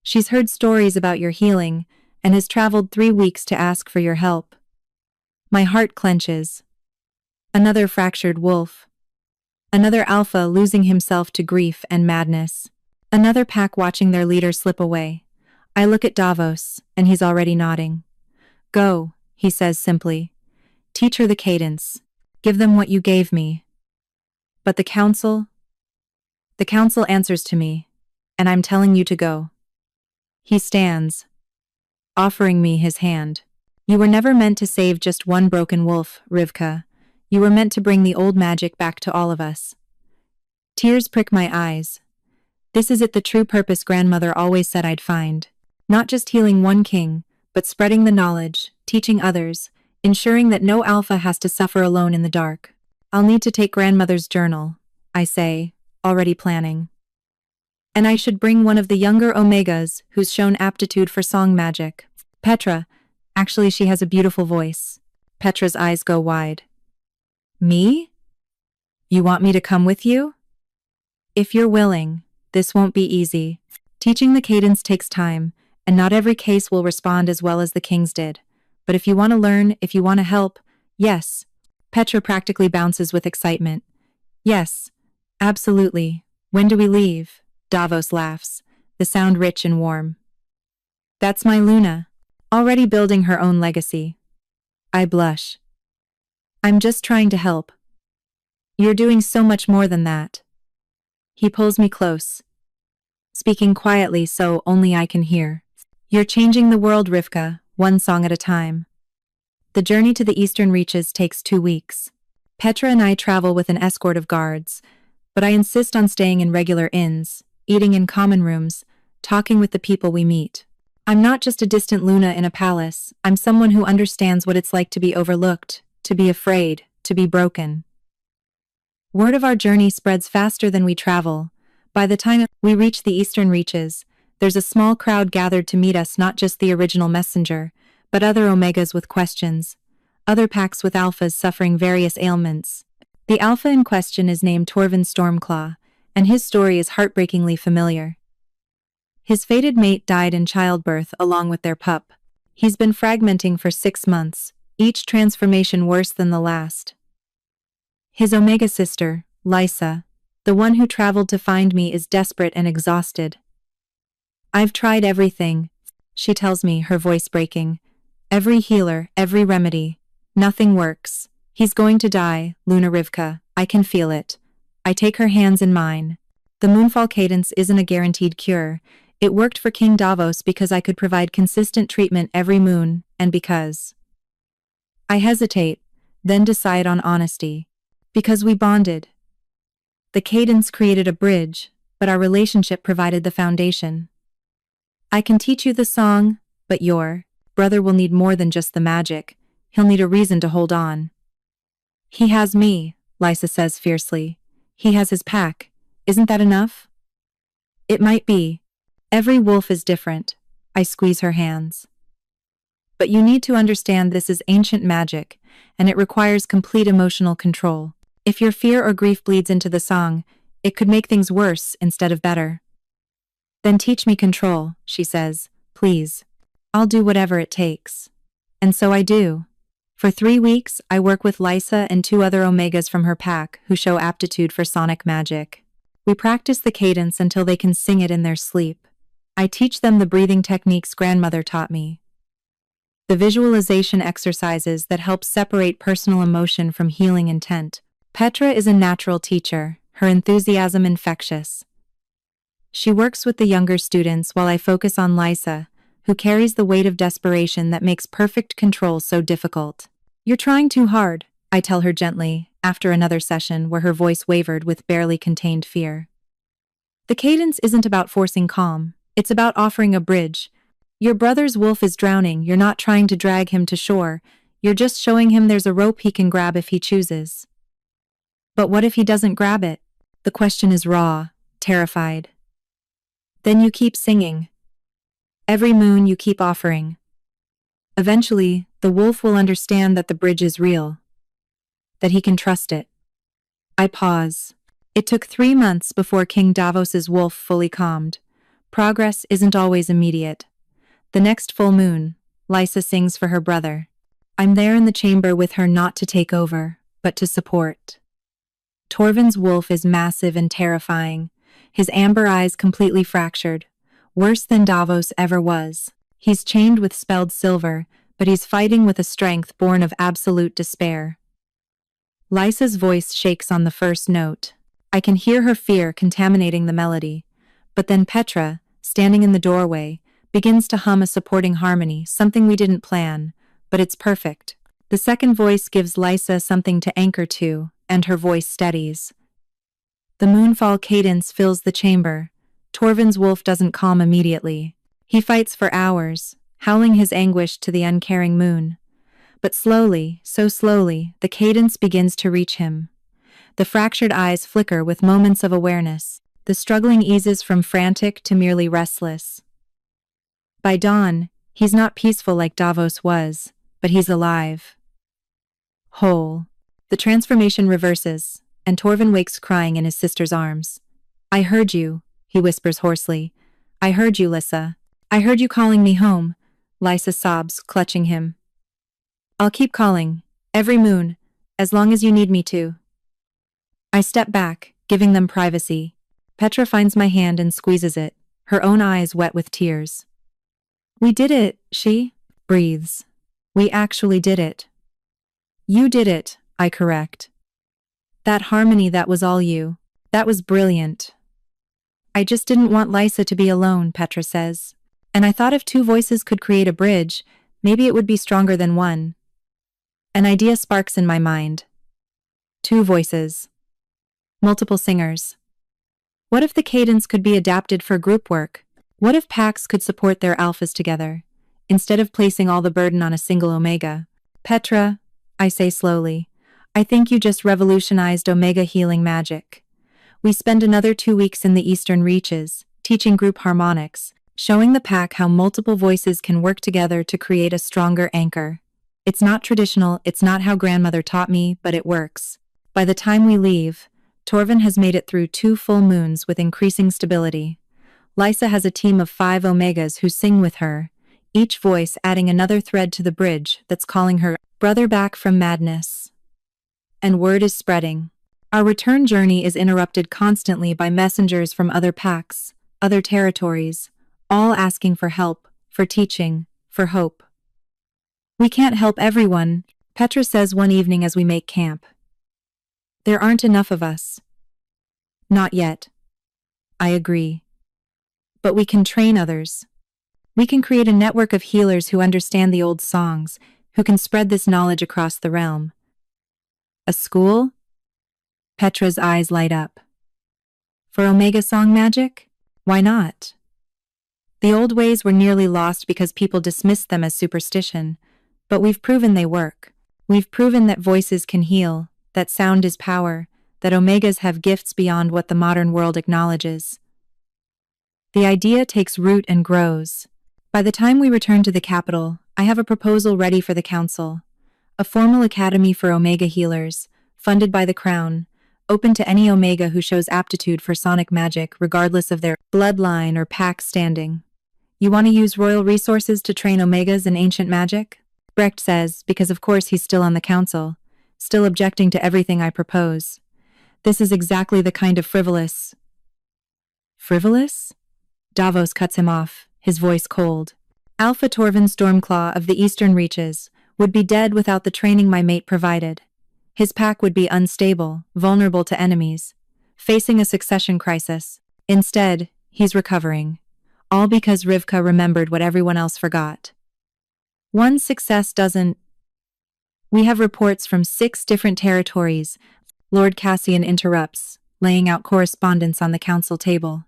She's heard stories about your healing, and has traveled 3 weeks to ask for your help. My heart clenches. Another fractured wolf. Another alpha losing himself to grief and madness. Another pack watching their leader slip away. I look at Davos, and he's already nodding. Go, he says simply. Teach her the cadence. Give them what you gave me. But the council? The council answers to me, and I'm telling you to go. He stands, offering me his hand. You were never meant to save just one broken wolf, Rivka. You were meant to bring the old magic back to all of us. Tears prick my eyes. This is the true purpose grandmother always said I'd find. Not just healing one king, but spreading the knowledge, teaching others, ensuring that no alpha has to suffer alone in the dark. I'll need to take grandmother's journal, I say, already planning. And I should bring one of the younger Omegas who's shown aptitude for song magic. Petra. Actually, she has a beautiful voice. Petra's eyes go wide. Me? You want me to come with you? If you're willing, this won't be easy. Teaching the cadence takes time, and not every case will respond as well as the king's did. But if you want to learn, if you want to help, yes. Petra practically bounces with excitement. Yes, absolutely. When do we leave? Davos laughs, the sound rich and warm. That's my Luna, already building her own legacy. I blush. I'm just trying to help. You're doing so much more than that. He pulls me close, speaking quietly so only I can hear. You're changing the world, Rivka, one song at a time. The journey to the eastern reaches takes 2 weeks. Petra and I travel with an escort of guards, but I insist on staying in regular inns, eating in common rooms, talking with the people we meet. I'm not just a distant Luna in a palace, I'm someone who understands what it's like to be overlooked, to be afraid, to be broken. Word of our journey spreads faster than we travel. By the time we reach the eastern reaches, there's a small crowd gathered to meet us, not just the original messenger, but other Omegas with questions, other packs with alphas suffering various ailments. The alpha in question is named Torvin Stormclaw, and his story is heartbreakingly familiar. His fated mate died in childbirth along with their pup. He's been fragmenting for 6 months, each transformation worse than the last. His Omega sister, Lysa, the one who traveled to find me, is desperate and exhausted. I've tried everything, she tells me, her voice breaking. Every healer, every remedy. Nothing works. He's going to die, Luna Rivka. I can feel it. I take her hands in mine. The moonfall cadence isn't a guaranteed cure. It worked for King Davos because I could provide consistent treatment every moon, and because I hesitate, then decide on honesty. Because we bonded. The cadence created a bridge, but our relationship provided the foundation. I can teach you the song, but your brother will need more than just the magic. He'll need a reason to hold on. He has me, Lysa says fiercely. He has his pack. Isn't that enough? It might be. Every wolf is different, I squeeze her hands. But you need to understand this is ancient magic, and it requires complete emotional control. If your fear or grief bleeds into the song, it could make things worse instead of better. Then teach me control, she says, please. I'll do whatever it takes. And so I do. For 3 weeks, I work with Lysa and 2 other Omegas from her pack who show aptitude for sonic magic. We practice the cadence until they can sing it in their sleep. I teach them the breathing techniques grandmother taught me. The visualization exercises that help separate personal emotion from healing intent. Petra is a natural teacher, her enthusiasm infectious. She works with the younger students while I focus on Lysa, who carries the weight of desperation that makes perfect control so difficult. You're trying too hard, I tell her gently, after another session where her voice wavered with barely contained fear. The cadence isn't about forcing calm, it's about offering a bridge. Your brother's wolf is drowning, you're not trying to drag him to shore, you're just showing him there's a rope he can grab if he chooses. But what if he doesn't grab it? The question is raw, terrified. Then you keep singing. Every moon you keep offering. Eventually, the wolf will understand that the bridge is real, that he can trust it. I pause. It took 3 months before King Davos's wolf fully calmed. Progress isn't always immediate. The next full moon, Lysa sings for her brother. I'm there in the chamber with her not to take over, but to support. Torvin's wolf is massive and terrifying, his amber eyes completely fractured, worse than Davos ever was. He's chained with spelled silver, but he's fighting with a strength born of absolute despair. Lysa's voice shakes on the first note. I can hear her fear contaminating the melody, but then Petra, standing in the doorway, begins to hum a supporting harmony, something we didn't plan, but it's perfect. The second voice gives Lysa something to anchor to, and her voice steadies. The moonfall cadence fills the chamber. Torvin's wolf doesn't calm immediately. He fights for hours, howling his anguish to the uncaring moon. But slowly, so slowly, the cadence begins to reach him. The fractured eyes flicker with moments of awareness. The struggling eases from frantic to merely restless. By dawn, he's not peaceful like Davos was, but he's alive. Whole. The transformation reverses, and Torvin wakes crying in his sister's arms. I heard you, he whispers hoarsely. I heard you, Lysa. I heard you calling me home. Lysa sobs, clutching him. I'll keep calling, every moon, as long as you need me to. I step back, giving them privacy. Petra finds my hand and squeezes it, her own eyes wet with tears. We did it, she breathes. We actually did it. You did it, I correct. That harmony, that was all you. That was brilliant. I just didn't want Lysa to be alone, Petra says. And I thought if 2 voices could create a bridge, maybe it would be stronger than one. An idea sparks in my mind. 2 voices. Multiple singers. What if the cadence could be adapted for group work? What if packs could support their alphas together, instead of placing all the burden on a single Omega? Petra, I say slowly, I think you just revolutionized Omega healing magic. We spend another 2 weeks in the eastern reaches, teaching group harmonics, showing the pack how multiple voices can work together to create a stronger anchor. It's not traditional, it's not how grandmother taught me, but it works. By the time we leave, Torvin has made it through 2 full moons with increasing stability. Lysa has a team of 5 Omegas who sing with her, each voice adding another thread to the bridge that's calling her brother back from madness. And word is spreading. Our return journey is interrupted constantly by messengers from other packs, other territories, all asking for help, for teaching, for hope. We can't help everyone, Petra says one evening as we make camp. There aren't enough of us. Not yet. I agree. But we can train others. We can create a network of healers who understand the old songs, who can spread this knowledge across the realm. A school? Petra's eyes light up. For Omega song magic? Why not? The old ways were nearly lost because people dismissed them as superstition, but we've proven they work. We've proven that voices can heal, that sound is power, that Omegas have gifts beyond what the modern world acknowledges. The idea takes root and grows. By the time we return to the capital, I have a proposal ready for the council. A formal academy for Omega healers, funded by the Crown, open to any Omega who shows aptitude for sonic magic regardless of their bloodline or pack standing. You want to use royal resources to train Omegas in ancient magic? Brecht says, because of course he's still on the council, still objecting to everything I propose. This is exactly the kind of frivolous... Frivolous? Davos cuts him off, his voice cold. Alpha Torvin Stormclaw of the Eastern Reaches would be dead without the training my mate provided. His pack would be unstable, vulnerable to enemies, facing a succession crisis. Instead, he's recovering. All because Rivka remembered what everyone else forgot. One success doesn't... We have reports from 6 different territories, Lord Cassian interrupts, laying out correspondence on the council table.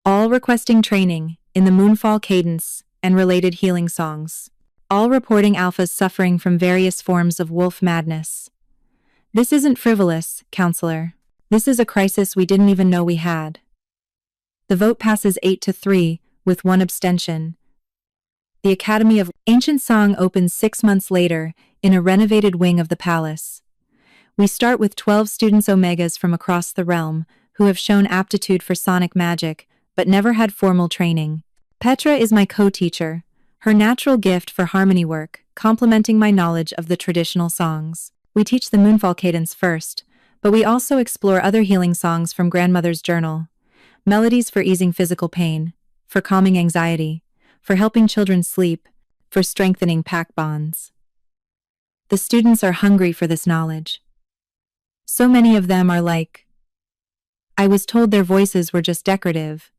All requesting training in the Moonfall cadence and related healing songs. All reporting alphas suffering from various forms of wolf madness. This isn't frivolous, counselor. This is a crisis we didn't even know we had. The vote passes 8-3, with 1 abstention. The Academy of Ancient Song opens 6 months later in a renovated wing of the palace. We start with 12 students Omegas from across the realm who have shown aptitude for sonic magic but never had formal training. Petra is my co-teacher, her natural gift for harmony work, complementing my knowledge of the traditional songs. We teach the Moonfall cadence first, but we also explore other healing songs from Grandmother's Journal. Melodies for easing physical pain, for calming anxiety, for helping children sleep, for strengthening pack bonds. The students are hungry for this knowledge. So many of them are like, I was told their voices were just decorative.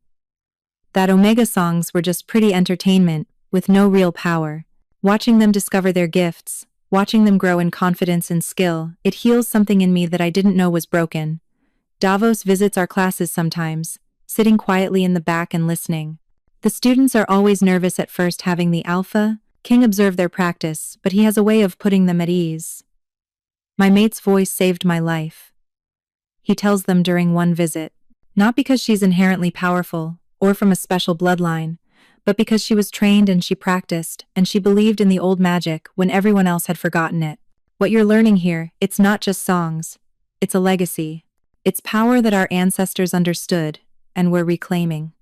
That Omega songs were just pretty entertainment, with no real power. Watching them discover their gifts, watching them grow in confidence and skill, it heals something in me that I didn't know was broken. Davos visits our classes sometimes, sitting quietly in the back and listening. The students are always nervous at first having the Alpha King observe their practice, but he has a way of putting them at ease. My mate's voice saved my life. He tells them during one visit, not because she's inherently powerful, or from a special bloodline, but because she was trained and she practiced, and she believed in the old magic when everyone else had forgotten it. What you're learning here, it's not just songs. It's a legacy. It's power that our ancestors understood, and we're reclaiming.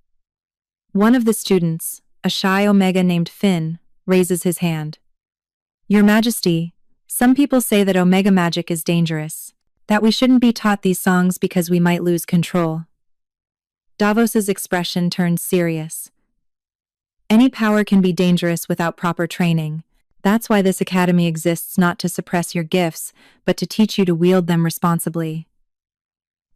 One of the students, a shy Omega named Finn, raises his hand. Your Majesty, some people say that Omega magic is dangerous, that we shouldn't be taught these songs because we might lose control. Davos's expression turns serious. Any power can be dangerous without proper training. That's why this academy exists, not to suppress your gifts, but to teach you to wield them responsibly.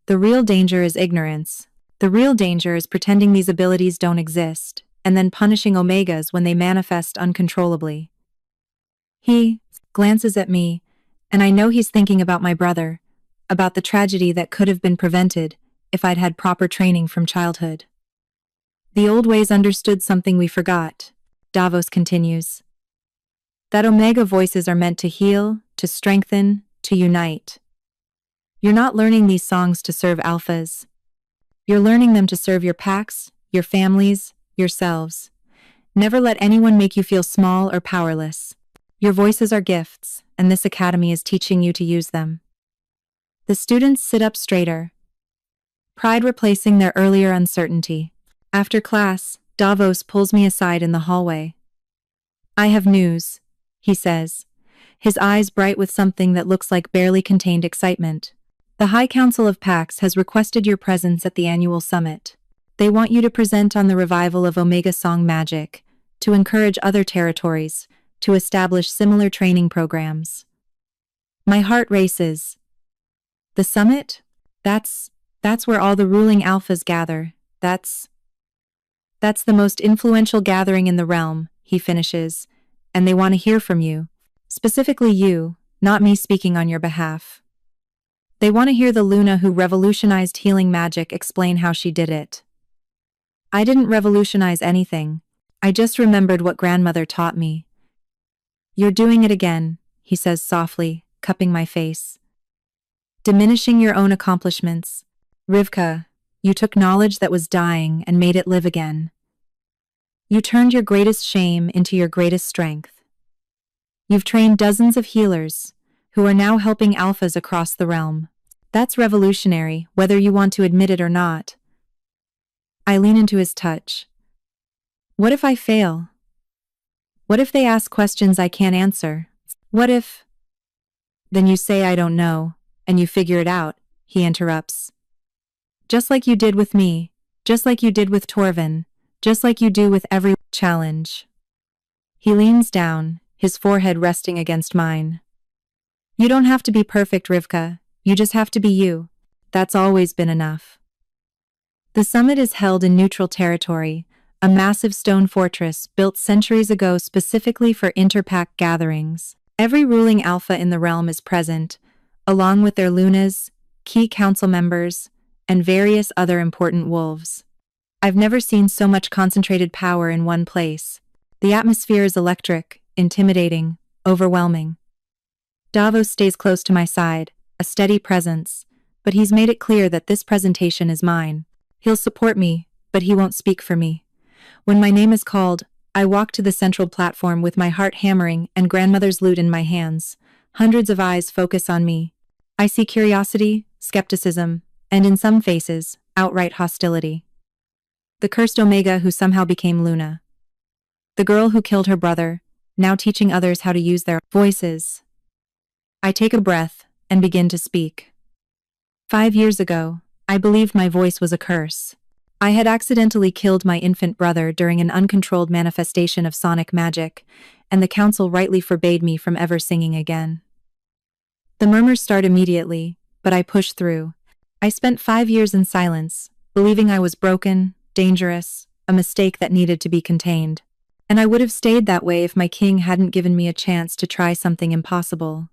The real danger is ignorance. The real danger is pretending these abilities don't exist, and then punishing Omegas when they manifest uncontrollably. He glances at me, and I know he's thinking about my brother, about the tragedy that could have been prevented if I'd had proper training from childhood. The old ways understood something we forgot, Davos continues. That Omega voices are meant to heal, to strengthen, to unite. You're not learning these songs to serve alphas. You're learning them to serve your packs, your families, yourselves. Never let anyone make you feel small or powerless. Your voices are gifts, and this academy is teaching you to use them. The students sit up straighter, pride replacing their earlier uncertainty. After class, Davos pulls me aside in the hallway. I have news, he says, his eyes bright with something that looks like barely contained excitement. The High Council of Pax has requested your presence at the annual summit. They want you to present on the revival of Omega Song magic, to encourage other territories, to establish similar training programs. My heart races. The summit? That's where all the ruling alphas gather. That's the most influential gathering in the realm, he finishes, and they want to hear from you. Specifically you, not me speaking on your behalf. They want to hear the Luna who revolutionized healing magic explain how she did it. I didn't revolutionize anything. I just remembered what grandmother taught me. You're doing it again, he says softly, cupping my face. Diminishing your own accomplishments. Rivka, you took knowledge that was dying and made it live again. You turned your greatest shame into your greatest strength. You've trained dozens of healers who are now helping alphas across the realm. That's revolutionary, whether you want to admit it or not. I lean into his touch. What if I fail? What if they ask questions I can't answer? What if... Then you say I don't know, and you figure it out, he interrupts. Just like you did with me, just like you did with Torvin, just like you do with every challenge. He leans down, his forehead resting against mine. You don't have to be perfect, Rivka, you just have to be you. That's always been enough. The summit is held in neutral territory, a massive stone fortress built centuries ago specifically for interpack gatherings. Every ruling alpha in the realm is present, along with their lunas, key council members, and various other important wolves. I've never seen so much concentrated power in one place. The atmosphere is electric, intimidating, overwhelming. Davos stays close to my side, a steady presence, but he's made it clear that this presentation is mine. He'll support me, but he won't speak for me. When my name is called, I walk to the central platform with my heart hammering and grandmother's lute in my hands. Hundreds of eyes focus on me. I see curiosity, skepticism, and in some faces, outright hostility. The cursed Omega who somehow became Luna. The girl who killed her brother, now teaching others how to use their voices. I take a breath and begin to speak. 5 years ago, I believed my voice was a curse. I had accidentally killed my infant brother during an uncontrolled manifestation of sonic magic, and the council rightly forbade me from ever singing again. The murmurs start immediately, but I push through. I spent 5 years in silence, believing I was broken, dangerous, a mistake that needed to be contained. And I would have stayed that way if my king hadn't given me a chance to try something impossible.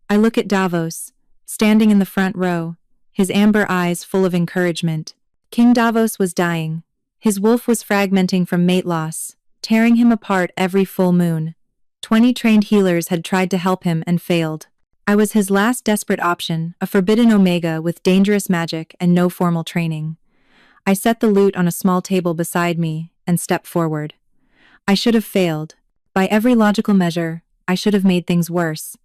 I look at Davos, standing in the front row, his amber eyes full of encouragement. King Davos was dying. His wolf was fragmenting from mate loss, tearing him apart every full moon. 20 trained healers had tried to help him and failed. I was his last desperate option, a forbidden Omega with dangerous magic and no formal training. I set the lute on a small table beside me and stepped forward. I should have failed. By every logical measure, I should have made things worse.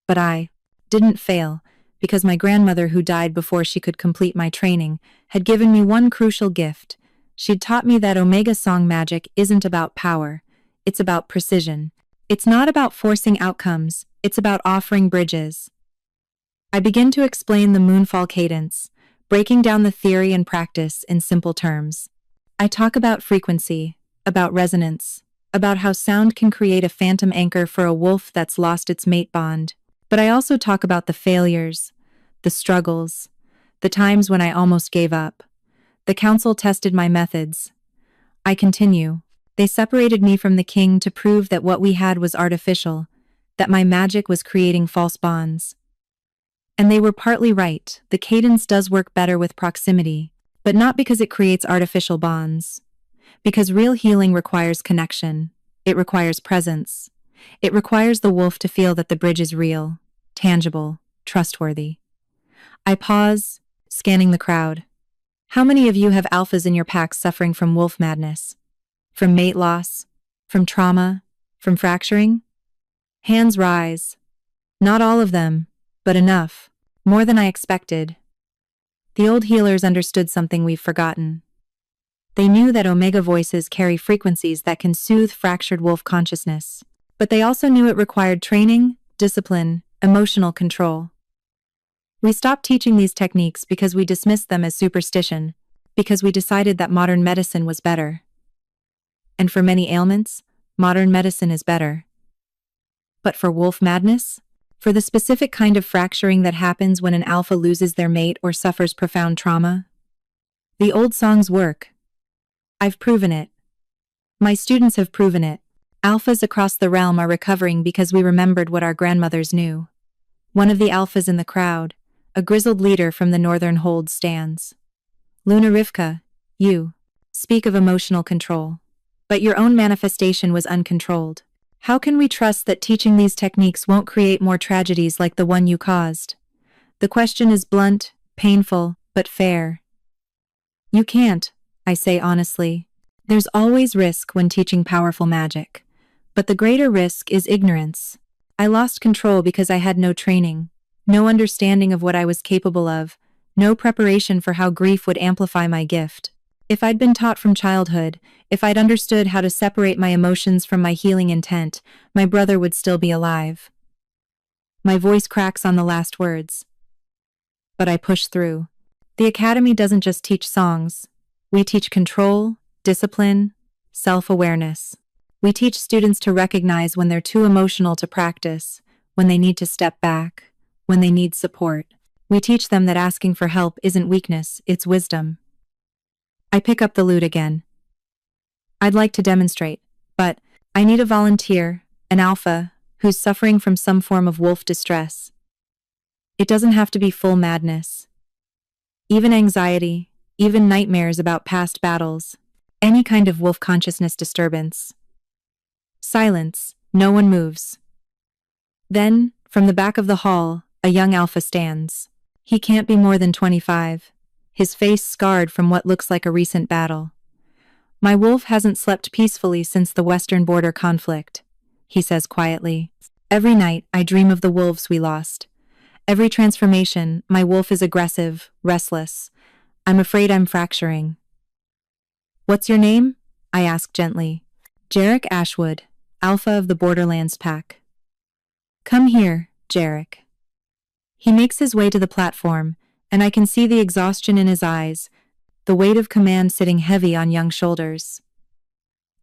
But I didn't fail, because my grandmother, who died before she could complete my training, had given me one crucial gift. She'd taught me that Omega song magic isn't about power, it's about precision. It's not about forcing outcomes, it's about offering bridges. I begin to explain the moonfall cadence, breaking down the theory and practice in simple terms. I talk about frequency, about resonance, about how sound can create a phantom anchor for a wolf that's lost its mate bond. But I also talk about the failures, the struggles, the times when I almost gave up. The council tested my methods. I continue. They separated me from the king to prove that what we had was artificial, that my magic was creating false bonds. And they were partly right. The cadence does work better with proximity, but not because it creates artificial bonds. Because real healing requires connection. It requires presence. It requires the wolf to feel that the bridge is real, tangible, trustworthy. I pause, scanning the crowd. How many of you have alphas in your packs suffering from wolf madness? From mate loss? From trauma? From fracturing? Hands rise. Not all of them, but enough. More than I expected. The old healers understood something we've forgotten. They knew that Omega voices carry frequencies that can soothe fractured wolf consciousness. But they also knew it required training, discipline, emotional control. We stopped teaching these techniques because we dismissed them as superstition, because we decided that modern medicine was better. And for many ailments, modern medicine is better. But for wolf madness? For the specific kind of fracturing that happens when an alpha loses their mate or suffers profound trauma? The old songs work. I've proven it. My students have proven it. Alphas across the realm are recovering because we remembered what our grandmothers knew. One of the alphas in the crowd, a grizzled leader from the northern hold, stands. Luna Rivka, you speak of emotional control. But your own manifestation was uncontrolled. How can we trust that teaching these techniques won't create more tragedies like the one you caused? The question is blunt, painful, but fair. You can't, I say honestly. There's always risk when teaching powerful magic, but the greater risk is ignorance. I lost control because I had no training, no understanding of what I was capable of, no preparation for how grief would amplify my gift. If I'd been taught from childhood, if I'd understood how to separate my emotions from my healing intent, my brother would still be alive. My voice cracks on the last words. But I push through. The Academy doesn't just teach songs. We teach control, discipline, self-awareness. We teach students to recognize when they're too emotional to practice, when they need to step back, when they need support. We teach them that asking for help isn't weakness, it's wisdom. I pick up the lute again. I'd like to demonstrate, but I need a volunteer, an alpha, who's suffering from some form of wolf distress. It doesn't have to be full madness. Even anxiety, even nightmares about past battles, any kind of wolf consciousness disturbance. Silence, no one moves. Then, from the back of the hall, a young alpha stands. He can't be more than 25, his face scarred from what looks like a recent battle. My wolf hasn't slept peacefully since the western border conflict, he says quietly. Every night, I dream of the wolves we lost. Every transformation, my wolf is aggressive, restless. I'm afraid I'm fracturing. What's your name? I ask gently. Jarek Ashwood, Alpha of the Borderlands Pack. Come here, Jarek. He makes his way to the platform, and I can see the exhaustion in his eyes, the weight of command sitting heavy on young shoulders.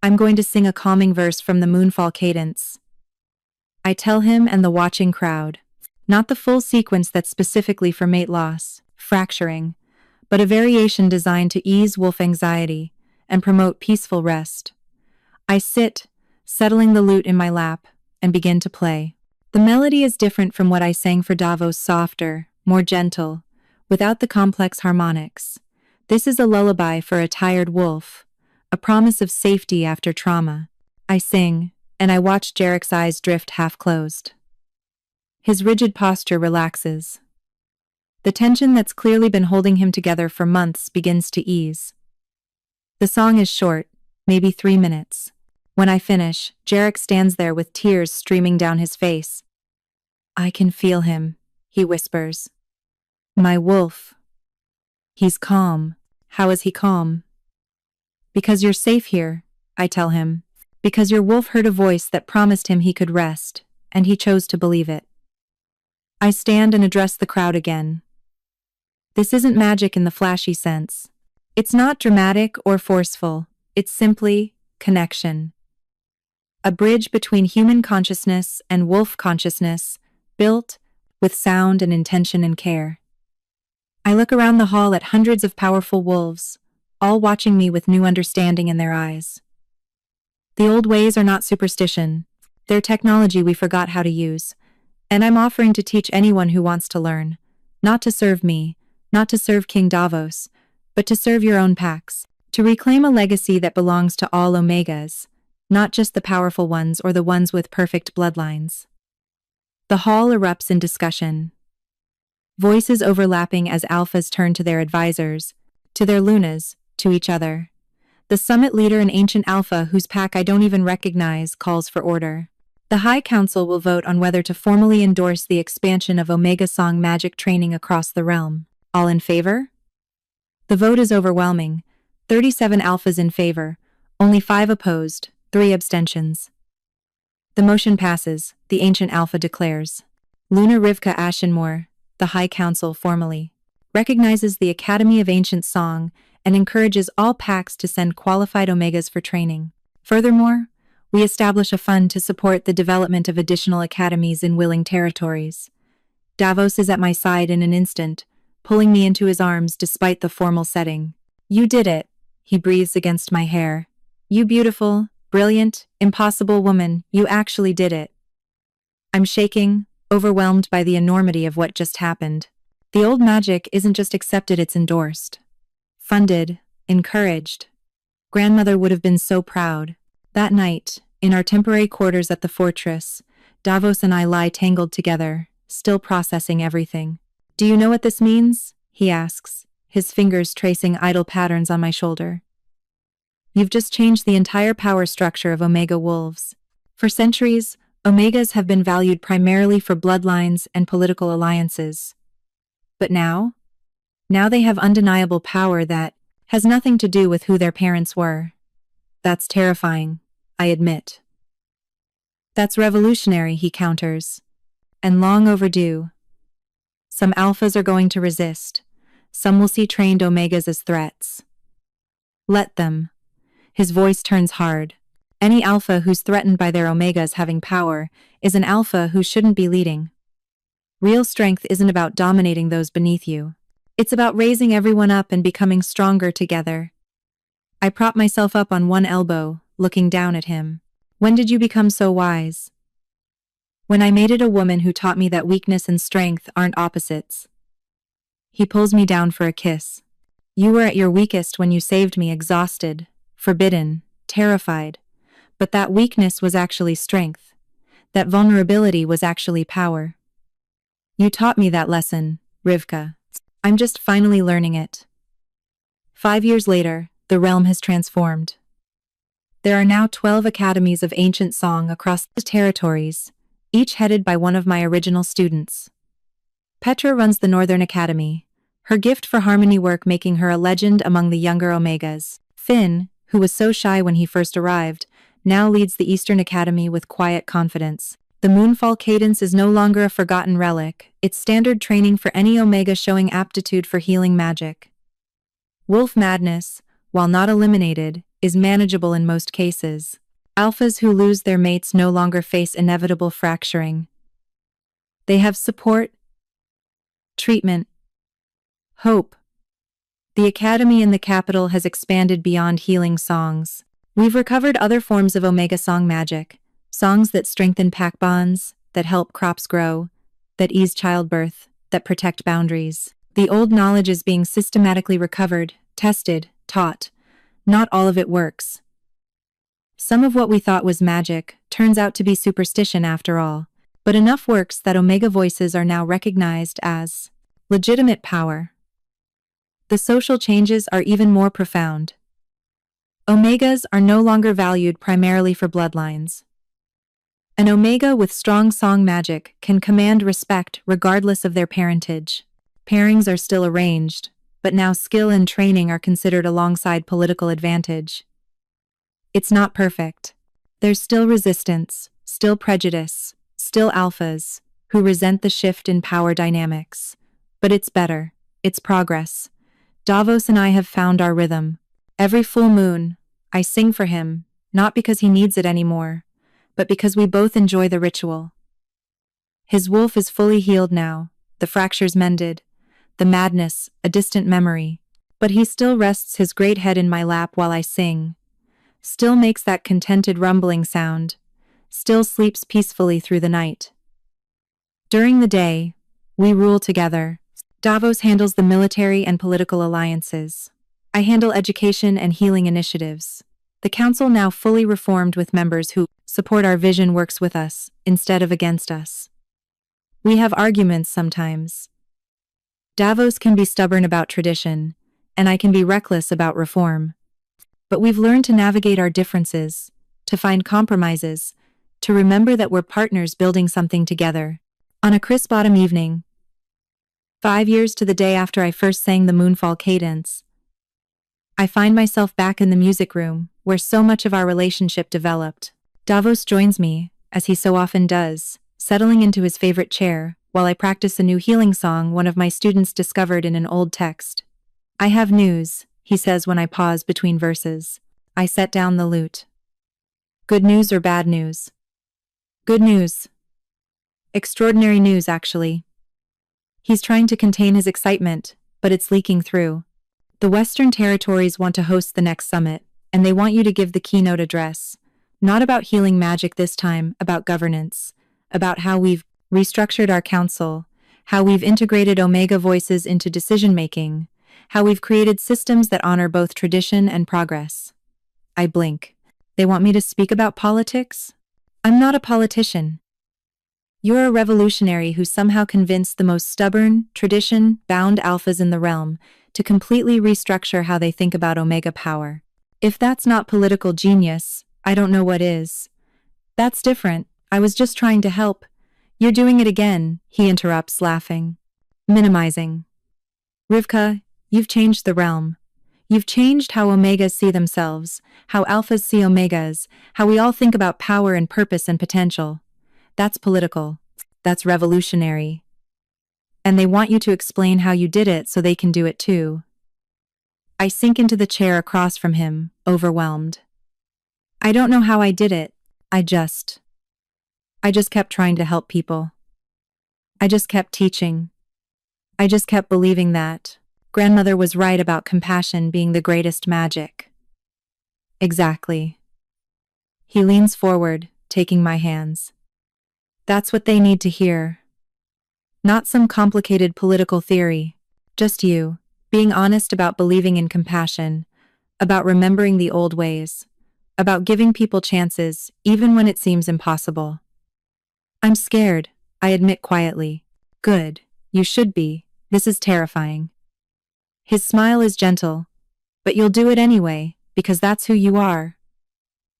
I'm going to sing a calming verse from the Moonfall Cadence. I tell him and the watching crowd, not the full sequence that's specifically for mate loss, fracturing, but a variation designed to ease wolf anxiety and promote peaceful rest. I sit, settling the lute in my lap, and begin to play. The melody is different from what I sang for Davos, softer, more gentle, without the complex harmonics. This is a lullaby for a tired wolf, a promise of safety after trauma. I sing, and I watch Jarek's eyes drift half-closed. His rigid posture relaxes. The tension that's clearly been holding him together for months begins to ease. The song is short, maybe 3 minutes. When I finish, Jarek stands there with tears streaming down his face. I can feel him, he whispers. My wolf. He's calm. How is he calm? Because you're safe here, I tell him. Because your wolf heard a voice that promised him he could rest, and he chose to believe it. I stand and address the crowd again. This isn't magic in the flashy sense. It's not dramatic or forceful. It's simply connection. A bridge between human consciousness and wolf consciousness, built with sound and intention and care. I look around the hall at hundreds of powerful wolves, all watching me with new understanding in their eyes. The old ways are not superstition. They're technology we forgot how to use, and I'm offering to teach anyone who wants to learn, not to serve me, not to serve King Davos, but to serve your own packs, to reclaim a legacy that belongs to all Omegas, not just the powerful ones or the ones with perfect bloodlines. The hall erupts in discussion. Voices overlapping as alphas turn to their advisors, to their lunas, to each other. The summit leader, an ancient alpha whose pack I don't even recognize, calls for order. The High Council will vote on whether to formally endorse the expansion of Omega Song magic training across the realm. All in favor? The vote is overwhelming. 37 alphas in favor, only 5 opposed, 3 abstentions. The motion passes, the ancient alpha declares. Luna Rivka Ashenmore, the High Council formally, recognizes the Academy of Ancient Song and encourages all packs to send qualified Omegas for training. Furthermore, we establish a fund to support the development of additional academies in willing territories. Davos is at my side in an instant, pulling me into his arms despite the formal setting. You did it, he breathes against my hair. You beautiful, brilliant, impossible woman, you actually did it. I'm shaking, overwhelmed by the enormity of what just happened. The old magic isn't just accepted, it's endorsed. Funded, encouraged. Grandmother would have been so proud. That night, in our temporary quarters at the fortress, Davos and I lie tangled together, still processing everything. Do you know what this means? He asks, his fingers tracing idle patterns on my shoulder. You've just changed the entire power structure of Omega wolves. For centuries, Omegas have been valued primarily for bloodlines and political alliances. But now? Now they have undeniable power that has nothing to do with who their parents were. That's terrifying, I admit. That's revolutionary, he counters. And long overdue. Some alphas are going to resist. Some will see trained Omegas as threats. Let them. His voice turns hard. Any alpha who's threatened by their Omegas having power is an alpha who shouldn't be leading. Real strength isn't about dominating those beneath you. It's about raising everyone up and becoming stronger together. I prop myself up on one elbow, looking down at him. When did you become so wise? When I mated a woman who taught me that weakness and strength aren't opposites. He pulls me down for a kiss. You were at your weakest when you saved me, exhausted, forbidden, terrified. But that weakness was actually strength. That vulnerability was actually power. You taught me that lesson, Rivka. I'm just finally learning it. 5 years later, the realm has transformed. There are now 12 academies of ancient song across the territories, each headed by one of my original students. Petra runs the Northern Academy, her gift for harmony work making her a legend among the younger Omegas. Finn, who was so shy when he first arrived, now leads the Eastern Academy with quiet confidence. The Moonfall cadence is no longer a forgotten relic, it's standard training for any Omega showing aptitude for healing magic. Wolf madness, while not eliminated, is manageable in most cases. Alphas who lose their mates no longer face inevitable fracturing. They have support, treatment, hope. The Academy in the capital has expanded beyond healing songs. We've recovered other forms of Omega song magic. Songs that strengthen pack bonds, that help crops grow, that ease childbirth, that protect boundaries. The old knowledge is being systematically recovered, tested, taught. Not all of it works. Some of what we thought was magic turns out to be superstition after all, but enough works that Omega voices are now recognized as legitimate power. The social changes are even more profound. Omegas are no longer valued primarily for bloodlines. An Omega with strong song magic can command respect regardless of their parentage. Pairings are still arranged, but now skill and training are considered alongside political advantage. It's not perfect. There's still resistance, still prejudice, still alphas who resent the shift in power dynamics. But it's better. It's progress. Davos and I have found our rhythm. Every full moon, I sing for him, not because he needs it anymore, but because we both enjoy the ritual. His wolf is fully healed now, the fractures mended, the madness a distant memory, but he still rests his great head in my lap while I sing, still makes that contented rumbling sound, still sleeps peacefully through the night. During the day, we rule together. Davos handles the military and political alliances. I handle education and healing initiatives. The council, now fully reformed with members who support our vision, works with us instead of against us. We have arguments sometimes. Davos can be stubborn about tradition, and I can be reckless about reform. But we've learned to navigate our differences, to find compromises, to remember that we're partners building something together. On a crisp autumn evening, 5 years to the day after I first sang the Moonfall cadence, I find myself back in the music room, where so much of our relationship developed. Davos joins me, as he so often does, settling into his favorite chair, while I practice a new healing song one of my students discovered in an old text. I have news, he says when I pause between verses. I set down the lute. Good news or bad news? Good news. Extraordinary news, actually. He's trying to contain his excitement, but it's leaking through. The Western Territories want to host the next summit, and they want you to give the keynote address. Not about healing magic this time, about governance, about how we've restructured our council, how we've integrated Omega voices into decision-making, how we've created systems that honor both tradition and progress. I blink. They want me to speak about politics? I'm not a politician. You're a revolutionary who somehow convinced the most stubborn, tradition-bound alphas in the realm to completely restructure how they think about Omega power. If that's not political genius, I don't know what is. That's different. I was just trying to help. You're doing it again, he interrupts, laughing. Minimizing. Rivka, you've changed the realm. You've changed how omegas see themselves, how alphas see omegas, how we all think about power and purpose and potential. That's political. That's revolutionary. And they want you to explain how you did it so they can do it too. I sink into the chair across from him, overwhelmed. I don't know how I did it. I just kept trying to help people. I just kept teaching. I just kept believing that grandmother was right about compassion being the greatest magic. Exactly. He leans forward, taking my hands. That's what they need to hear. Not some complicated political theory. Just you, being honest about believing in compassion, about remembering the old ways, about giving people chances even when it seems impossible. I'm scared, I admit quietly. Good, you should be. This is terrifying. His smile is gentle, but you'll do it anyway, because that's who you are.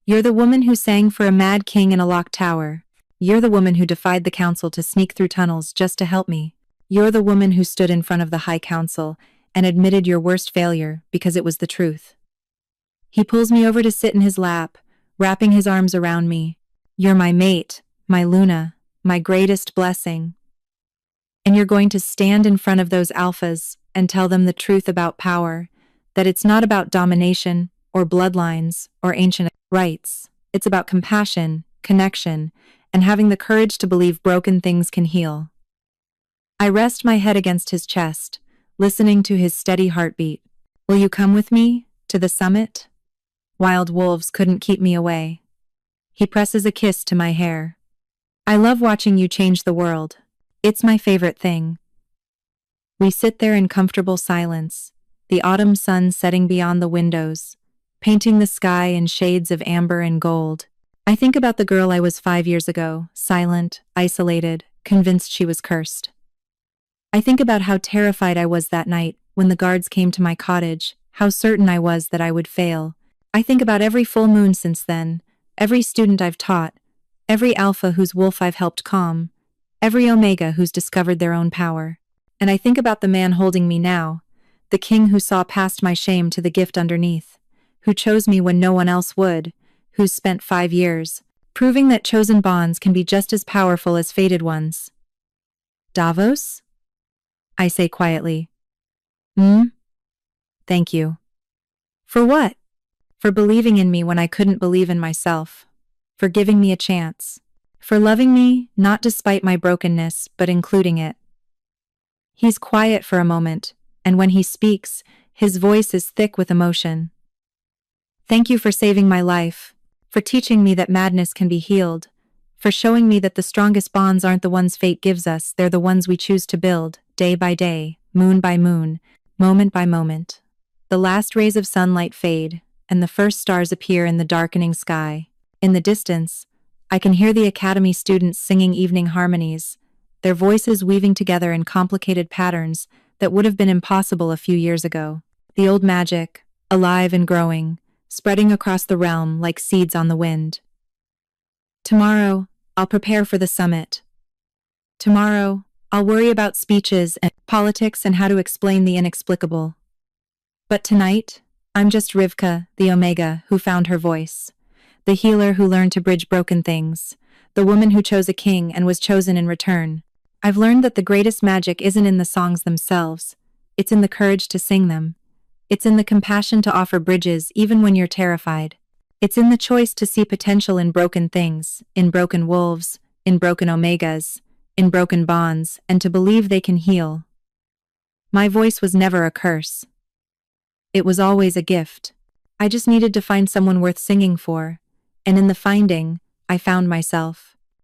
You're the woman who sang for a mad king in a locked tower. You're the woman who defied the council to sneak through tunnels just to help me. You're the woman who stood in front of the High Council and admitted your worst failure because it was the truth. He pulls me over to sit in his lap, wrapping his arms around me. You're my mate, my Luna, my greatest blessing. And you're going to stand in front of those alphas and tell them the truth about power, that it's not about domination or bloodlines or ancient rights. It's about compassion, connection, and having the courage to believe broken things can heal. I rest my head against his chest, listening to his steady heartbeat. Will you come with me to the summit? Wild wolves couldn't keep me away. He presses a kiss to my hair. I love watching you change the world. It's my favorite thing. We sit there in comfortable silence, the autumn sun setting beyond the windows, painting the sky in shades of amber and gold. I think about the girl I was 5 years ago, silent, isolated, convinced she was cursed. I think about how terrified I was that night when the guards came to my cottage, how certain I was that I would fail. I think about every full moon since then, every student I've taught, every alpha whose wolf I've helped calm, every omega who's discovered their own power. And I think about the man holding me now, the king who saw past my shame to the gift underneath, who chose me when no one else would, who's spent 5 years, proving that chosen bonds can be just as powerful as fated ones. Davos? I say quietly. Thank you. For what? For believing in me when I couldn't believe in myself. For giving me a chance. For loving me, not despite my brokenness, but including it. He's quiet for a moment, and when he speaks, his voice is thick with emotion. Thank you for saving my life, for teaching me that madness can be healed, for showing me that the strongest bonds aren't the ones fate gives us, they're the ones we choose to build, day by day, moon by moon, moment by moment. The last rays of sunlight fade, and the first stars appear in the darkening sky. In the distance, I can hear the academy students singing evening harmonies, their voices weaving together in complicated patterns that would have been impossible a few years ago. The old magic, alive and growing, spreading across the realm like seeds on the wind. Tomorrow, I'll prepare for the summit. Tomorrow, I'll worry about speeches and politics and how to explain the inexplicable. But tonight, I'm just Rivka, the Omega, who found her voice. The healer who learned to bridge broken things. The woman who chose a king and was chosen in return. I've learned that the greatest magic isn't in the songs themselves. It's in the courage to sing them. It's in the compassion to offer bridges even when you're terrified. It's in the choice to see potential in broken things, in broken wolves, in broken omegas, in broken bonds, and to believe they can heal. My voice was never a curse. It was always a gift. I just needed to find someone worth singing for, and in the finding, I found myself.